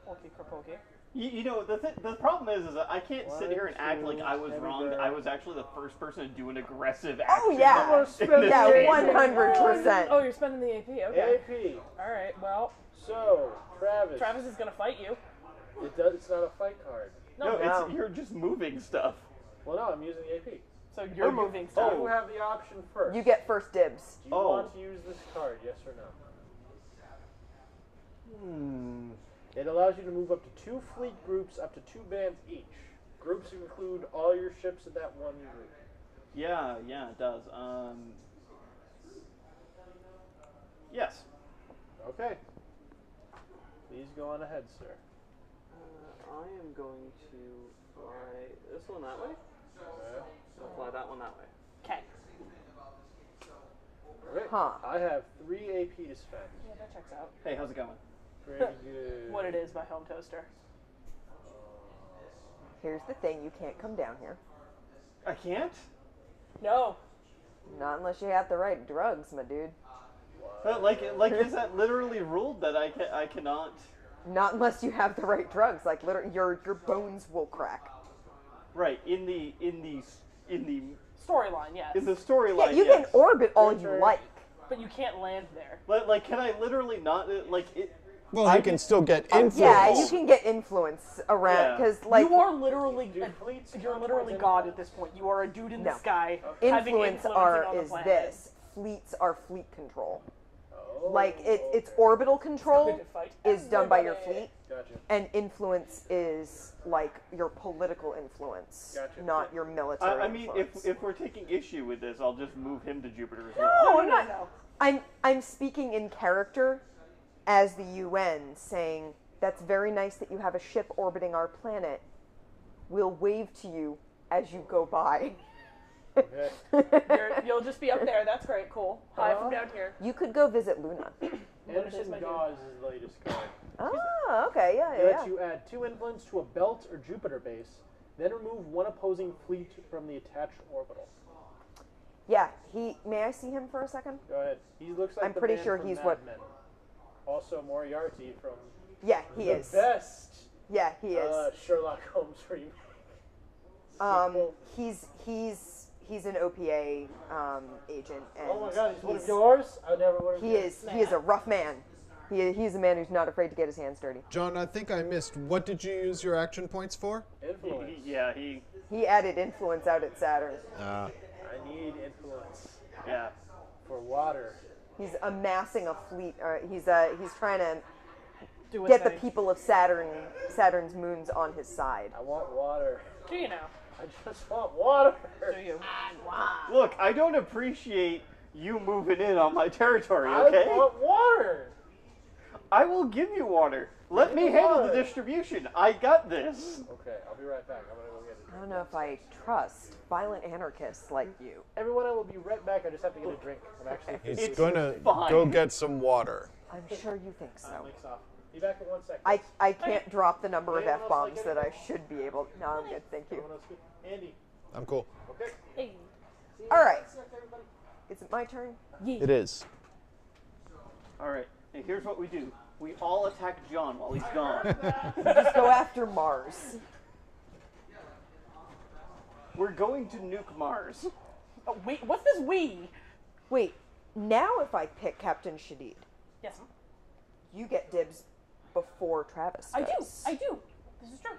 Porky Krapoki. You know, the problem is that I can't sit here and act One, like I was two, wrong. heavy That burn. I was actually the first person to do an aggressive Oh, action. yeah. I'm gonna spend Yeah, the AP. 100%. Oh, you're spending the AP. Okay. AP. All right. Well, So, Travis. Travis is going to fight you. It's not a fight card. No, No. it's you're just moving stuff. Well, no, I'm using the AP. So you're moving stuff. You have the option first. You get first dibs. Do you want to use this card, yes or no? It allows you to move up to 2 fleet groups, up to 2 bands each. Groups include all your ships in that one group. Yeah, it does. Yes. Okay. Please go on ahead, sir. I am going to fly this one that way. Okay. I'll fly that one that way. Okay. Alright. Huh. I have 3 AP to spend. Yeah, that checks out. Hey, how's it going? Pretty good. What it is, my home toaster. Here's the thing, you can't come down here. I can't? No. Not unless you have the right drugs, my dude. But is that literally ruled that I cannot? Not unless you have the right drugs. Like, literally, your bones will crack. Right, in the Storyline, yes. in the storyline. Yeah, you yes. can orbit all you like. But you can't land there. Like, can I literally not it? Well, you can still get influence. Yeah, you can get influence around because, like, you are literally fleets you're count literally as God at this point. You are a dude in the No. sky. having influence influencing on the is planet. this. Fleets are fleet control. Oh, Like, it's orbital control Good to fight. is done by your fleet, Gotcha. and influence is like your political influence, Gotcha. your military. I mean, influence. if we're taking issue with this, I'll just move him to Jupiter as No, well. no, I'm no, not- no. I'm speaking in character as the UN, saying that's very nice that you have a ship orbiting our planet. We'll wave to you as you go by. Okay. You'll just be up there. That's great. Cool. Hi from down here. You could go visit Luna. Anderson Gauze is the latest card. Oh, okay, It yeah. lets you add 2 influence to a belt or Jupiter base, then remove 1 opposing fleet from the attached orbital. Yeah, may I see him for a second? Go ahead. He looks like I'm the pretty man sure from he's Mad what- Men. Also Moriarty from Yeah, he the is. best Yeah, he is. Sherlock Holmes remake. He's an OPA agent, and Oh my God, he's one of yours? I never would have. he is a rough man. He's a man who's not afraid to get his hands dirty. John, I think I missed. What did you use your action points for? Influence. He added influence out at Saturn. I need influence Yeah. for water. He's amassing a fleet. He's trying to Do a get the thing. people of Saturn's moons on his side. I want water. Do you know? I just want water. Do you? Look, I don't appreciate you moving in on my territory. I Okay. want water. I will give you water. Let me handle the distribution. I got this. Okay, I'll be right back. I'm gonna go get it. I don't know if I trust violent anarchists like you. Everyone, I will be right back. I just have to get a drink. I'm actually. He's It's gonna fine. go get some water. I'm sure you think so. Mix off. Be back in 1 second. I can't drop the number of Anyone else F-bombs like that I anything? should be able. No, I'm good, thank you. Everyone else good? Andy. I'm cool. Okay. Hey. All right. Is it my turn? It is. All right. And here's what we do. We all attack John while he's gone. Just go after Mars. We're going to nuke Mars. Oh, wait, what's this we? Wait, now if I pick Captain Shadid, Yes. you get dibs before Travis I do. does. I do. This is true.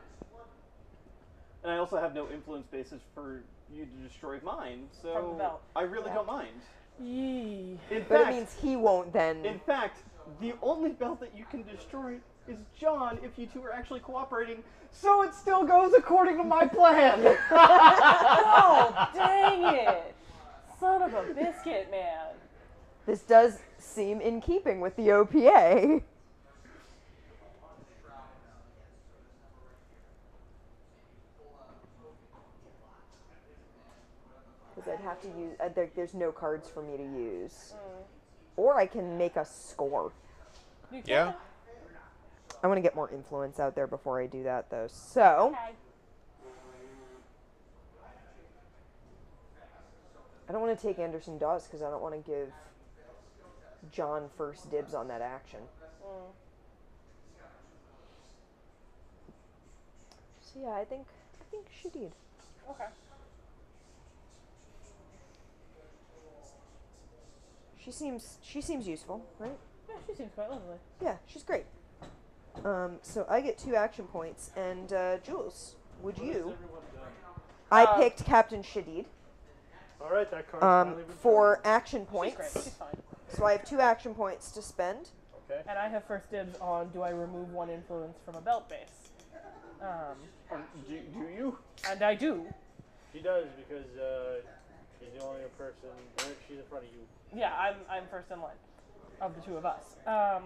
And I also have no influence basis for you to destroy mine, From the so belt. I really don't mind. Yee. In But it fact, means he won't then. in fact, the only belt that you can destroy is John if you two are actually cooperating, so it still goes according to my plan. Oh, dang it. Son of a biscuit, man. This does seem in keeping with the OPA. Because I'd have to use. There's no cards for me to use. Or I can make a score. You can. Yeah. I want to get more influence out there before I do that, though. So, Okay. I don't want to take Anderson Dawes because I don't want to give John first dibs on that action. So yeah, I think she did. Okay. She seems useful, right? Yeah, she seems quite lovely. Yeah, she's great. So I get 2 action points, and Jules, would you? I picked Captain Shadid. All right, that card's finally been For chosen. action She's points. great. She's fine. So I have 2 action points to spend. Okay. And I have first dibs on do I remove 1 influence from a belt base? Do you? And I do. She does because she's the only person. She's in front of you. Yeah, I'm first in line of the 2 of us. I'm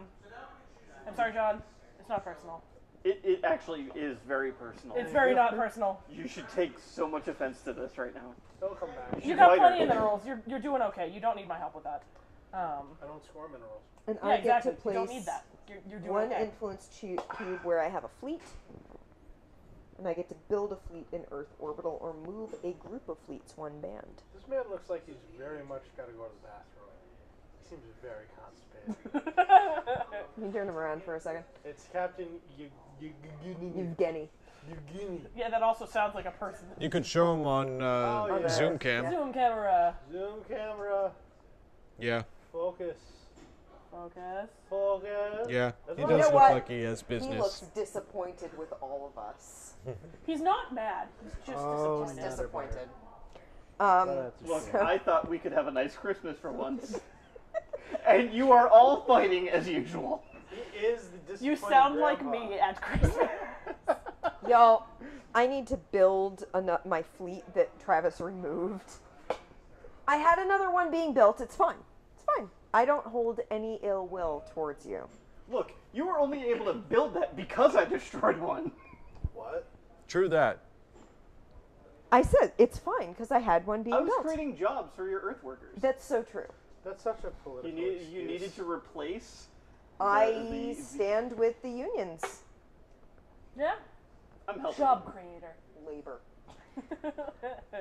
sorry, John. It's not personal. It actually is very personal. It's very not personal. You should take so much offense to this right now. Don't come back. You got Lighter. plenty of minerals. You're doing okay. You don't need my help with that. I don't score minerals. And Yeah, I exactly. get to place You don't need that. You're doing 1 okay. influence cube where I have a fleet. And I get to build a fleet in Earth orbital or move a group of fleets 1 band. This man looks like he's very much got to go to the bathroom. He seems very constipated. Can you turn him around for a second? It's Captain Yevgeny. Evgeny. Yeah, that also sounds like a person. You could show him on yeah. Zoom cam. Zoom camera. Zoom camera. Yeah. Focus. Focus. Focus. Yeah. That's He what- does You know look what? like he has He looks business. disappointed with all of us. He's not mad. He's just Oh, disappointed. no. Disappointed. Look, I thought we could have a nice Christmas for once. And you are all fighting as usual. He is the disappointed You sound like grandpa. me at Christmas. Y'all, I need to build my fleet that Travis removed. I had another one being built. It's fine. It's fine. I don't hold any ill will towards you. Look, you were only able to build that because I destroyed one. What? True that. I said it's fine because I had one being I was built. creating jobs for your Earth workers. That's so true. That's such a political You excuse. needed to replace. I stand with the unions. Yeah. I'm helping. Job creator. Labor.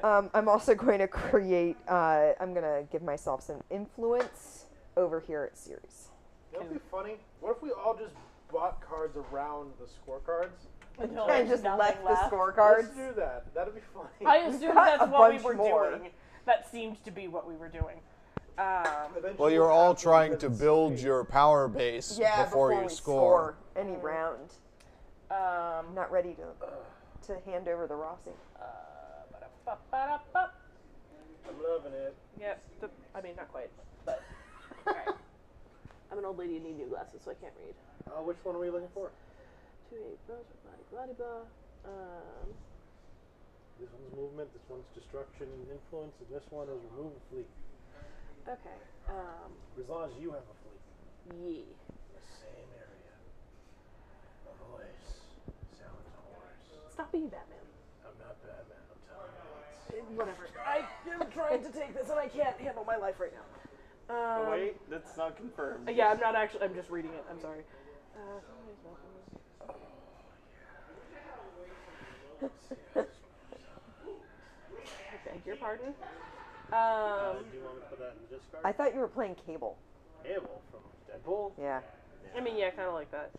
I'm also going to create. I'm going to give myself some influence over here at Series. That'd be funny. What if we all just bought cards around the scorecards? Until And there's just nothing left the Let's scorecards. do that. That'd be funny. I assume got that's a what we bunch were more. doing. That seemed to be what we were doing. Eventually Well, you're we'll all have to trying because to it's build free. your power base Yeah, before you we score. any round. I'm not ready to hand over the Rossi. Ba-da-ba-ba-da-ba. I'm loving it. Yep. I mean, not quite, but. Alright. I'm an old lady and need new glasses, so I can't read. Which one are we looking for? 2, 8, blah, blah, blah, blah. This one's movement, this one's destruction and influence, and this one is remove a fleet. Okay. As long as you have a fleet. Yeah. In the same area. A voice sounds hoarse. Stop being Batman. I'm not Batman, I'm telling you. Whatever. I am trying to take this and I can't handle my life right now. Oh, wait, that's not confirmed. Yeah, I'm not actually. I'm just reading it. I'm sorry. I beg your pardon. Do you want me to put that in the discard? I thought you were playing Cable. Cable from Deadpool? Yeah. I mean, yeah, kind of like that.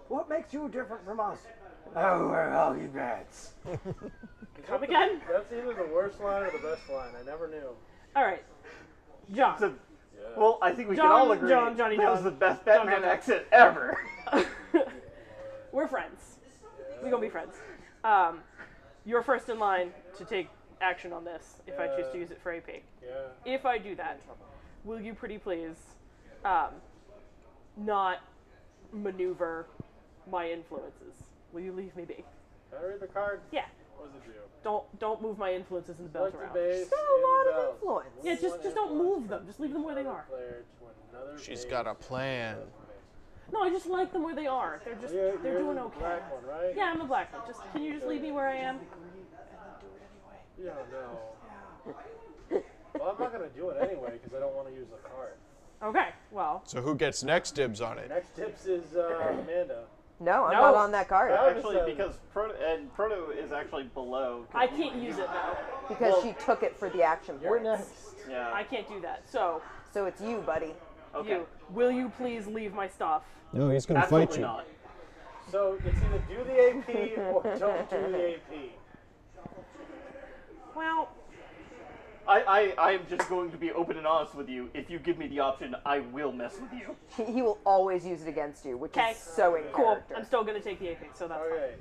What makes you different from us? Oh, we're hockey bats. Come again? That's either the worst line or the best line. I never knew. All right, John. So, well, I think we can John, all agree Johnny that was John. the best Batman John. exit ever. We're friends. We're gonna be friends. You're first in line to take action on this if I choose to use it for AP. Yeah. If I do that, will you pretty please not maneuver my influences? Will you leave me be? Can I read the card? Yeah. What does it do? Don't move my influences in the belt Select the around. base She's got a in the lot of belt. influence. Yeah, Move just one don't influence move them. Just leave them where they from are. another player to another She's base. got a plan. No, I just like them where they are. They're just You're they're doing the okay. black one, right? Yeah, I'm the black one. Just can you just leave me where I am? Yeah, no. Well, I'm not going to do it anyway because I don't want to use the card. Okay. Well, So who gets next dibs on it? Next tips is Amanda. No, I'm No. not on that card. Actually, because Proto is actually below. I can't use it now. Because she took it for the action You're points. next. Yeah. I can't do that. So, So it's you, buddy. Okay. will you please leave my stuff? No, he's gonna Absolutely not. So it's either do the AP or don't do the AP. Well, I'm just going to be open and honest with you. If you give me the option, I will mess with you. He will always use it against you, which okay. is so in Cool. character. I'm still gonna take the AP, so that's Okay.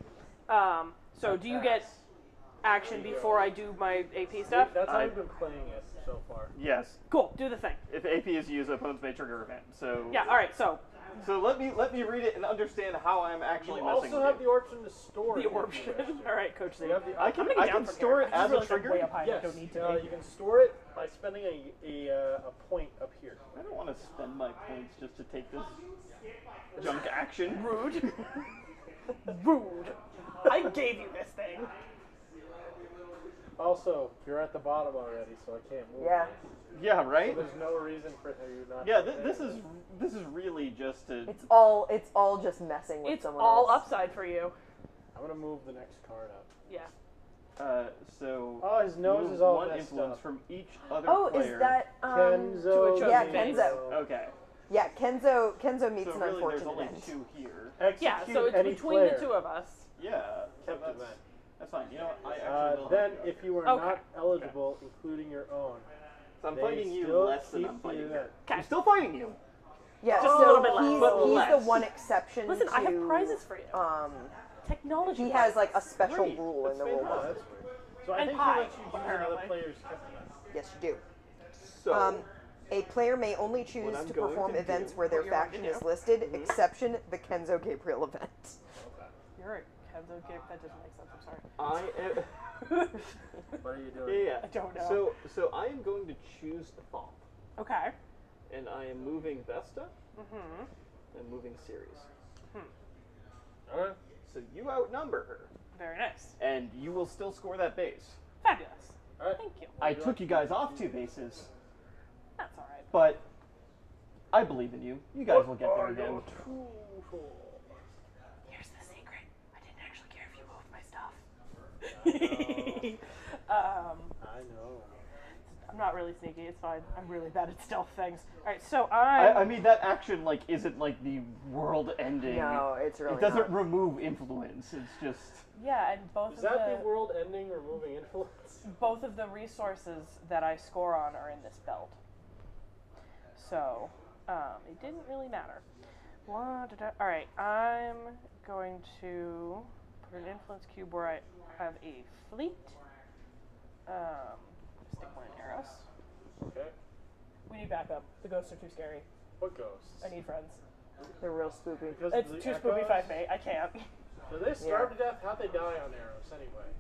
fine. So do you get action before I do my AP stuff? That's how we've been playing it so far. Yes. Cool. Do the thing. If AP is used, opponents may trigger event. So Yeah. All right. So So let me read it and understand how I'm actually You messing also with have it. the option to store the it. option. All right, Coach Z. You have the I can down from store here. it I just as a realized I'm trigger. way up high. Yes, I don't need to. you can store it by spending a point up here. I don't want to spend my points just to take this junk action. Rude. Rude. I gave you this thing. Also, you're at the bottom already, so I can't move. Yeah. Yeah, So right. there's no reason for you not. Yeah, to this is really just to. It's all just messing with It's someone all else. upside for you. I'm gonna move the next card up. Yeah. So. Oh, his nose move is all one messed influence up. from each other Oh, player. is that Kenzo. to a chosen yeah, face. Kenzo. Okay. Yeah, Kenzo meets So an really, there's unfortunate only end. 2 here. Execute Yeah. So it's any between player. the two of us. Yeah. So Kept event. that's fine. You know what? I actually will. Then, have to if you are Okay. not eligible, including your own, So I'm they fighting you still less than keep I'm the fighting you. event. I'm still fighting you. Yeah, Just a so little bit less, he's, little he's the less. one exception. Listen, I have to, prizes for you. Technology. He has like a prizes. special Great. rule in the Oh, rulebook. that's weird. So I And think pie, he lets you use another apparently. player's kept event. Yes, you do. So. A player may only choose What I'm to going perform to events do- where their What you're going faction to is do. listed, exception the Kenzo Gabriel event. You're right. Kenzo gave that doesn't make sense. I'm sorry. I am. What are you doing? Yeah. I don't know. So I am going to choose Thought, Okay. and I am moving Vesta Mm-hmm. and moving Ceres. Alright. So you outnumber her, Very nice. and you will still score that base. Fabulous. Alright. Thank you. I took you guys off 2 bases, That's all right. but I believe in you. You guys will get there Are again. you too full? Here's the secret. I didn't actually care if you moved my stuff. I know. I'm not really sneaky. It's fine. I'm really bad at stealth things. All right, so I mean that action isn't like the world ending. No, it's really It doesn't not. remove influence. It's just. yeah, and both Is of that the the world ending removing influence? both of the resources that I score on are in this belt. So it didn't really matter. All right, I'm going to put an influence cube where I have a fleet. Stick one in Eros. Okay. We need backup. The ghosts are too scary. What ghosts? I need friends. They're real spoopy. Because It's of the too echoes? spoopy 5 I can't. Do they starve to death? How'd they die on Eros anyway?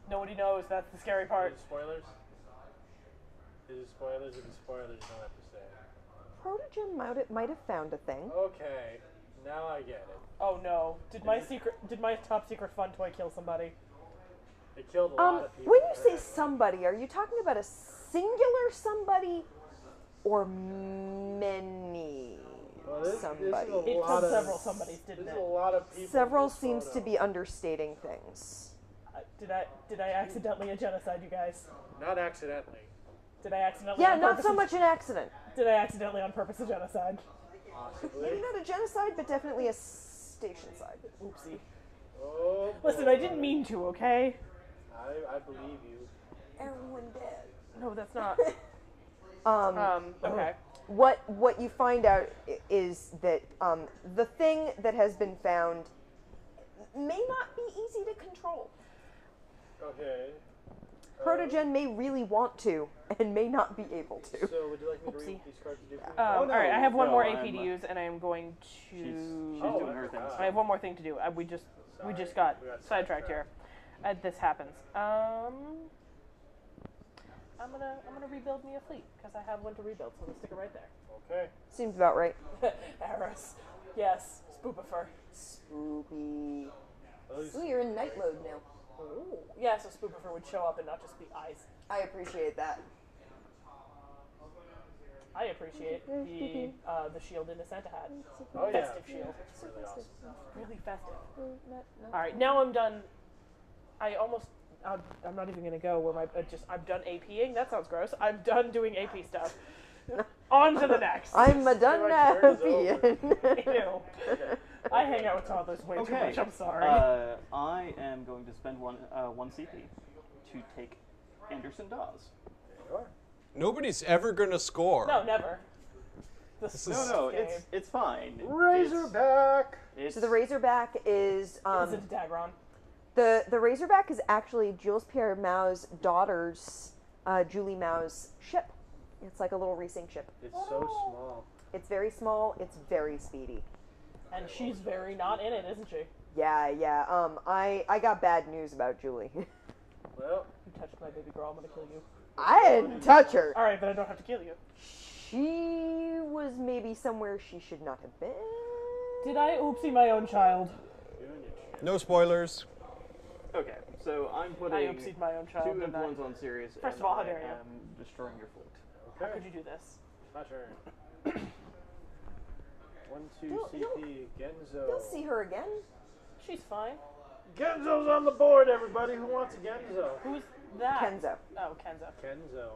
Nobody knows. That's the scary Is part. it spoilers? Is it spoilers? If it's spoilers, you don't have to say it. Protogen might have found a thing. Okay. Now I get it. Oh no! Did my top secret fun toy kill somebody? It killed a lot of people. When you say somebody, are you talking about a singular somebody or many Well, this somebody? Is a It killed lot of, several somebodies, didn't This it? is a lot of people. Several in this seems photo. to be understating things. Did I accidentally a genocide you guys? Not accidentally. Did I accidentally? Yeah, on not purpose so much an accident. Did I accidentally on purpose a genocide? Possibly. Maybe not a genocide, but definitely a station side. Oopsie. Oh, Listen, I didn't mean to. Okay. I believe you. Everyone dead. No, that's not. Um, Okay. what you find out is that the thing that has been found may not be easy to control. Okay. Protogen may really want to and may not be able to. So would you like me to read Oopsie. what these cards do? For you? Oh, All right, I have one no, more I'm, AP to use, and I am going to. She's Oh, doing I her thing. forgot. I have one more thing to do. We just got We got sidetracked here. This happens. I'm gonna rebuild me a fleet because I have one to rebuild, so I'm gonna stick it right there. Okay. Seems about right. Eris. Yes. Spoopifer. Spoopy. Those- Ooh, you're in night mode now. Ooh. Yeah, so Spoopifer would show up and not just be eyes. I appreciate that. I appreciate the shield in the Santa hat. Oh yeah. Festive shield. It's really awesome. Really festive. All right, now I'm done. I'm not even gonna go where I'm done APing. That sounds gross. I'm done doing AP stuff. On to the next. I'm Madonna My turn is Happy. Ew. I hang out with toddlers way too Okay. much. I'm sorry. I am going to spend one CP to take Anderson Dawes. There you are. Nobody's ever gonna score. no, never. No, it's fine. Razorback. It's So the Razorback is Is it a Dagron? The Razorback is actually Jules Pierre Mao's daughter's, Julie Mao's ship. It's like a little racing ship. It's so small. It's very small. It's very speedy. And she's very not in it, isn't she? Yeah. I got bad news about Julie. Well, You touched my baby girl, I'm gonna kill you. I didn't touch her. Alright, but I don't have to kill you. She was maybe somewhere she should not have been. Did I oopsie my own child? No spoilers. Okay, so I'm I putting oopsied my own 2 child, didn't I? influence on Sirius. First and of all, how I dare you. am destroying your fleet. How okay. could you do this? My turn. 1, 2, You'll- CP, Genzo. You'll see her again. She's fine. Genzo's on the board, everybody. Who wants a Genzo? Who's that? Kenzo. Oh, Kenzo. Kenzo.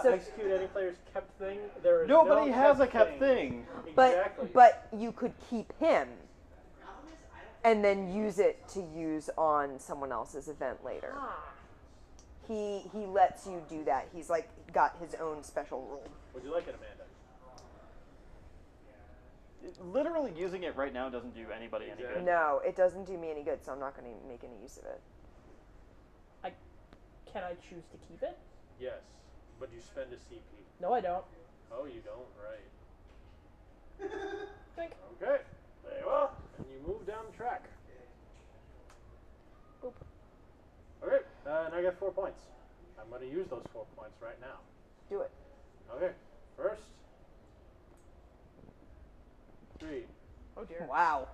So- Execute any player's kept thing. There is Nobody no has a kept thing. Exactly. But you could keep him and then use it to use on someone else's event later. He lets you do that. He's like got his own special rule. Would you like it, Amanda? Literally using it right now doesn't do anybody any good. No, it doesn't do me any good, so I'm not going to make any use of it. Can I choose to keep it? Yes, but you spend a CP. No, I don't. Oh, you don't, right? Think. Okay, there you are. And you move down the track. Boop. Okay, and I get 4 points. I'm going to use those 4 points right now. Do it. Okay, first. Oh3. dear. Wow.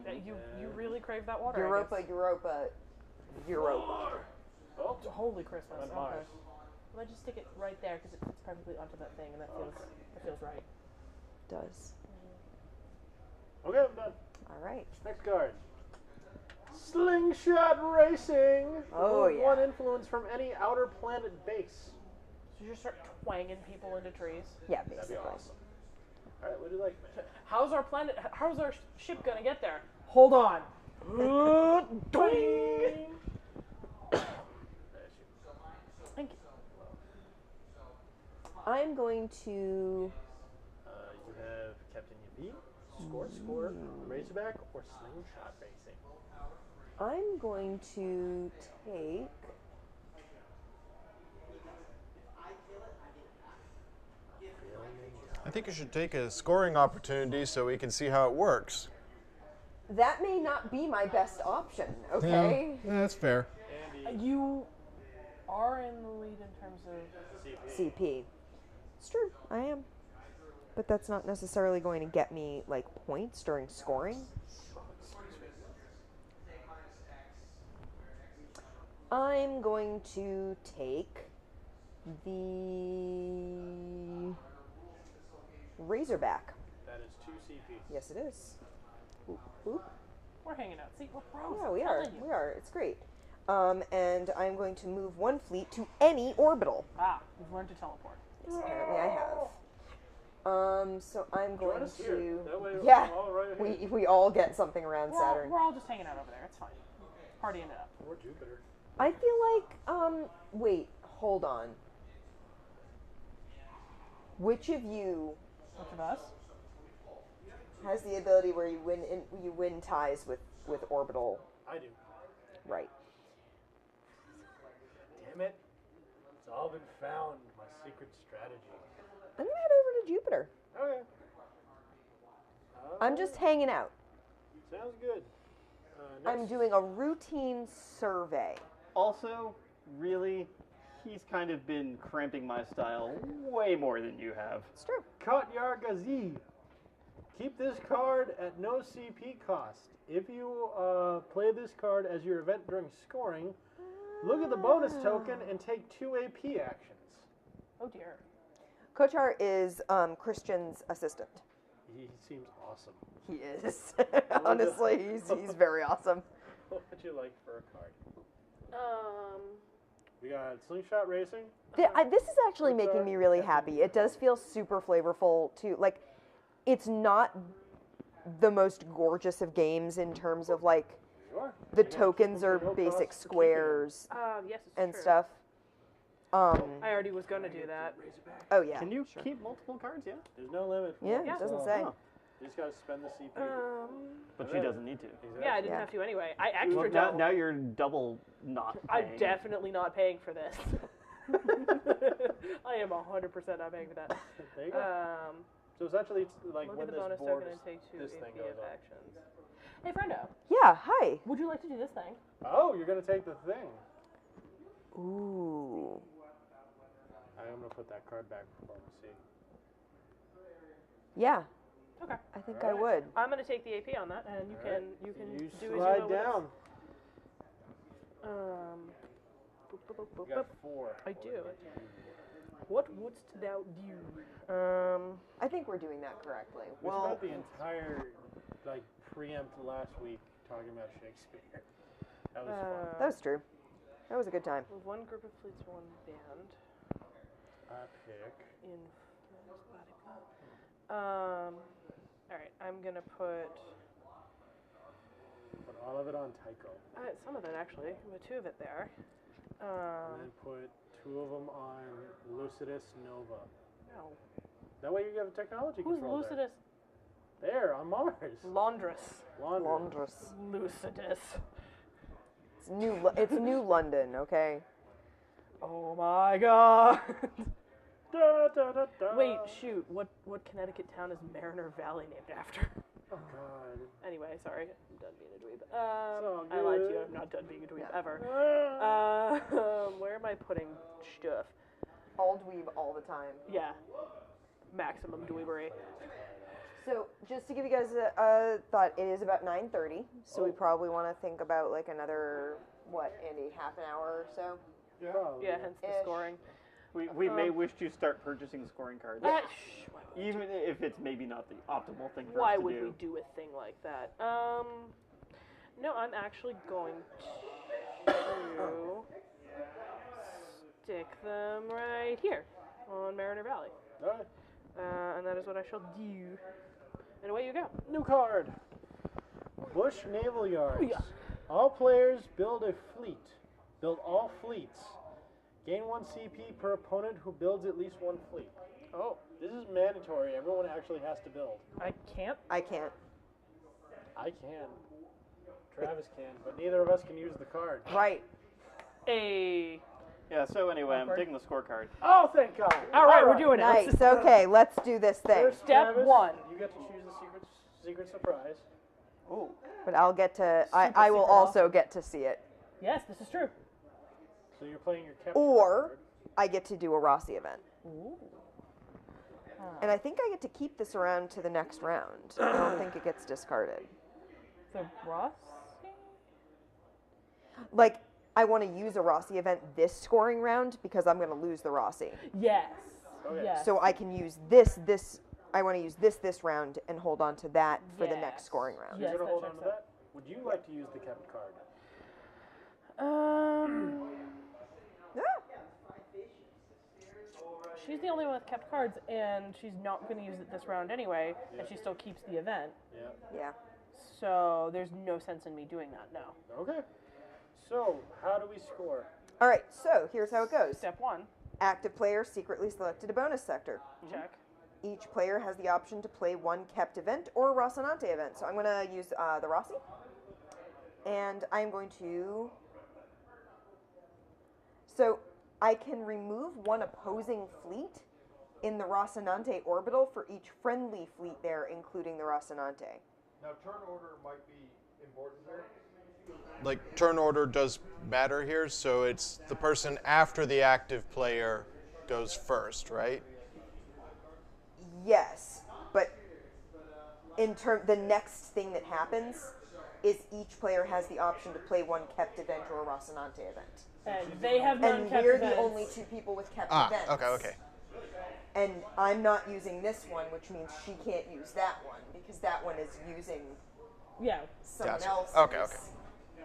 Yeah, you really crave that water. I Europa. Oh, Holy Christmas. And Okay. Mars. Well, I just stick it right there because it fits perfectly onto that thing, and that feels right. Does. Okay, I'm done. All right. Next card. Slingshot Racing. Oh, Remove yeah. 1 influence from any outer planet base. So you just start twanging people into trees. Yeah, That'd be basically. awesome. All right, what do you like, man? How's our ship gonna get there? Hold on. Doing. Thank you. I'm going to. You have Captain Yavi, Score, Razorback, or Slingshot Racing. I'm going to take. I think you should take a scoring opportunity so we can see how it works. That may not be my best option. Okay. Yeah, that's fair. Andy, You are in the lead in terms of. CP. It's true. I am. But that's not necessarily going to get me like points during scoring. I'm going to take the Razorback. that is 2 CP. Yes, it is. Oop, oop. We're hanging out. See, we're pros. Yeah, we I'm are. telling you. We are. It's great. And I'm going to move 1 fleet to any orbital. Ah, we've learned to teleport. Yes, apparently I have. So I'm Join going us here. to. That way Yeah, we're all right here. we all get something around We're all, Saturn. we're all just hanging out over there. It's fine. Partying it up. Or Jupiter. I feel like, wait, hold on. Which of you Which of us? has the ability where you win ties with orbital? I do. Right. Damn it. It's all been found. My secret strategy. I'm gonna head over to Jupiter. Okay. I'm just hanging out. Sounds good. I'm Next. doing a routine survey. Also, really, he's kind of been cramping my style way more than you have. It's true. Kotyar Gazi. Keep this card at no CP cost. If you play this card as your event during scoring, look at the bonus token and take 2 AP actions. Oh dear. Kochar is Christian's assistant. He seems awesome. He is. Honestly, he's very awesome. What would you like for a card? We got Slingshot Racing. This is actually making me really happy. It does feel super flavorful too. Like, it's not the most gorgeous of games in terms of like Sure. the You got tokens keep are them no basic cost to keep squares Yes, it's and true. stuff. I already was gonna do that. Oh yeah. Can you sure. keep multiple cards? Yeah. There's no limit. Yeah, Yeah. it doesn't So, say. Oh. You just gotta spend the CP. But she doesn't need to. Exactly. Yeah, I didn't Yeah. have to anyway. I extra Well, double. now you're double not paying. I'm definitely not paying for this. I am 100% not paying for that. There you go. So essentially, it's like Look when at the this bonus board, token and take 2 this thing AP goes of up. actions. Hey, friendo, Yeah, hi. would you like to do this thing? Oh, you're gonna take the thing. Ooh. I'm gonna put that card back before we see. Yeah, Okay. I think I would. I'm going to take the AP on that, and you can You do as you slide will with it. down. Boop, boop, boop, boop, You got boop. 4. I do. What wouldst thou do? I think we're doing that correctly. We Well, spent the entire preempt last week talking about Shakespeare. That was fun. that was true. That was a good time. One group of fleets, one band. I pick. In all right, I'm gonna put all of it on Tycho. some of it actually, but 2 of it there. And then put 2 of them on Lucidus Nova. No. That way you have a technology Who's control Lucidus? There, on Mars. Laundress. Laundress. Lucidus. It's New London, okay? Oh my god. Da, da, da, da. Wait, shoot. What Connecticut town is Mariner Valley named after? Oh, God. Anyway, sorry. I'm done being a dweeb. all I lied to you. good. I'm not done being a dweeb Yeah. ever. Where am I putting stuff? All dweeb all the time. Yeah. Maximum dweebery. So, just to give you guys a thought, it is about 9:30, so we probably want to think about like another, what, Andy, half an hour or so? Yeah. Yeah, hence the Ish. scoring. We may wish to start purchasing scoring cards, Why even if it's maybe not the optimal thing for why us to would do. we do a thing like that? No, I'm actually going to stick them right here on Mariner Valley. All right. And that is what I shall do. And away you go. New card. Bush Naval Yards. Booyah. All players build a fleet. Build all fleets. Gain 1 CP per opponent who builds at least 1 fleet. Oh, This is mandatory. Everyone actually has to build. I can't. I can't. I can. Travis can, but neither of us can use the card. Right. Hey. Yeah, so anyway, I'm Awkward. taking the scorecard. Oh, thank God. All right, we're doing it. Nice. Okay, let's do this thing. First, Step Travis, 1. You get to choose the secret surprise. Oh, But I'll get to. I will secret also get to see it. Yes, this is true. So you're playing your kept Or card. I get to do a Rossi event. Ooh. And I think I get to keep this around to the next round. I don't think it gets discarded. So Ross? Like, I want to use a Rossi event this scoring round because I'm going to lose the Rossi. Yes. Okay. Yes. So I can use this. I want to use this round and hold on to that for the next Yes. scoring round. Yes, You're gonna that hold on checks to out. that? Would you like to use the kept card? Yeah. She's the only one with kept cards, and she's not going to use it this round anyway, and she still keeps the event. Yeah. Yeah. So there's no sense in me doing that now. Okay. So, how do we score? All right. So here's how it goes. Step 1, Active player secretly selected a bonus sector. check. Each player has the option to play 1 kept event or a Rocinante event. So I'm going to use the Rossi. And I'm going to... So I can remove 1 opposing fleet in the Rocinante orbital for each friendly fleet there, including the Rocinante. Now, turn order might be important here. Like, turn order does matter here, so it's the person after the active player goes first, right? Yes, but the next thing that happens is each player has the option to play 1 kept event or a Rocinante event. And they have none And kept we're events. the only 2 people with kept Ah, events. okay. And I'm not using this one, which means she can't use that one because that one is using Yeah. someone Gotcha. else's. Okay.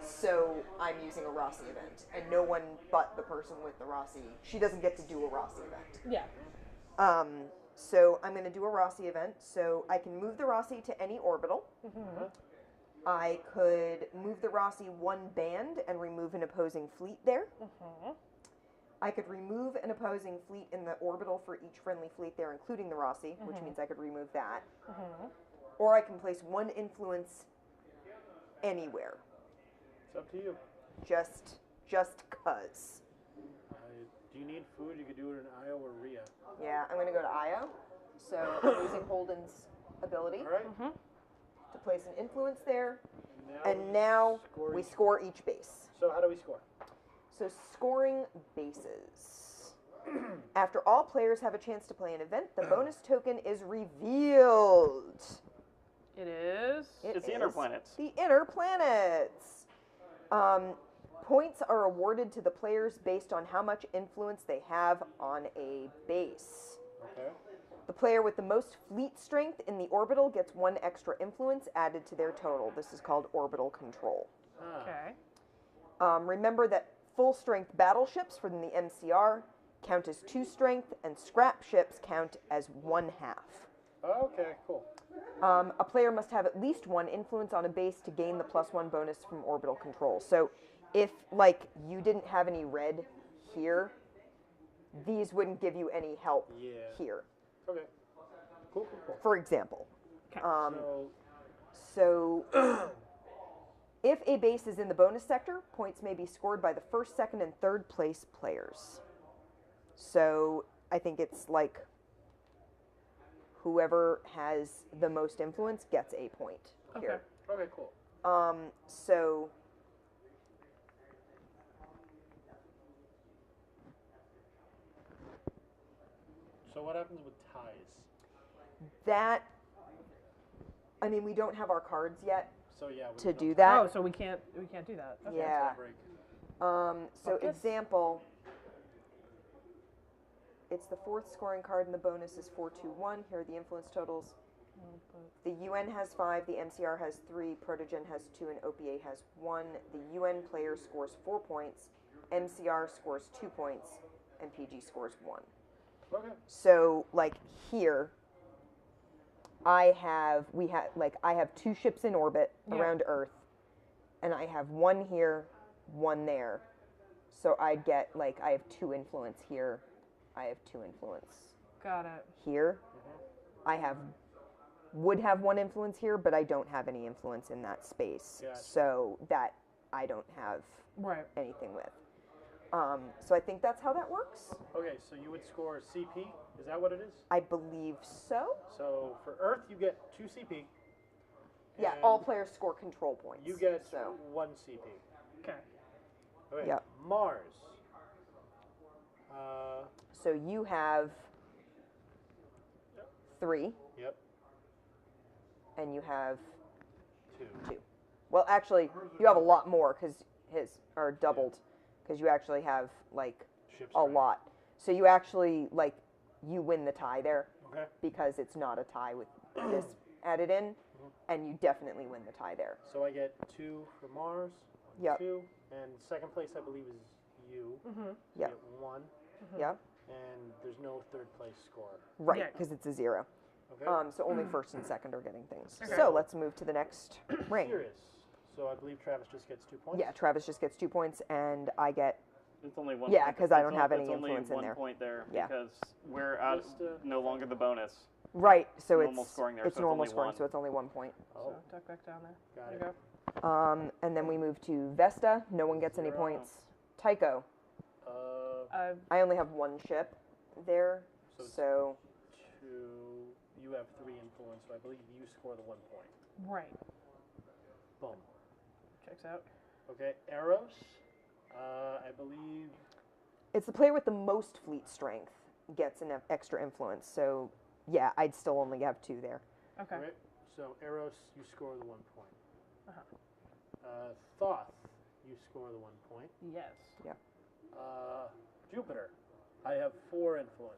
So I'm using a Rossi event, and no one but the person with the Rossi. She doesn't get to do a Rossi event. Yeah. So I'm going to do a Rossi event. So I can move the Rossi to any orbital. Mm-hmm. I could move the Rossi 1 band and remove an opposing fleet there. Mm-hmm. I could remove an opposing fleet in the orbital for each friendly fleet there, including the Rossi, which means I could remove that. or I can place one influence anywhere. It's up to you. Just cuz. Do you need food? You could do it in IO or RIA. Yeah, I'm gonna go to IO. So I'm using Holden's ability All right. to place an influence there. Now And now score we each- score each base. So how do we score? So scoring bases. After all players have a chance to play an event, the bonus token is revealed. It is. It's the inner is planets. The inner planets. Points are awarded to the players based on how much influence they have on a base. Okay. The player with the most fleet strength in the orbital gets one extra influence added to their total. This is called orbital control. Okay. Remember that full strength battleships from the MCR count as 2 strength, and scrap ships count as 1/2. Okay, cool. A player must have at least 1 influence on a base to gain the +1 bonus from orbital control. So if, like, you didn't have any red here, these wouldn't give you any help Yeah. here, Okay. Cool. for example. So, So if a base is in the bonus sector, points may be scored by the first, second, and third place players. So I think it's like whoever has the most influence gets a point here. okay, cool. So So what happens with ties? that, I mean, we don't have our cards yet So yeah, we to don't- do that. Oh, so we can't do that. Okay. Yeah. Break. So Focus. example, it's the 4th scoring card and the bonus is 421. Here are the influence totals. The UN has 5, the MCR has 3, Protogen has 2, and OPA has 1. The UN player scores 4 points, MCR scores 2 points, and PG scores 1. Okay. So, like here, I have 2 ships in orbit Yeah. around Earth, and I have 1 here, 1 there. So I'd get, like, I have 2 influence here, I have 2 influence Got it. here. I would have 1 influence here, but I don't have any influence in that space. Gotcha. So that I don't have Right. anything with. So I think that's how that works. Okay, so you would score CP. Is that what it is? I believe so. So for Earth, you get 2 CP. Yeah, and all players score control points. You get so. 1 CP. Okay. Okay. Yep. Mars. So you have 3, Yep. and you have 2. 2. Well, actually, you have a lot more because his are doubled, because you actually have like Ship a strength. lot. So you actually you win the tie there Okay. because it's not a tie with this added in, and you definitely win the tie there. So I get 2 for Mars. Yep. 2. And second place, I believe, is you. You Yep. get 1. Yep. And there's no third place score. Right, Yeah. because it's a 0. Okay. So only first and second are getting things. Okay. So let's move to the next ring. Curious. So I believe Travis just gets 2 points. Yeah, Travis just gets 2 points, and I get It's only 1 Yeah, point. 'cause I don't It's have on- any it's only influence in 1 there. point there Yeah. because we're out Just, no longer the bonus. right. So Normal it's scoring there, it's so it's normal only scoring, 1. so it's only 1 point. Oh, So duck back down there. got There it. you go. And then we move to Vesta. No one gets any 0. points. Tycho. I only have 1 ship there, So so 2. You have 3 influence, so I believe you score the 1 point. Right. Boom. Checks out. Okay, Eros. I believe. it's the player with the most fleet strength gets an extra influence. So yeah, I'd still only have 2 there. Okay. Okay, so Eros, you score the 1 point. Thoth, you score the 1 point. Yes. Yeah. Jupiter, I have 4 influence.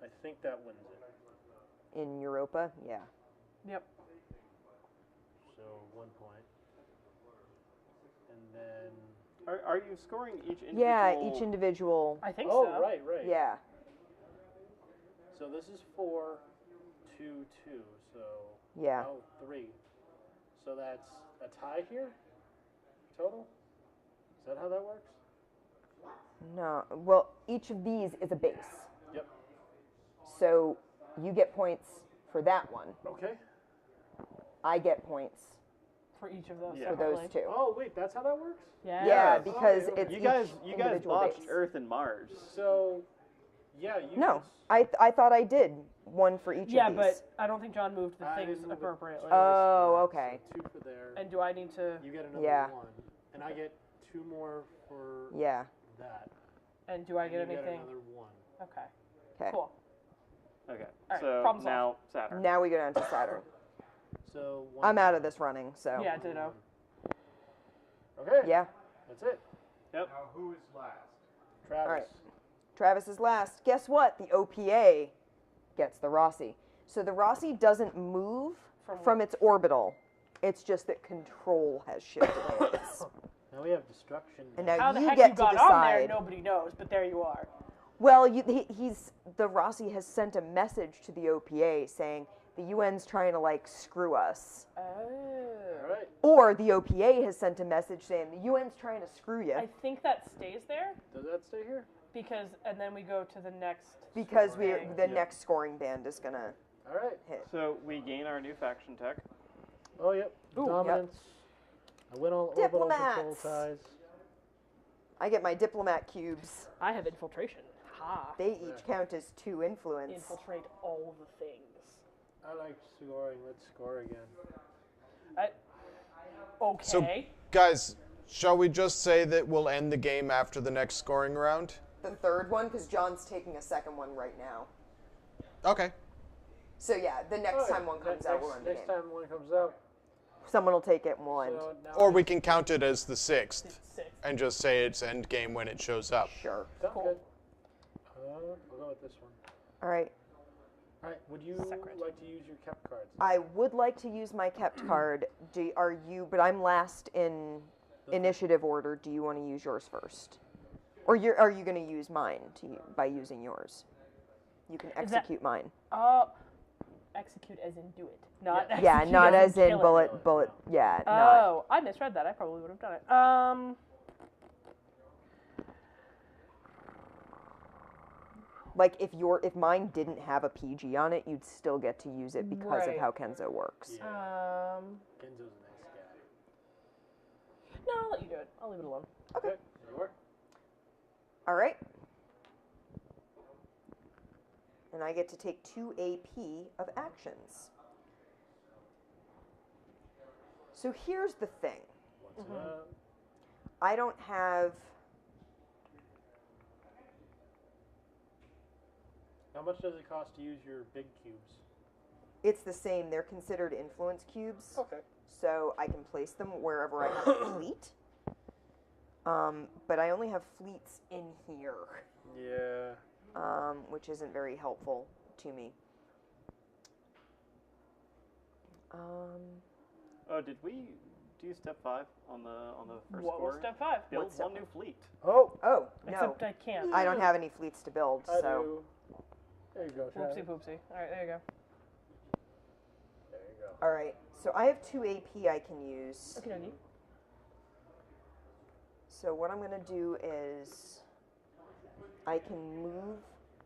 I think that wins it. In Europa, yeah. Yep. So 1 point. And then. Are you scoring each individual? Yeah, each individual. I think Oh, so. right. Yeah. So this is 4, 2, 2. So. Yeah. Oh, 3. So that's a tie here? Total? Is that how that works? No. Well, each of these is a base. Yep. So you get points for that one. Okay. I get points For each of those. Yeah. for those separately. two. Oh wait, that's how that works. Yeah. Yeah, Yes. because Okay, okay. it's You guys each individual botched base. Earth and Mars. So, yeah, you. No, should I thought I did one for each Yeah, of these. but I don't think John moved the I things didn't move it. appropriately. Oh, So okay. 2 for there. And do I need to? You get another Yeah. 1, and I get 2 more for Yeah. that. And do I And get you anything? Get another 1. Okay. Okay. Cool. Okay. right, So problem now Saturn. Now we go down to Saturn. So I'm out of this running, so Yeah, ditto. Okay. yeah. That's it. Yep. Now, who is last? Travis. All right. Travis is last. Guess what? The OPA gets the Rossi. So the Rossi doesn't move from its orbital. It's just that control has shifted hands. Now we have destruction. And now How the you heck get you to got on there, decide. nobody knows, but there you are. Well, the Rossi has sent a message to the OPA saying the UN's trying to like screw us. Oh. All right. Or the OPA has sent a message saying the UN's trying to screw you I think that stays there Does that stay here? because, and then we go to the next. because scoring. the next scoring band is gonna All right. hit. So we gain our new faction tech. Oh, yep. Ooh, Dominance. I went all orbital control Diplomats. ties. I get my diplomat cubes. I have infiltration. Ha. They each count as 2 influence. Infiltrate all the things. I like scoring. Let's score again. Okay. So, guys, shall we just say that we'll end the game after the next scoring round? The third one, because John's taking a second one right now. Okay. So yeah, the next time one comes out, we'll end the Next game. time one comes out. Someone will take it and we'll end. So now Or we can count it as the 6th Six. and just say it's end game when it shows up. Sure. Sounds Cool. good. We'll go with this one. All right. All right. Would you Secret. like to use your kept cards? I would like to use my kept card. But I'm last in initiative order. Do you want to use yours first? Or are you going to use mine by using yours? You can Is that- execute mine. Execute as in do it. Not Yeah, execute not as in kill it. bullet. Yeah, not. Oh, I misread that. I probably would have done it. Like if mine didn't have a PG on it, you'd still get to use it because of Right. how Kenzo works. Yeah. Genzo's a nice guy. No, I'll let you do it. I'll leave it alone. Okay. There you are. All right. And I get to take 2 AP of actions. So here's the thing. What's up? I don't have. How much does it cost to use your big cubes? It's the same. They're considered influence cubes. Okay. So I can place them wherever I have a fleet. But I only have fleets in here, Yeah. which isn't very helpful to me. Oh, did we do step 5 on the first What score? was step 5? Build What's step one new fleet. Oh. Oh, no. Except I can't. I don't have any fleets to build, I so. do. There you go, Travis. Whoopsie poopsie. All right, there you go. There you go. All right. So I have 2 AP I can use. Okay, dokie. So what I'm going to do is I can move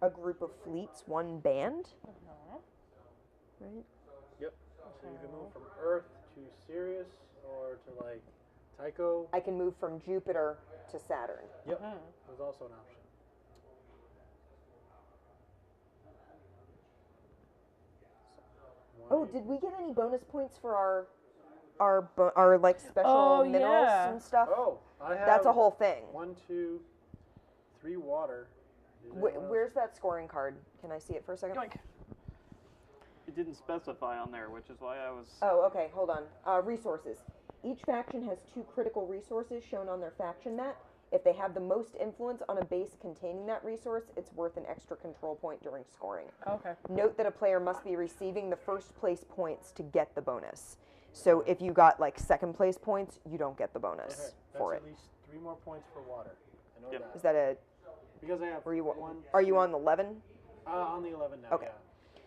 a group of fleets, 1 band. Right? Yep. So you can move from Earth to Sirius or to like Tycho. I can move from Jupiter to Saturn. Yep. There's also an option. Oh, did we get any bonus points for our like special minerals yeah. and stuff? Oh, I have. That's a whole thing. 1, 2, 3 water. Is anyone else? Where's that scoring card? Can I see it for a second? Yoink. It didn't specify on there, which is why I was. Oh, okay. Hold on. Resources. Each faction has 2 critical resources shown on their faction map. If they have the most influence on a base containing that resource, it's worth an extra control point during scoring. Okay. Note that a player must be receiving the first place points to get the bonus. So if you got like second place points, you don't get the bonus Okay, for that's it. at least 3 more points for water. I know Yep. that. Is that a? Because I have Are you one. are you on the 11? On the 11 now. Okay. Yeah.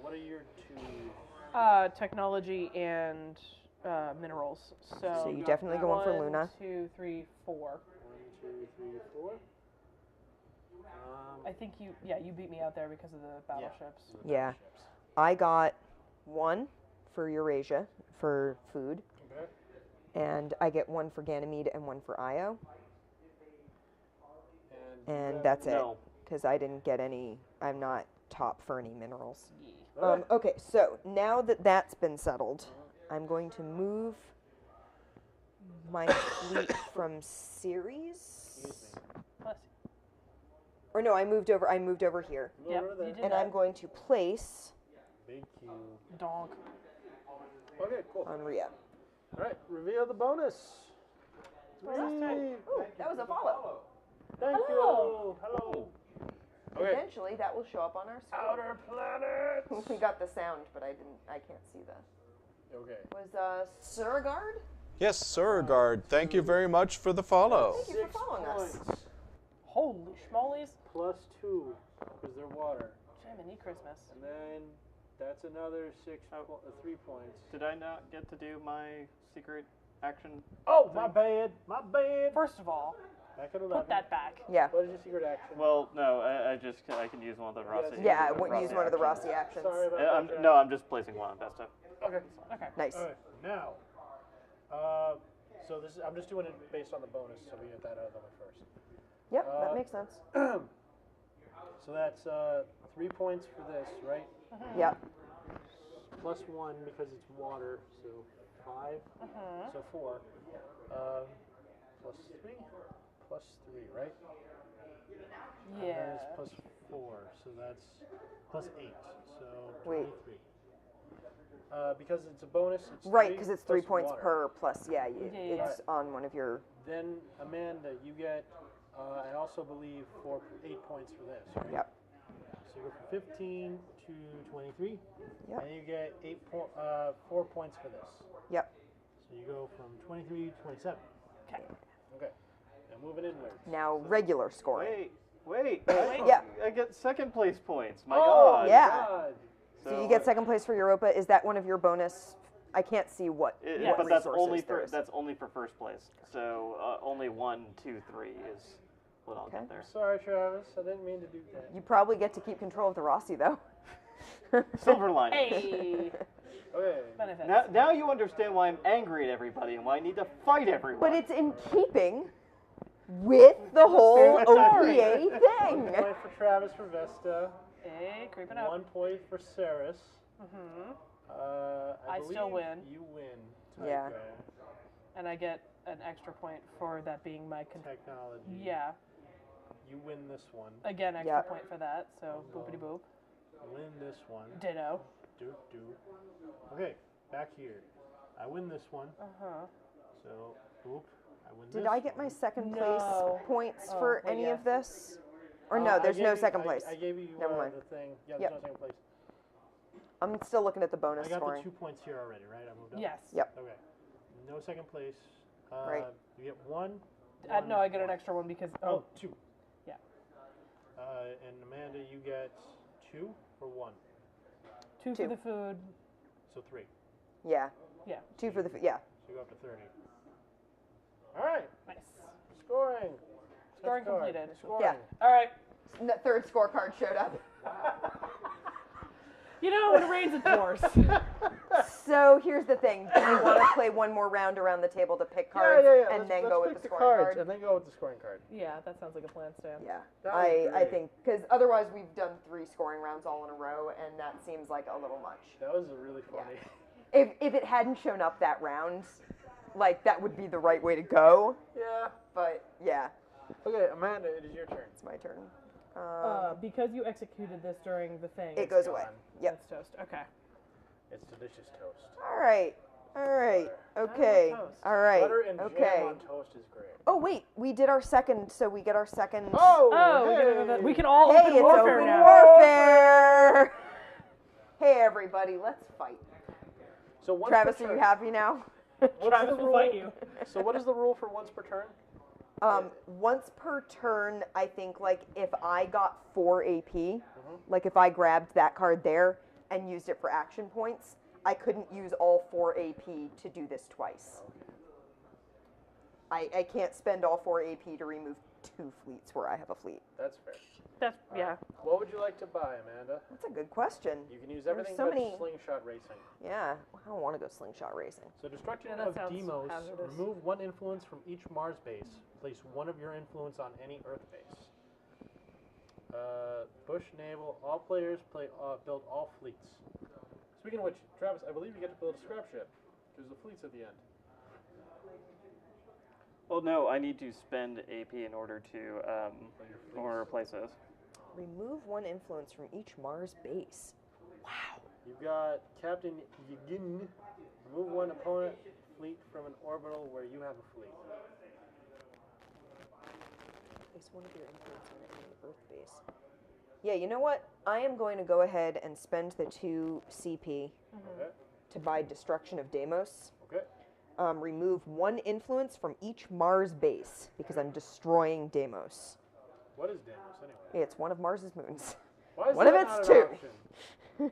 What are your 2? Technology and minerals. So you got definitely that. go on for Luna. 1, 2, 3, 4. 1, 2, 3, 4. I think you beat me out there because of the battleships. Yeah. I got 1 for Eurasia for food, Okay. and I get 1 for Ganymede and 1 for Io, and you that's it. No. Because I didn't get any. I'm not top for any minerals. Alright. Okay, so now that that's been settled, I'm going to move my fleet from series. Bless Or no, I moved over here. you. Yep, Over there. you did And that. I'm going to place Big cube. Donk. Okay, cool. on Rhea. All right, reveal the bonus. Well, last time. Ooh, that was a follow. Thank Hello. you. Hello. Okay. Eventually, that will show up on our screen. Outer planets. We got the sound, but I can't see the. Okay. Was Surigard? Yes, Surigard. Thank you very much for the follow. Thank you for following us. Points. Holy schmolies. +2 because they're water, Jiminy Christmas. and then that's another 3 points. Did I not get to do my secret action? Oh, my bad. My bad. First of all, Back at 11. put that back. Yeah. What is your secret action? Well, no, I can use one of the Rossi. Yeah, Rossi use one of the actions. Rossi actions. Sorry about I'm, that. no, I'm just placing one on Vesta. Okay. Okay. Nice. All right. Now, so this is, I'm just doing it based on the bonus, so we get that out of the way first. Yep, that makes sense. So that's 3 points for this, right? Yep. +1 because it's water, so 5. So 4. +3, +3, right? And then Yeah. it's +4, so that's +8. So Wait. 23. Because it's a bonus, it's Right, 3 because it's 3 plus points water. per plus. Yeah, Yeah. it's on one of your. Then Amanda, you get, I also believe 8 points for this, right? Yep. So you go from 15 to 23, Yep. and you get 4 points for this. Yep. So you go from 23 to 27. Okay. Okay. Now moving inwards. Now regular scoring. Wait. Yeah. I get second place points. My Oh, God. Yeah. God. So you get second place for Europa. Is that one of your bonus? I can't see what. Yeah. what But that's resources there is. only for first place. So only 1, 2, 3 is what I'll Okay. get there. Sorry, Travis. I didn't mean to do that. You probably get to keep control of the Rossi though. Silver lining. Hey. Okay. Benefits. Now you understand why I'm angry at everybody and why I need to fight everyone. But it's in keeping with the whole Sorry. OPA 1 thing. point for Travis for Vesta. Hey, creeping up. 1 point for Saris. I still believe win. You win. Yeah. Tycho. And I get an extra point for that being my Technology. Yeah. You win this one. Again, extra Yep. point for that. So boopity boop. Win this one. Ditto. Do. Okay, back here. I win this one. So, boop. I win this Did I get my one. second place No. points Oh, for wait, any yeah. of this? Or I no, there's gave no you- second place. I gave you Never mind. the thing. Yeah, there's Yep. no second place. I'm still looking at the bonus I got scoring. the 2 points here already, right? I moved up. Yes. Yep. Okay. No second place. Right. You get 1. No, I get an extra one because. Oh, 2. Yeah. And Amanda, you get 2 or 1? 2 Two. for the food. So 3. Yeah. Yeah. 2 for the yeah. So you go up to 30. All right. Nice. Scoring. Scoring Let's go. completed. Scoring. Yeah. All right. The third scorecard showed up. You know, when it rains, it pours. So here's the thing. Do you want to play one more round around the table to pick cards and Let's- then let's go pick with the the scoring cards card? and then go with the scoring card. Yeah, that sounds like a plan, Stan. Yeah, That would be I great. think because otherwise we've done 3 scoring rounds all in a row, and that seems like a little much. That was really funny. If it hadn't shown up that round, like that would be the right way to go. Yeah. But yeah, Okay, Amanda, it is your turn. it's my turn. Because you executed this during the thing. It goes away. gone. Yep. That's toast. Okay. It's delicious toast. All right. Okay. toast. All right. Butter and Okay. jam on toast is great. Oh wait, we did our second, so we get our second. Oh, we can all Hey, open it's warfare open now. warfare. Hey everybody, let's fight. So once Travis, per are turn. you happy now? What's Travis the will fight rule? you. So what is the rule for once per turn? Once per turn, I think like if I got 4 AP, Mm-hmm. like if I grabbed that card there and used it for action points, I couldn't use all 4 AP to do this twice. I can't spend all 4 AP to remove 2 fleets where I have a fleet? That's fair. That's yeah. What would you like to buy, Amanda? That's a good question. You can use There's everything so but many- slingshot racing. Yeah, I don't want to go slingshot racing. So destruction Yeah, that of sounds Demos. hazardous. Remove 1 influence from each Mars base. Place 1 of your influence on any Earth base. Bush Naval. All players build all fleets. Speaking of which, Travis, I believe you get to build a scrap ship. There's the fleets at the end. Well, no, I need to spend AP in order to replace those. Remove 1 influence from each Mars base. Wow. You've got Captain Yagin. Remove 1 opponent fleet from an orbital where you have a fleet. Place 1 of your influence on any Earth base. Yeah, you know what? I am going to go ahead and spend the 2 CP Okay. to buy Destruction of Deimos. Okay. Remove 1 influence from each Mars base because I'm destroying Deimos. What is Deimos anyway? It's one of Mars's moons. Why is One of that its not an 2. option?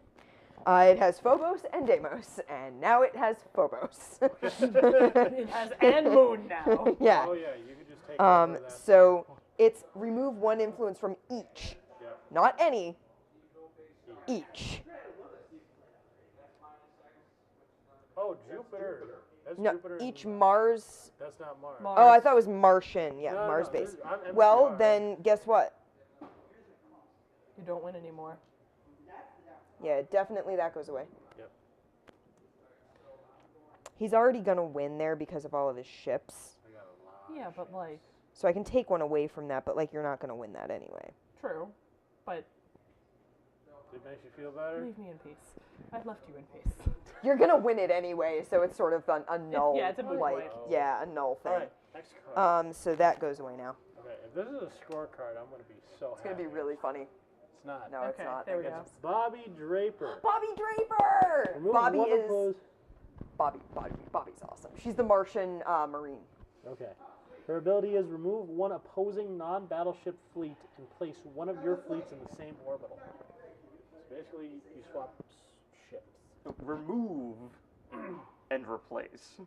It has Phobos and Deimos, and now it has Phobos. It has and moon now. Yeah. Oh yeah, you could just take over that. So it's remove 1 influence from each, Yeah. not any. Each. Oh, Jupiter. That's No, Jupiter. each and- Mars. That's not Mars. Mars. Oh, I thought it was Martian. Yeah, No, Mars no, base. I'm MCR. Well, then guess what? You don't win anymore. Yeah, definitely that goes away. Yep. He's already gonna win there because of all of his ships. I got a lot. Yeah, but like, So I can take 1 away from that, but like you're not gonna win that anyway. true. But It makes you feel better. leave me in peace. I've left you in peace. You're gonna win it anyway, so it's sort of a null, yeah, it's a moot like point. yeah, a null thing. All right, next card. So that goes away now. Okay, if this is a scorecard, I'm gonna be so It's gonna be really funny. It's not. No, it's Okay, not. there we go. It's Bobby Draper. Bobby Draper. Remove Bobby 1 is opposed. Bobby's awesome. She's the Martian Marine. Okay. Her ability is remove 1 opposing non-battleship fleet and place 1 of your fleets in the same orbital. So basically, you swap ships. Remove and replace.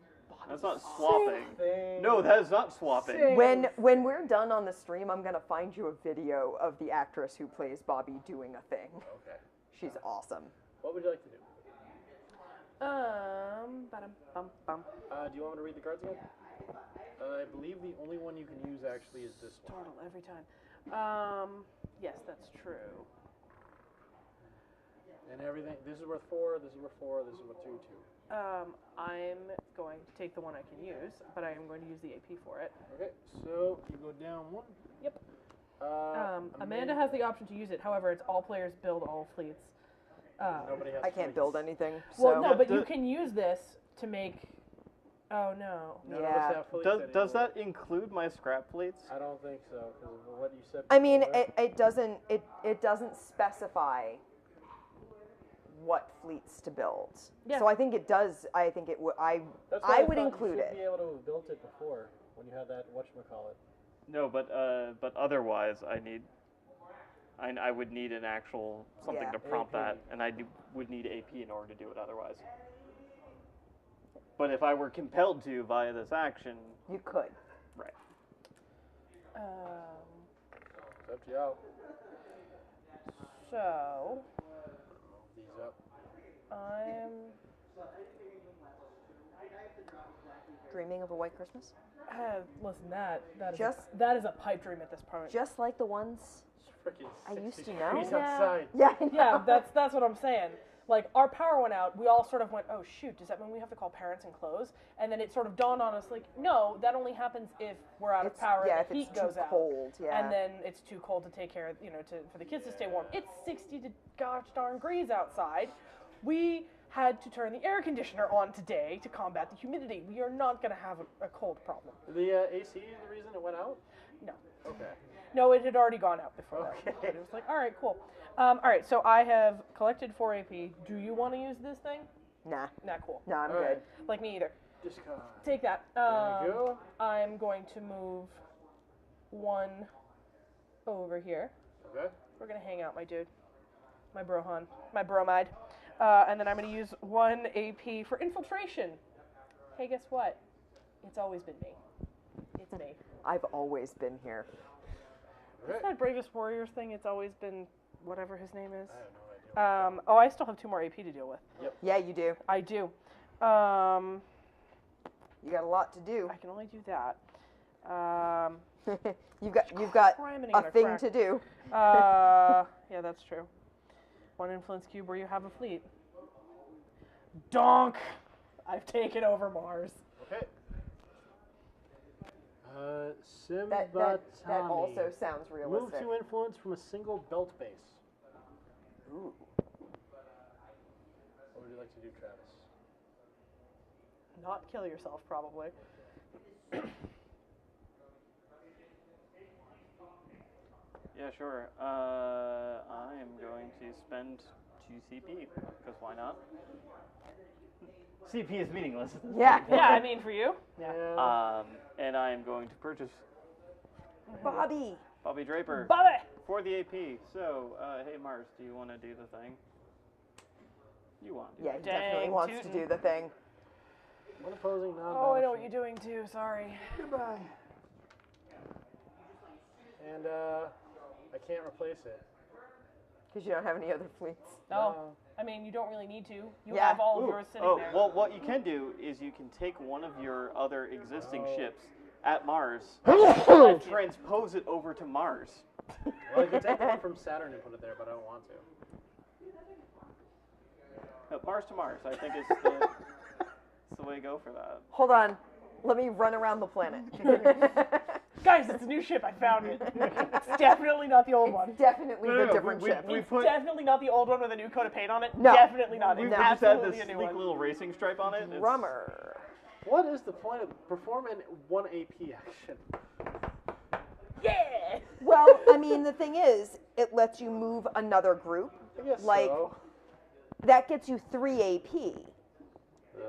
That's not swapping. Thing. No, that is not swapping. When we're done on the stream, I'm gonna find you a video of the actress who plays Bobby doing a thing. Okay. She's awesome. What would you like to do? Ba-dum-bum-bum. Do you want me to read the cards again? I believe the only one you can use actually is this one. Startle every time. Yes, that's true. And everything. This is worth 4. This is worth 4. This is worth 2. I'm going to take the one I can use, but I am going to use the AP for it. Okay. So you go down 1. Yep. Amanda Amanda has the option to use it. However, it's all players build all fleets. Nobody has I can't fleets. build anything. Well, So no, but you the- can use this to make. Oh no. None Yeah. of us have fleets Does anymore. that include my scrap fleets? I don't think so, because of what you said. I mean, before. it doesn't specify what fleets to build. Yeah. So I think it does. I think it would. That's why I would thought include you should be it. able to have built it before when you had that whatchamacallit. No, but otherwise I would need an actual something Yeah. to prompt AP. that, and would need AP in order to do it otherwise. But if I were compelled to via this action, You could. right? It's up to y'all. So These up. I'm. Dreaming of a white Christmas, Listen, that is Just- that is a pipe dream at this point. just like the ones. It's freaking I 60 used to know. degrees Yeah. outside. Yeah. I know. Yeah, that's what I'm saying. Like, our power went out. We all sort of went, oh shoot, does that mean we have to call parents and close? And then it sort of dawned on us, like, no, that only happens if we're out of It's- power yeah, and the if heat it's goes too out. cold, yeah. And then it's too cold to take care of, for the kids to stay warm. It's 60 to gosh darn degrees outside. We had to turn the air conditioner on today to combat the humidity. We are not going to have a cold problem. The AC is the reason it went out? No. Okay. No, it had already gone out before that. Okay. But it was like, all right, cool. All right, so I have collected 4 AP. Do you want to use this thing? Nah. Nah, cool. Nah, I'm All good. right. Like me either. Discard. Take that. There you go. I'm going to move 1 over here. Okay. We're going to hang out, my dude. My brohan. My bromide. And then I'm going to use 1 AP for infiltration. Hey, guess what? It's always been me. It's me. I've always been here. Okay. That Bravest Warriors thing, it's always been whatever his name is. I have no idea. Oh, I still have 2 more AP to deal with. Yeah, you do. I do. You got a lot to do. I can only do that. You've got Criminy a on a thing crack. to do. Yeah, that's true. 1 influence cube where you have a fleet. Donk! I've taken over Mars. Okay. That Simbatami. also sounds Move realistic. 2 influence from a single belt base. Ooh. What would you like to do, Travis? Not kill yourself, probably. Yeah, sure. I am going to spend 2 CP, because why not? CP is meaningless. at this Yeah. point. Yeah, I mean for you. Yeah. And I am going to purchase Bobby. Bobby Draper Bobby! for the AP. So, hey Mars, do you want to do the thing? You want to. Yeah, he Dang, definitely wants to tootin'. do the thing. One opposing non. Oh, I know what you're doing too, sorry. Goodbye. And I can't replace it. Because you don't have any other fleets. No. I mean, you don't really need to. You Yeah. have all of Ooh. yours sitting Oh, there. well, what you can do is you can take one of your other existing ships at Mars Oh. and transpose it over to Mars. Well, I could take one from Saturn and put it there, but I don't want to. Mars to Mars, I think is the, it's the way to go for that. Hold on. Let me run around the planet. Guys, it's a new ship. I found it. It's definitely not the old one. Definitely No, the no, different we- ship. we It's put- definitely not the old one with a new coat of paint on it. No. Definitely not. We It's just had absolutely this a new sleek one. little racing stripe on it. It's- Drummer. What is the point of perform an 1 AP action? Yeah! Well, I mean, the thing is, it lets you move another group. I guess Like- so. That gets you 3 AP. Ugh.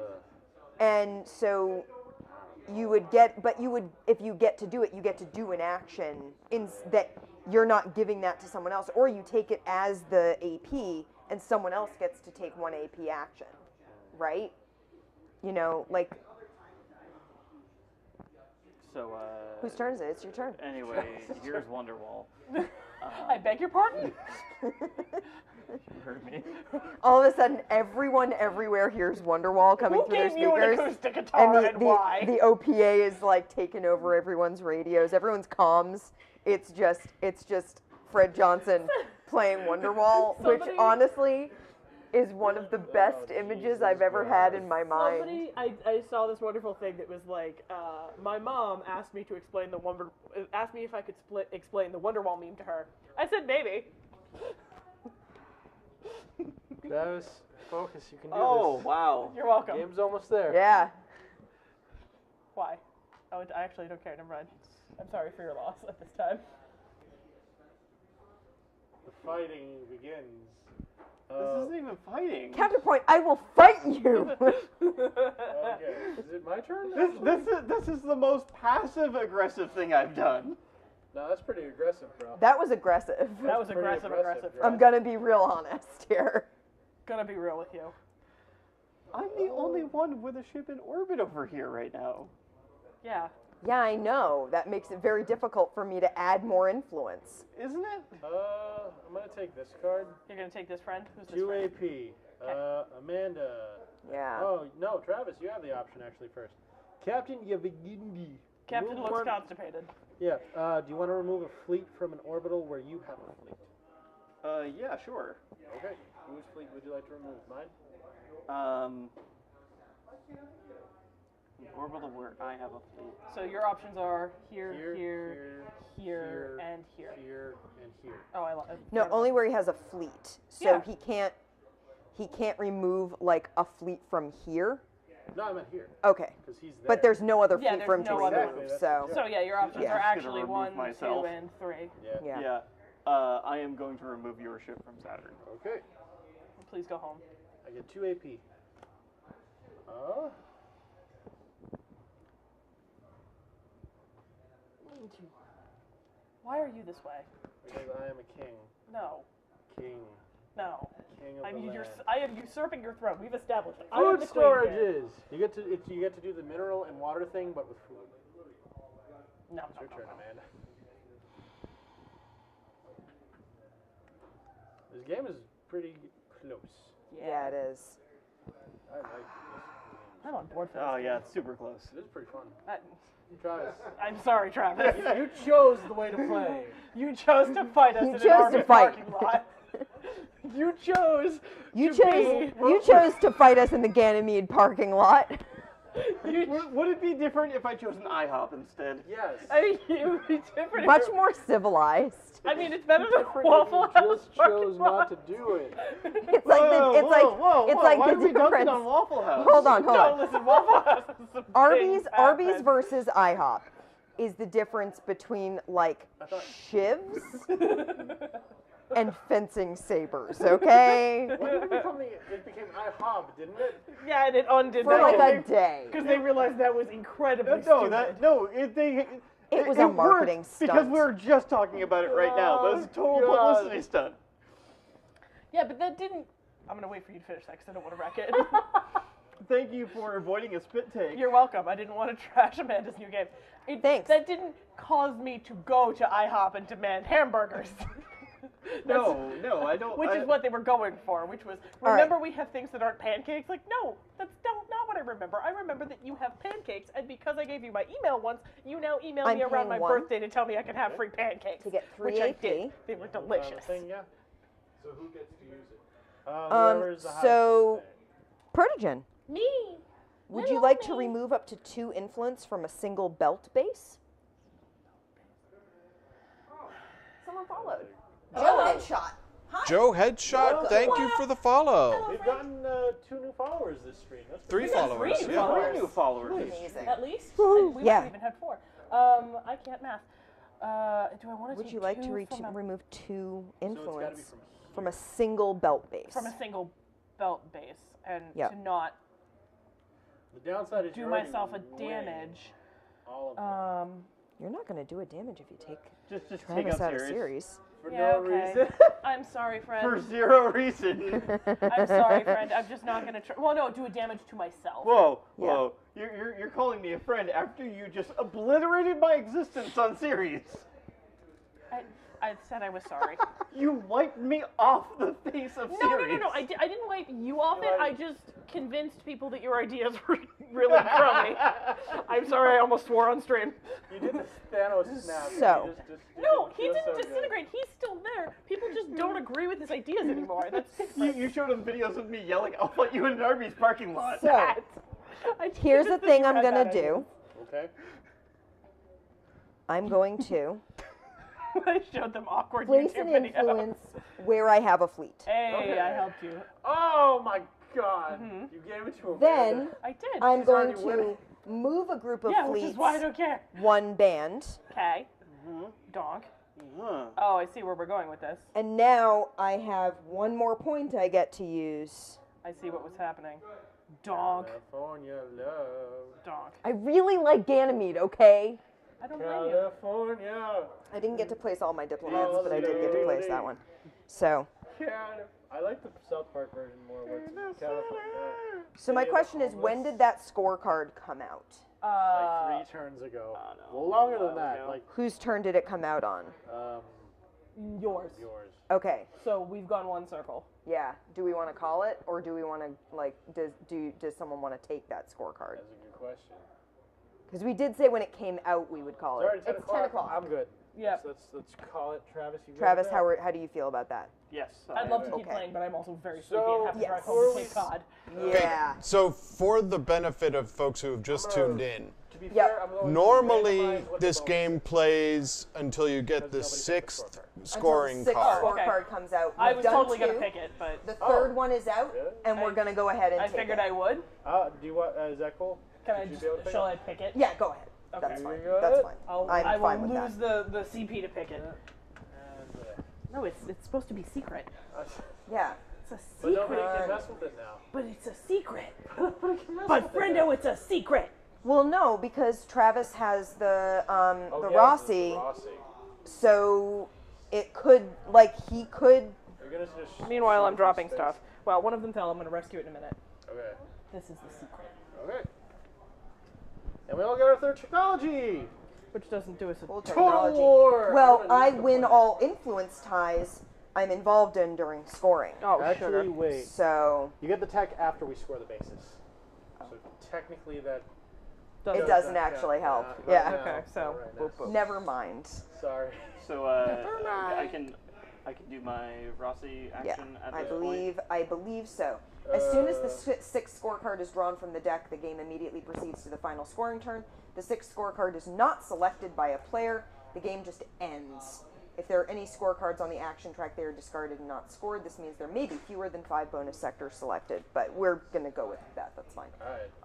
And so you would get, but you would, if you get to do it, you get to do an action that you're not giving that to someone else, or you take it as the AP and someone else gets to take 1 AP action, right? You know, like, So, whose turn is it? It's your turn. anyway, here's Wonderwall. I beg your pardon? You heard me. All of a sudden, everyone everywhere hears Wonderwall coming Who through their gave you an speakers. acoustic guitar and, the, why? the OPA is like taking over everyone's radios, everyone's comms. It's just Fred Johnson playing Wonderwall, which Somebody- honestly is one of the best images I've ever had in my mind. Somebody, I saw this wonderful thing that was like, my mom asked me to explain asked me if I could explain the Wonderwall meme to her. I said maybe. Travis, focus. You can do Oh, this. wow. You're welcome. Game's almost there. Yeah. Why? Oh, I actually don't care. Never mind. I'm sorry for your loss at this time. The fighting begins. This isn't even fighting. Counterpoint, I will fight you! Okay. Is it my turn? This is the most passive-aggressive thing I've done. No, that's pretty aggressive, bro. That was aggressive. That was pretty aggressive. aggressive, I'm gonna be real honest here. Gonna be real with you. I'm the only one with a ship in orbit over here right now. Yeah. Yeah, I know. That makes it very difficult for me to add more influence. Isn't it? I'm gonna take this card. You're gonna take this friend? Who's this 2 friend? AP. Amanda. Yeah. Oh, no, Travis, you have the option actually first. Captain Yavigindi. Captain Remove looks one- constipated. Yeah, do you want to remove a fleet from an orbital where you have a fleet? Yeah, sure. Okay. Whose fleet would you like to remove? Mine? An orbital where I have a fleet. So your options are here, Here, here, here, and here. Here, and here. Oh, I love it. No, only where he has a fleet. So Yeah. he can't remove like a fleet from here. No, I meant here, Okay. because he's there. But there's no other Yeah, fleet there's for him to no other- remove. Exactly, So that's So yeah, your options Yeah. are I'm just actually gonna 1, remove myself. 2, and 3. Yeah. yeah. Yeah. I am going to remove your ship from Saturn. Okay. Please go home. I get 2 AP. Why are you this way? Because I am a king. No. King. No. King of I the mean, land. I am usurping your throne. We've established it. I am Food the queen here. storages. You get to do the mineral and water thing, but with food. No, It's your turn, Amanda. This game is pretty close. Yeah, it is. I like this. I'm on board for this. Oh game. yeah, it's super close. It is pretty fun. I- Travis, I'm sorry, Travis. you chose the way to play. You chose to fight us You in an chose to RV fight. parking lot. You chose. You to chose to fight us in the Ganymede parking lot. Would it be different if I chose an IHOP instead? Yes. I mean, it would be different. Much more civilized. I mean, it's better than Different if Waffle you House just parking chose lot. not to do it. It's like Why the are we dunking difference. on Waffle House? Hold on. No, listen, Waffle House is some Arby's things happen. versus IHOP is the difference between like shivs and fencing sabers, okay? When did it became IHOB, didn't it? Yeah, and it undid For that. like a day. Because they realized that was incredibly stupid. It was a marketing worked stunt. because we're just talking about it right now. That was a total God. publicity stunt. Yeah, but that didn't... I'm going to wait for you to finish that because I don't want to wreck it. Thank you for avoiding a spit take. You're welcome. I didn't want to trash Amanda's new game. Thanks. That didn't cause me to go to IHOP and demand hamburgers. No, I don't. Which is what they were going for, which was, All remember right. we have things that aren't pancakes? Like, no, that's not what I remember. I remember that you have pancakes, and because I gave you my email once, you now email I'm me around my paying one. birthday to tell me I can have free pancakes. To get 3 which I AP. did. They were delicious. Thing, yeah. So who gets to use it? Whoever's the So, highest Protogen, Me. would you like to remove up to 2 influence from a single belt base? Someone followed. Joe Headshot. Hi. Joe Headshot, thank you for the follow. We've gotten 2 new followers this stream. That's 3 pretty followers. three Yeah. followers. 3 new followers. Amazing. At least? Woo. We Yeah. might have even had 4. I can't math. Do I want to Would do you like to 2 from a- remove 2 So it's gotta be influence from from a single belt base? from a single belt base and Yep. to not The downside is do you're already myself a weighing damage? all of them You're not going to do a damage if you take Just take Travis out out of series. series. for Yeah, no okay. reason. I'm sorry, friend. For 0 reason. I'm sorry, friend. I'm just not gonna. Well, no, do a damage to myself. Whoa. Yeah. You're calling me a friend after you just obliterated my existence on series. I said I was sorry. You wiped me off the face of series. No. I didn't wipe you off it. I just convinced people that your ideas were really crummy. I'm sorry. I almost swore on stream. You did the Thanos snap. So. No, he feels didn't so good. disintegrate. He's still there. People just don't agree with his ideas anymore. That's You showed him videos of me yelling, "I'll fight you in an Arby's parking lot." So, here's the thing I'm going to do. Okay. I'm going to I showed them awkward place YouTube an videos. influence where I have a fleet. Hey, Okay. I helped you. Oh my God! You gave it to him. Then I did. I'm She's going already winning. to move a group of yeah, which fleets, is why I don't care. 1 band, Okay. Donk. Huh. Oh, I see where we're going with this. and now I have 1 more point I get to use. I see what was happening. Donk. California love. Donk. I really like Ganymede, okay? I don't blame you. California. I didn't get to place all my diplomats, but I did get to place that one. So, I like the South Park version more. Where it's California. so my question is, when did that scorecard come out? Like 3 turns ago. Well, longer than that. Like Whose turn did it come out on? Yours. yours. Okay, So we've gone 1 circle. yeah. Do we want to call it, or do we want to like? Does someone want to take that scorecard? That's a good question. Because we did say when it came out we would call It's already it. 10 It's o'clock. 10 o'clock. I'm good. Yep. So let's call it. Travis, you good Travis, with that? how do you feel about that? Yes. I'd love to keep Okay. playing, but I'm also very So, sleepy and have to drive yes. home to Cape Cod. Yeah. So for the benefit of folks who have just tuned in, To be Yep. fair, I'm going to normally randomize what the this bonus game plays until you get the Because nobody picked the 6th Until scoring the 6th card. Okay. scorecard comes out. I We've was done totally 2. going to pick it, but The 3rd one is out, Really? and we're going to go ahead and I take figured it. I would. Do you want? Is that cool? Can I Should you just, be able to pick shall it? I pick it? Yeah, go ahead. Okay. That's fine. You got That's it? fine. I I'm fine will with lose the CP to pick it. And, No, it's supposed to be secret. Yeah. It's a but secret. nobody can mess with it now. But it's a secret. Nobody can mess But with it friendo, now. it's a secret. Well, no, because Travis has the Oh, the yes, Rossi, it's the Rossi. so it could he could. You're gonna just Meanwhile, I'm shoot dropping space. stuff. Well, one of them fell. I'm going to rescue it in a minute. Okay. This is the secret. Okay. And we all get our 3rd technology. Which doesn't do us a Full Total technology. war. Well, I'm gonna I lose the win point. all influence ties. I'm involved in during scoring. Oh, Actually, sugar. wait. So You get the tech after we score the bases. So technically that... it does doesn't not actually count. help. Right Yeah. now. Okay, so Right now. boop, boop. Never mind. Sorry. So I can do my Rossi Yeah, action at I this point. believe so. As soon as the sixth scorecard is drawn from the deck, the game immediately proceeds to the final scoring turn. The sixth scorecard is not selected by a player. The game just ends. If there are any scorecards on the action track, they are discarded and not scored. This means there may be fewer than 5 bonus sectors selected, but we're going to go with that. That's fine.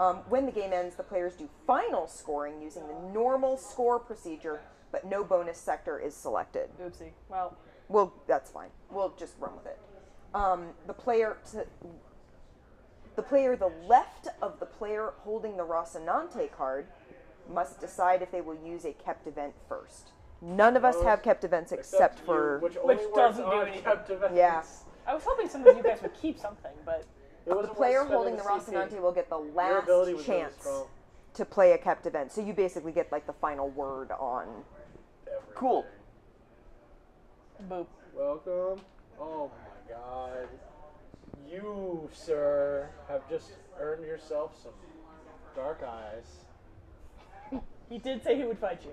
All right. When the game ends, the players do final scoring using the normal score procedure, but no bonus sector is selected. Oopsie. Well, Well, that's fine. We'll just run with it. The player the left of the player holding the Rocinante card must decide if they will use a kept event first. None of us have kept events except you, for... which Which only works doesn't do on anything. kept events. Yeah. I was hoping some of you guys would keep something, but It The wasn't player worth spending holding the CP. Rocinante will get the Your last ability was really chance strong. to play a kept event. So you basically get like the final word on... Everything. Cool. boop. Welcome. Oh my god. You, sir, have just earned yourself some dark eyes. He did say he would fight you.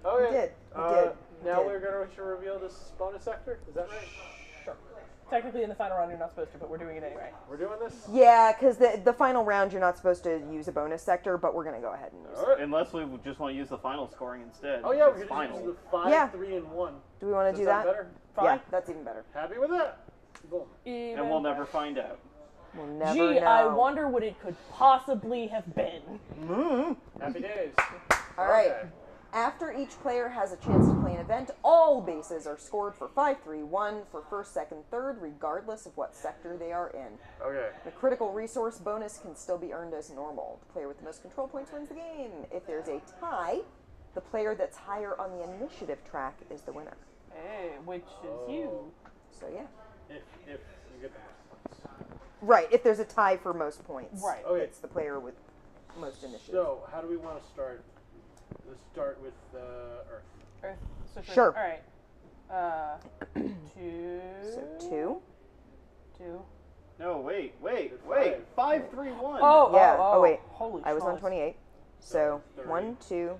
Okay. He did. He did. He Now did. we're going to reveal this bonus sector. Is that right? Sure. Technically, in the final round, you're not supposed to, but we're doing it anyway. We're doing this? Yeah, because the final round, you're not supposed to use a bonus sector, but we're going to go ahead and use it. All right. Unless we just want to use the final scoring instead. Oh, yeah, It's we could final. just use the 5, Yeah. 3, and 1. Do we want to Does do that that? better? Fine. Yeah, that's even better. Happy with that? Boom. Even And we'll never find out. We'll never Gee, know. I wonder what it could possibly have been. Happy days. All right. Okay. After each player has a chance to play an event, all bases are scored for 5, 3, 1 for first, second, third, regardless of what sector they are in. Okay. The critical resource bonus can still be earned as normal. The player with the most control points wins the game. If there's a tie, the player that's higher on the initiative track is the winner. Hey, which is you. So yeah. If you get the most points. Right, if there's a tie for most points, Right. Okay. it's the player with most initiative. So, how do we want to start? Let's start with Earth. Earth. So Sure. All right. 2. So 2. 2. No, wait. Five. 5, 3, 1. Oh, Yeah. oh, Oh, wait. Holy I was on schmaltz. 28. So 30. 1, 2,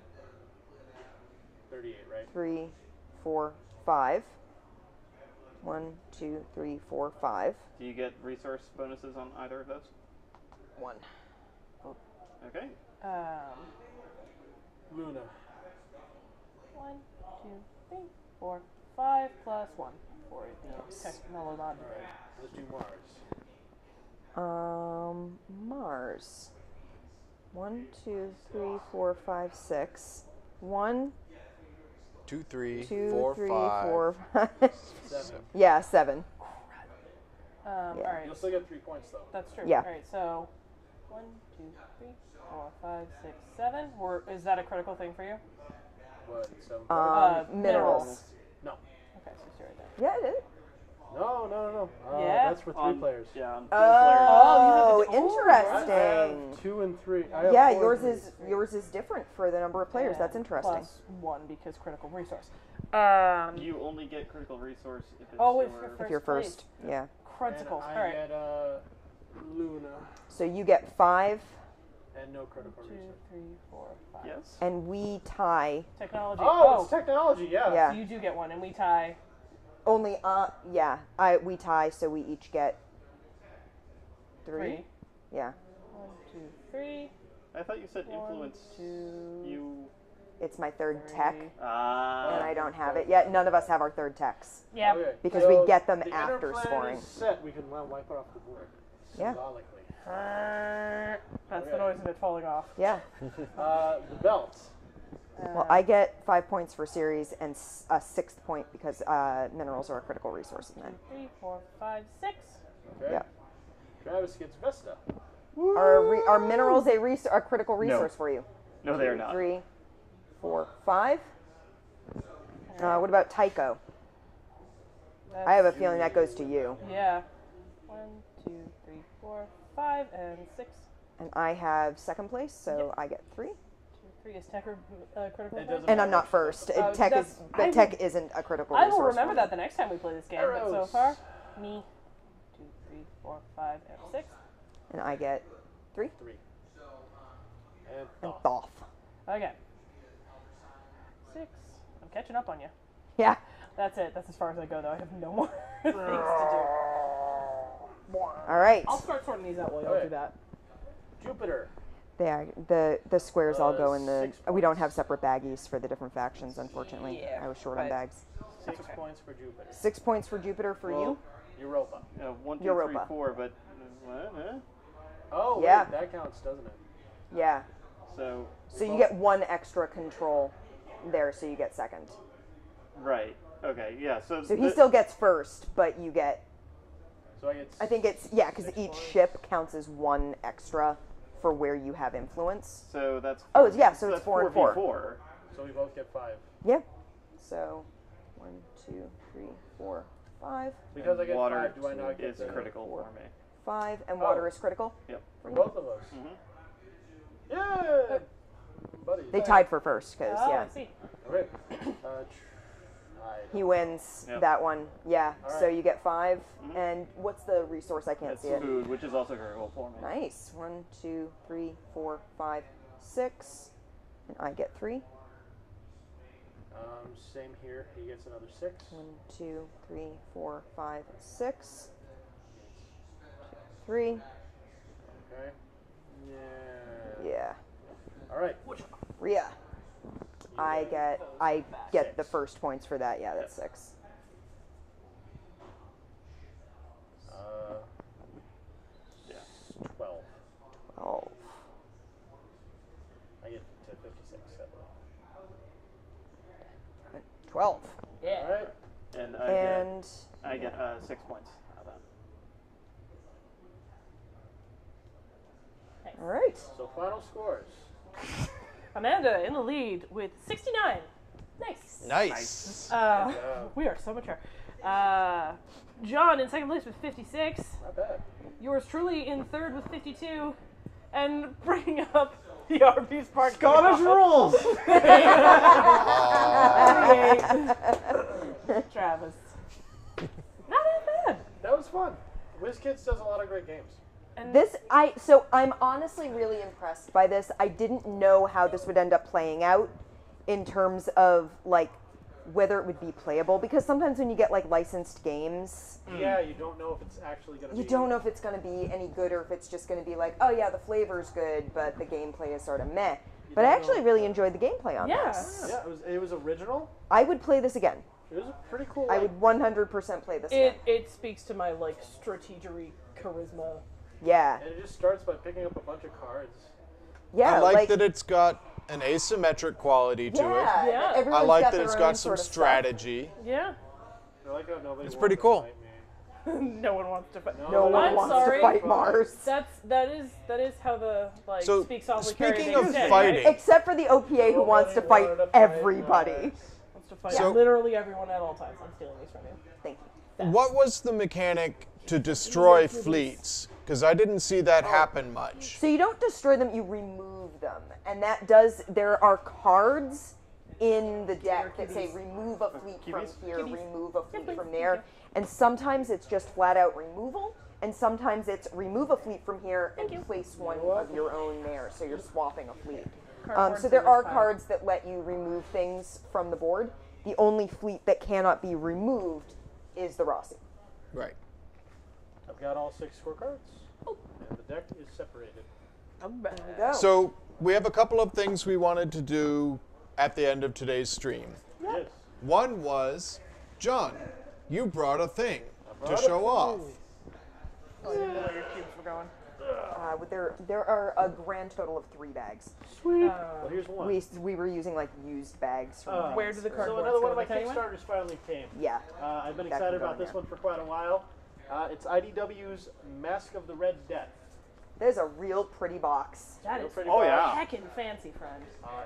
38, right? 3, 4, 5. 1, 2, 3, 4, 5. Do you get resource bonuses on either of those? 1. Okay. Luna. 1, 2, 3, 4, 5 plus 1 for the technology. Let's do Mars. Mars. 1, 2, 3, 4, 5, 6. 1, 2, 3, 2, 4, 3, 5. 4, 5. 7. Yeah, 7. All right. You'll still get 3 points, though. That's true. Yeah. All right. So 1, 2, 3, 4, 5, 6, 7. Is that a critical thing for you? What? 7 Minerals. No. Okay, so stay right there. Yeah, it is. No. Yeah? That's for 3 On- players. Yeah, on 4 Oh, you have the- I have interesting. 2 and 3. I have Yeah, 4 and 3. yours is different for the number of players. And That's interesting. Plus 1 because critical resource. players. You only get critical resource if it's Oh, if your... you're If you're place. first, yeah. Critical. And All I right. get Luna So you get 5, and no critical 2, resource. 3, 4, 5. Yes. and we tie. Technology. Oh, it's technology, yeah. Yeah. So you do get 1, and we tie. Only, yeah. We tie, so we each get 3. Yeah. 1, 2, 3. I thought you said 1, influence 2, you... It's my third tech, 3. and I don't have it yet. None of us have our third techs. Yeah. Okay. Because so we get them the after inner plan scoring. Is set. We can wipe it off the board. Yeah. Symbolically. That's the Okay. noise of it falling off. Yeah. The belt. Well, I get 5 points for series and a 6th point because minerals are a critical resource in that. 3, 4, 5, 6. Okay. Yeah. Travis gets Vesta. Are minerals a critical resource for you? No, they are not. 3, 4, 5. What about Tycho? I have a feeling that goes to you. Yeah. 1, 2, 3, 4, 5, and 6. And I have 2nd place, so I get 3. 2, 3 is tech or critical. It doesn't And I'm matter. not first. Oh, Tech that's- is, but tech isn't a critical I resource. will remember for that me. the next time we play this game. But so Arrows. far, me, 2, 3, 4, 5, and 6. And I get 3. 3. And And Thoth. Thoth. Okay. 6. I'm catching up on you. Yeah. That's it. That's as far as I go, though. I have no more things to do. All right. I'll start sorting these out while you Okay. do that. Jupiter. The squares all go in the. 6 We don't have separate baggies for the different factions, unfortunately. Yeah, I was short on but- bags. 6 points for Jupiter. 6 points for Jupiter for you. Europa. 1, 2, 3, Europa. 4, but huh? Oh, Yeah. wait, that counts, doesn't it? Yeah. So So you get 1 extra control there, so you get second. right. Okay. Yeah. So So he still gets first, but you get. So I get. I think it's yeah, because 6 each points. ship counts as 1 extra for where you have influence. So that's. Oh, yeah, so it's that's 4 and 4. 4v4. So we both get 5. Yeah. So 1, 2, 3, 4, 5. Because I get Water 5, do I not get is the critical for me. 5, and water Oh. is critical. Yep. For both of us. Mm-hmm. Yeah! Buddy. They tied for first, because Oh, yeah, I see. Okay. Tied. he wins Yep. that one. Yeah. All So right. you get 5, and what's the resource? I can't That's see it. food, which is also critical for me. Nice. 1, 2, 3, 4, 5, 6, and I get 3. Same here. He gets another 6. 1, 2, 3, 4, 5, 6. 3. Okay. Yeah. Yeah. All right. Rhea. I get the 6. first points for that. Yeah, that's 6. Yeah. 12. 12. I get to 56. 12. Yeah. All right. And And I get 6 points out of that. all right. So final scores. Amanda in the lead with 69. Nice. Nice. We are so mature. John in second place with 56. Not bad. Yours truly in third with 52. And bringing up the Arby's Park. Scottish rules. Travis. Not that bad. That was fun. WizKids does a lot of great games. And So I'm honestly really impressed by this. I didn't know how this would end up playing out in terms of like whether it would be playable, because sometimes when you get like licensed games, Yeah, you don't know if it's actually going to be. you don't know if it's going to be any good or if it's just going to be like, oh yeah, the flavor's good, but the gameplay is sort of meh. But I don't actually know. really enjoyed the gameplay on Yeah. this. Yeah, it was original. I would play this again. It was a pretty cool. I like, would 100% play this again. it speaks to my like strategery charisma. Yeah. And it just starts by picking up a bunch of cards. Yeah. I like that it's got an asymmetric quality to Yeah. it. Yeah. I Everyone's like got that their it's own got some sort of stuff. strategy. Yeah. I like how nobody. It's wanted pretty to cool. fight me. No one wants to fight. No one I'm wants sorry. to fight Mars. That is how the like So, speak softly speaking carry of things say, fighting- right? Except for the OPA who wants to Nobody fight wanted to fight everybody. Mars. Wants to fight So- literally everyone at all times. I'm stealing these from you. Thank you. What was the mechanic to destroy fleets? Because I didn't see that happen much. So you don't destroy them, you remove them. And that does, there are cards in the deck that say remove a fleet from here, remove a fleet from there. And sometimes it's just flat out removal, and sometimes it's remove a fleet from here and place one of your own there. So you're swapping a fleet. So there are cards that let you remove things from the board. The only fleet that cannot be removed is the Rossi. Right. I've got all 6 scorecards, and the deck is separated. There you go. So we have a couple of things we wanted to do at the end of today's stream. Yes. One was, John, you brought a thing to brought a show thing. off. Oh, you know where your cubes were going. There are a grand total of 3 bags. Sweet. Well, here's one. We were using like used bags. From Where did the So cardboard another go? one of my Did I tell you when? Kickstarters finally came. Yeah. I've been That excited can go about in this there. one for quite a while. It's IDW's Mask of the Red Death. There's a real pretty box. That Real is pretty Oh, box. yeah. heckin' fancy, friend.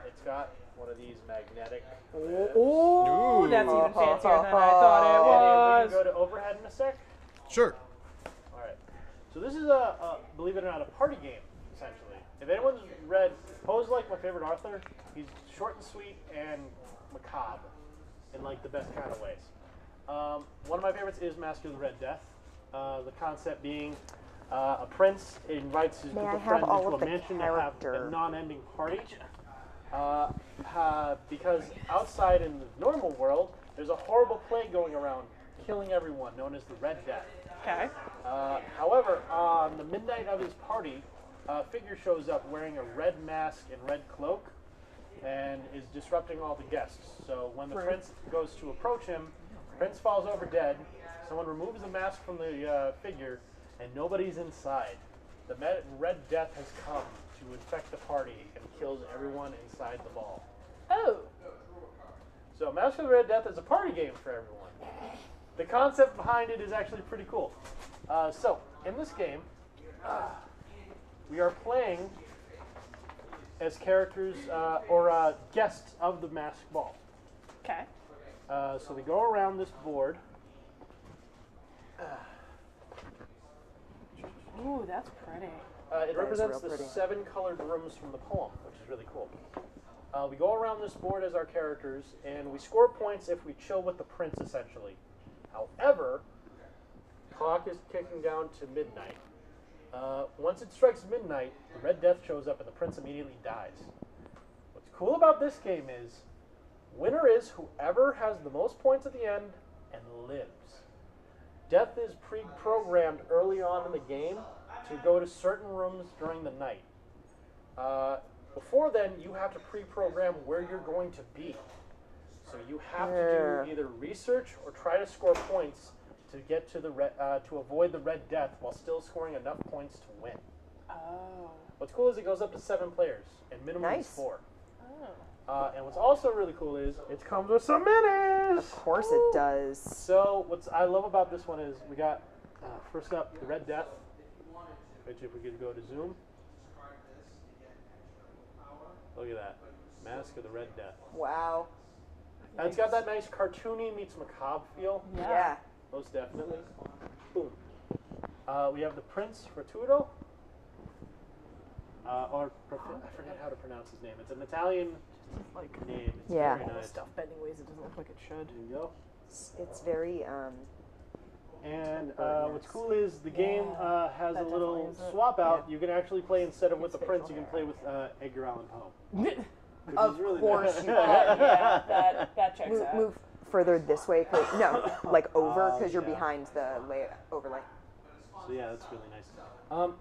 It's got one of these magnetic. Oh, Ooh. that's even fancier than I thought it And was. we can go to overhead in a sec. Sure. All right. So this is a believe it or not, a party game essentially. if anyone's read, Poe's like my favorite author. He's short and sweet and macabre in like the best kind of ways. One of my favorites is Master of the Red Death. The concept being a prince invites his group of friends into a mansion to have a non-ending party. Because outside in the normal world, there's a horrible plague going around, killing everyone, known as the Red Death. Okay. However, on the midnight of his party, a figure shows up wearing a red mask and red cloak and is disrupting all the guests. So when the prince goes to approach him, the prince falls over dead. Someone removes the mask from the figure, and nobody's inside. The Red Death has come to infect the party and kills everyone inside the ball. Oh. So Master of the Red Death is a party game for everyone. The concept behind it is actually pretty cool. So in this game, we are playing as characters or guests of the masked ball. Okay. So we go around this board. Ooh, that's pretty. It represents the 7 colored rooms from the poem, which is really cool. We go around this board as our characters, and we score points if we chill with the prince, essentially. However, clock is kicking down to midnight. Once it strikes midnight, the Red Death shows up and the prince immediately dies. What's cool about this game is, winner is whoever has the most points at the end and lives. Death is pre-programmed early on in the game to go to certain rooms during the night. Before then, you have to pre-program where you're going to be. So you have to do either research or try to score points to get to the to avoid the Red Death while still scoring enough points to win. Oh. What's cool is it goes up to 7 players, and minimum is 4. Oh. And what's also really cool is it comes with some minis. Of course it does. So what I love about this one is we got first up the Red Death, which if we could go to zoom. Look at that. Mask of the Red Death. Wow. And it's got that nice cartoony meets macabre feel. Yeah. Most definitely. Boom. We have the Prince Fortuito. I forget how to pronounce his name. It's an Italian name. It's very nice. Stuff bending ways it doesn't look like it should. There you go. It's very And what's cool is the game has a little swap out. You can actually play instead of with the Prince, you can play with Edgar Allan Poe. of really course nice. you Yeah, that checks out. move further this way. No, like over because you're behind the overlay. So yeah, that's really nice.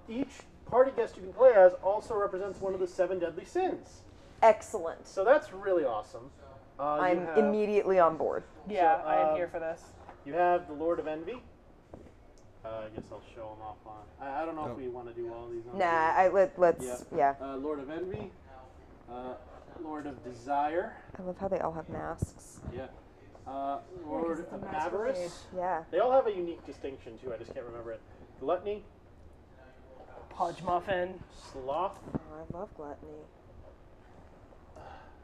Each party guest you can play as also represents one of the 7 deadly sins. Excellent. So that's really awesome. I'm immediately on board. Yeah, So, I am here for this. You have the Lord of Envy. I guess I'll show them off on. I don't know if we want to do all these. On Let's. Yeah. Lord of Envy. Lord of Desire. I love how they all have masks. Yeah. Lord of Avarice. Yeah. They all have a unique distinction too. I just can't remember it. Gluttony. Pudge muffin. Sloth. Oh, I love gluttony.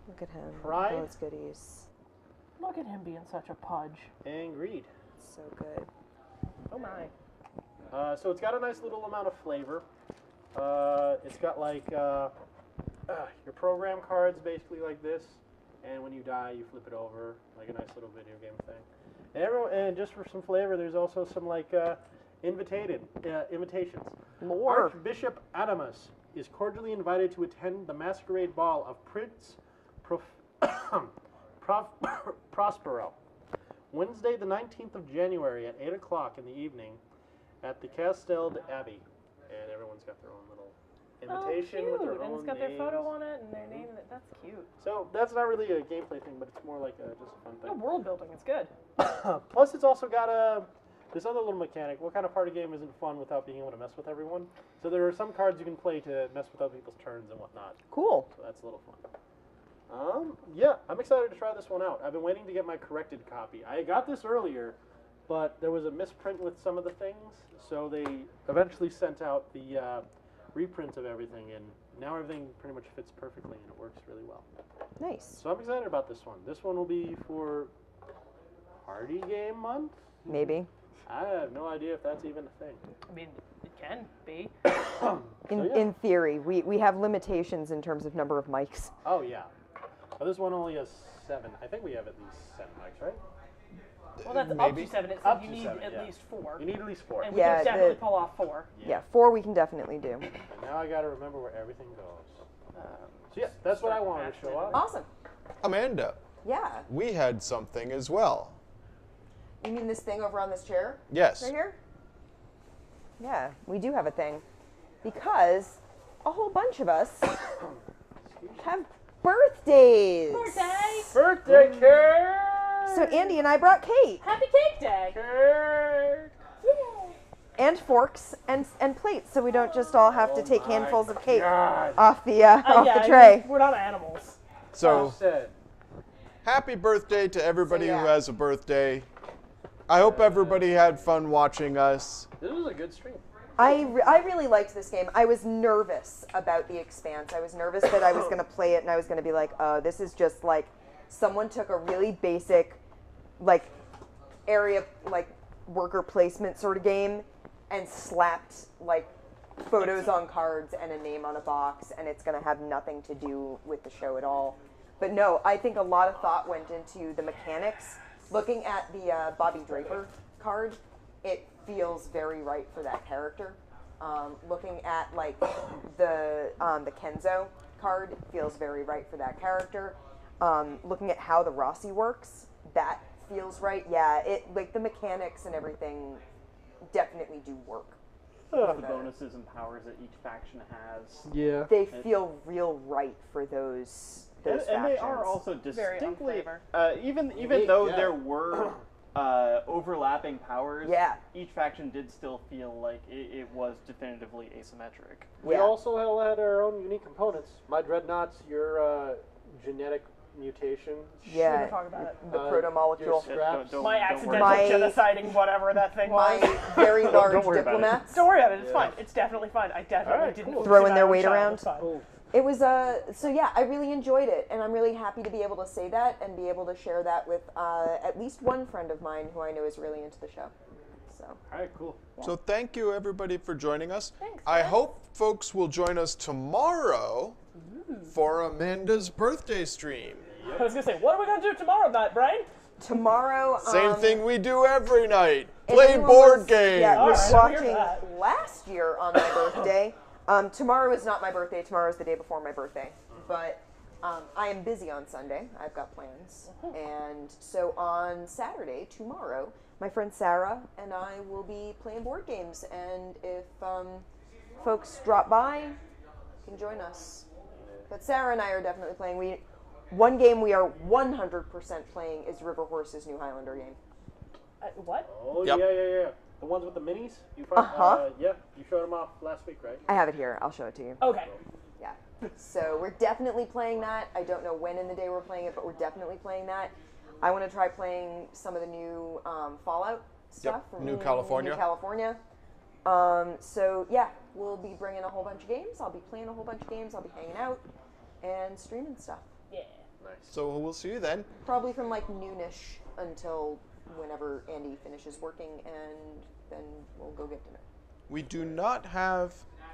Look at him. Pride. All those goodies. Look at him being such a pudge. And Greed. So good. Oh my. So it's got a nice little amount of flavor. It's got like your program cards basically like this, and when you die you flip it over like a nice little video game thing. And just for some flavor, there's also some like invitations. More. Archbishop Adamus is cordially invited to attend the masquerade ball of Prince Prospero, Wednesday the 19th of January at 8 o'clock in the evening at the Castel Abbey. And everyone's got their own little invitation with their own and it's got names. their photo on it and their name in it. That's cute. So that's not really a gameplay thing, but it's more like just a fun No, thing. world building. It's good. Plus, it's also got this other little mechanic. What kind of party game isn't fun without being able to mess with everyone? So there are some cards you can play to mess with other people's turns and whatnot. Cool. So that's a little fun. Yeah, I'm excited to try this one out. I've been waiting to get my corrected copy. I got this earlier, but there was a misprint with some of the things, so they eventually sent out the reprint of everything, and now everything pretty much fits perfectly, and it works really well. Nice. So I'm excited about this one. This one will be for Party Game Month? Maybe. I have no idea if that's even a thing. I mean, it Can be. In theory, we have limitations in terms of number of mics. Oh, yeah. Well, this one only has 7. I think we have at least 7 mics, right? Well, that's Maybe. up to 7. It Up said you to need 7, at yeah. least 4. You need at least 4. And we Yeah, can definitely the- pull off 4. Yeah, 4 we can definitely do. And now I got to remember where everything goes. So, yeah, that's what I wanted to show off. Awesome. Amanda, Yeah. we had something as well. You mean this thing over on this chair? Yes. Right here? Yeah, we do have a thing. Because a whole bunch of us have birthdays. Birthday cake! So Andy and I brought cake. Happy Cake Day! And forks and plates, so we don't just all have to take handfuls of cake God. off the Yeah, tray. we're not animals. So, Said. happy birthday to everybody So, yeah. who has a birthday. I hope everybody had fun watching us. This was a good stream. I really liked this game. I was nervous about the Expanse. I was nervous that I was going to play it and I was going to be like, oh, this is just like someone took a really basic, like, area, like, worker placement sort of game and slapped, like, photos on cards and a name on a box, and it's going to have nothing to do with the show at all. But no, I think a lot of thought went into the mechanics. Looking at the Bobby Draper card, it feels very right for that character. Looking at like the Kenzo card feels very right for that character. Looking at how the Rossi works, that feels right. Yeah, it like the mechanics and everything definitely do work. The bonuses and powers that each faction has. Yeah. They feel real right for those And they factions. are also Very on distinctly, flavor. even Unique, though yeah. there were overlapping powers, Yeah. each faction did still feel like it was definitively asymmetric. We Yeah. also had our own unique components. My dreadnoughts, your genetic mutation. Yeah, Shouldn't talk about it. the Your proto-molecule. scraps. Don't My worry. accidental My- genociding whatever that thing My was. very large don't worry about it. diplomats. Don't worry about it. It's Yeah. fine. It's definitely fine. I definitely Alright, didn't cool. Throwing deny their my weight child. around. It's fine. Cool. It was so yeah, I really enjoyed it, and I'm really happy to be able to say that and be able to share that with at least one friend of mine who I know is really into the show. So All right, cool. So thank you everybody for joining us. Thanks, I guys. hope folks will join us tomorrow for Amanda's birthday stream. I was gonna say, what are we gonna do tomorrow night, Brian? tomorrow, Same thing we do every night. if Play anyone board was- games. Yeah, was Alright, I'm here for watching that. last year on my birthday. Tomorrow is not my birthday. Tomorrow is the day before my birthday. But I am busy on Sunday. I've got plans. And so on Saturday, tomorrow, my friend Sarah and I will be playing board games. And if folks drop by, you can join us. But Sarah and I are definitely playing. One game we are 100% playing is River Horse's New Highlander game. What? Oh, Yep. yeah. The ones with the minis? You yeah, you showed them off last week, right? I have it here. I'll show it to you. Okay. Yeah. So we're definitely playing that. I don't know when in the day we're playing it, but we're definitely playing that. I want to try playing some of the new Fallout stuff. from New California. New California. So yeah, we'll be bringing a whole bunch of games. I'll be playing a whole bunch of games. I'll be hanging out and streaming stuff. Yeah. Nice. So we'll see you then. Probably from like noonish until whenever Andy finishes working, and then we'll go get dinner. We do not have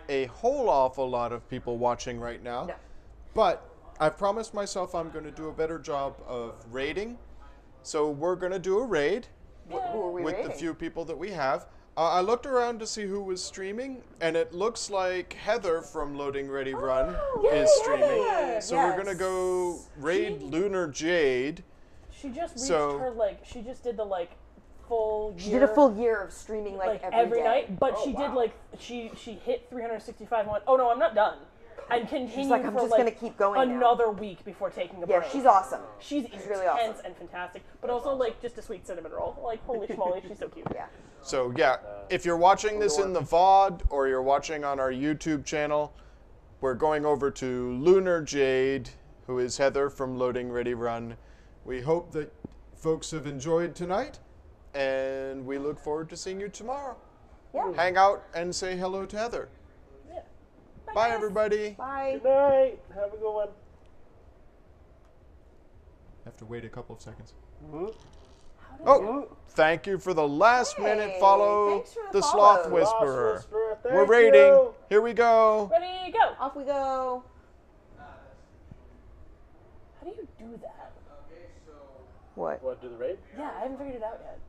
a whole awful lot of people watching right now. No. But I've promised myself I'm going to do a better job of raiding. So we're going to do a raid Who are we with raiding? the few people that we have. I looked around to see who was streaming, and it looks like Heather from Loading Ready Run is streaming. Yay! So we're going to go raid Lunar Jade. She just reached So- her she just did the full year. She did a full year of streaming every day. night, but she did she hit 365 and went, oh no, I'm not done. And continued like, I'm for just gonna keep going now. another week before taking a Yeah, break. she's awesome. She's really intense awesome. and fantastic, but also just a sweet cinnamon roll. Holy schmoly, she's so cute. Yeah. So yeah, if you're watching this in the VOD or you're watching on our YouTube channel, we're going over to Lunar Jade, who is Heather from Loading Ready Run. We hope that folks have enjoyed tonight, and we look forward to seeing you tomorrow. Yeah. Hang out and say hello to Heather. Yeah. Bye, everybody. Bye. Good night. Have a good one. Have to wait a couple of seconds. Mhm. Oh, thank you for the last minute Hey, follow, thanks for the the Sloth follow. Whisperer. Lost Whisperer, We're raiding. Here we go. Ready, go. Off we go. How do you do that? What? What, do the raid? Yeah, I haven't figured it out yet.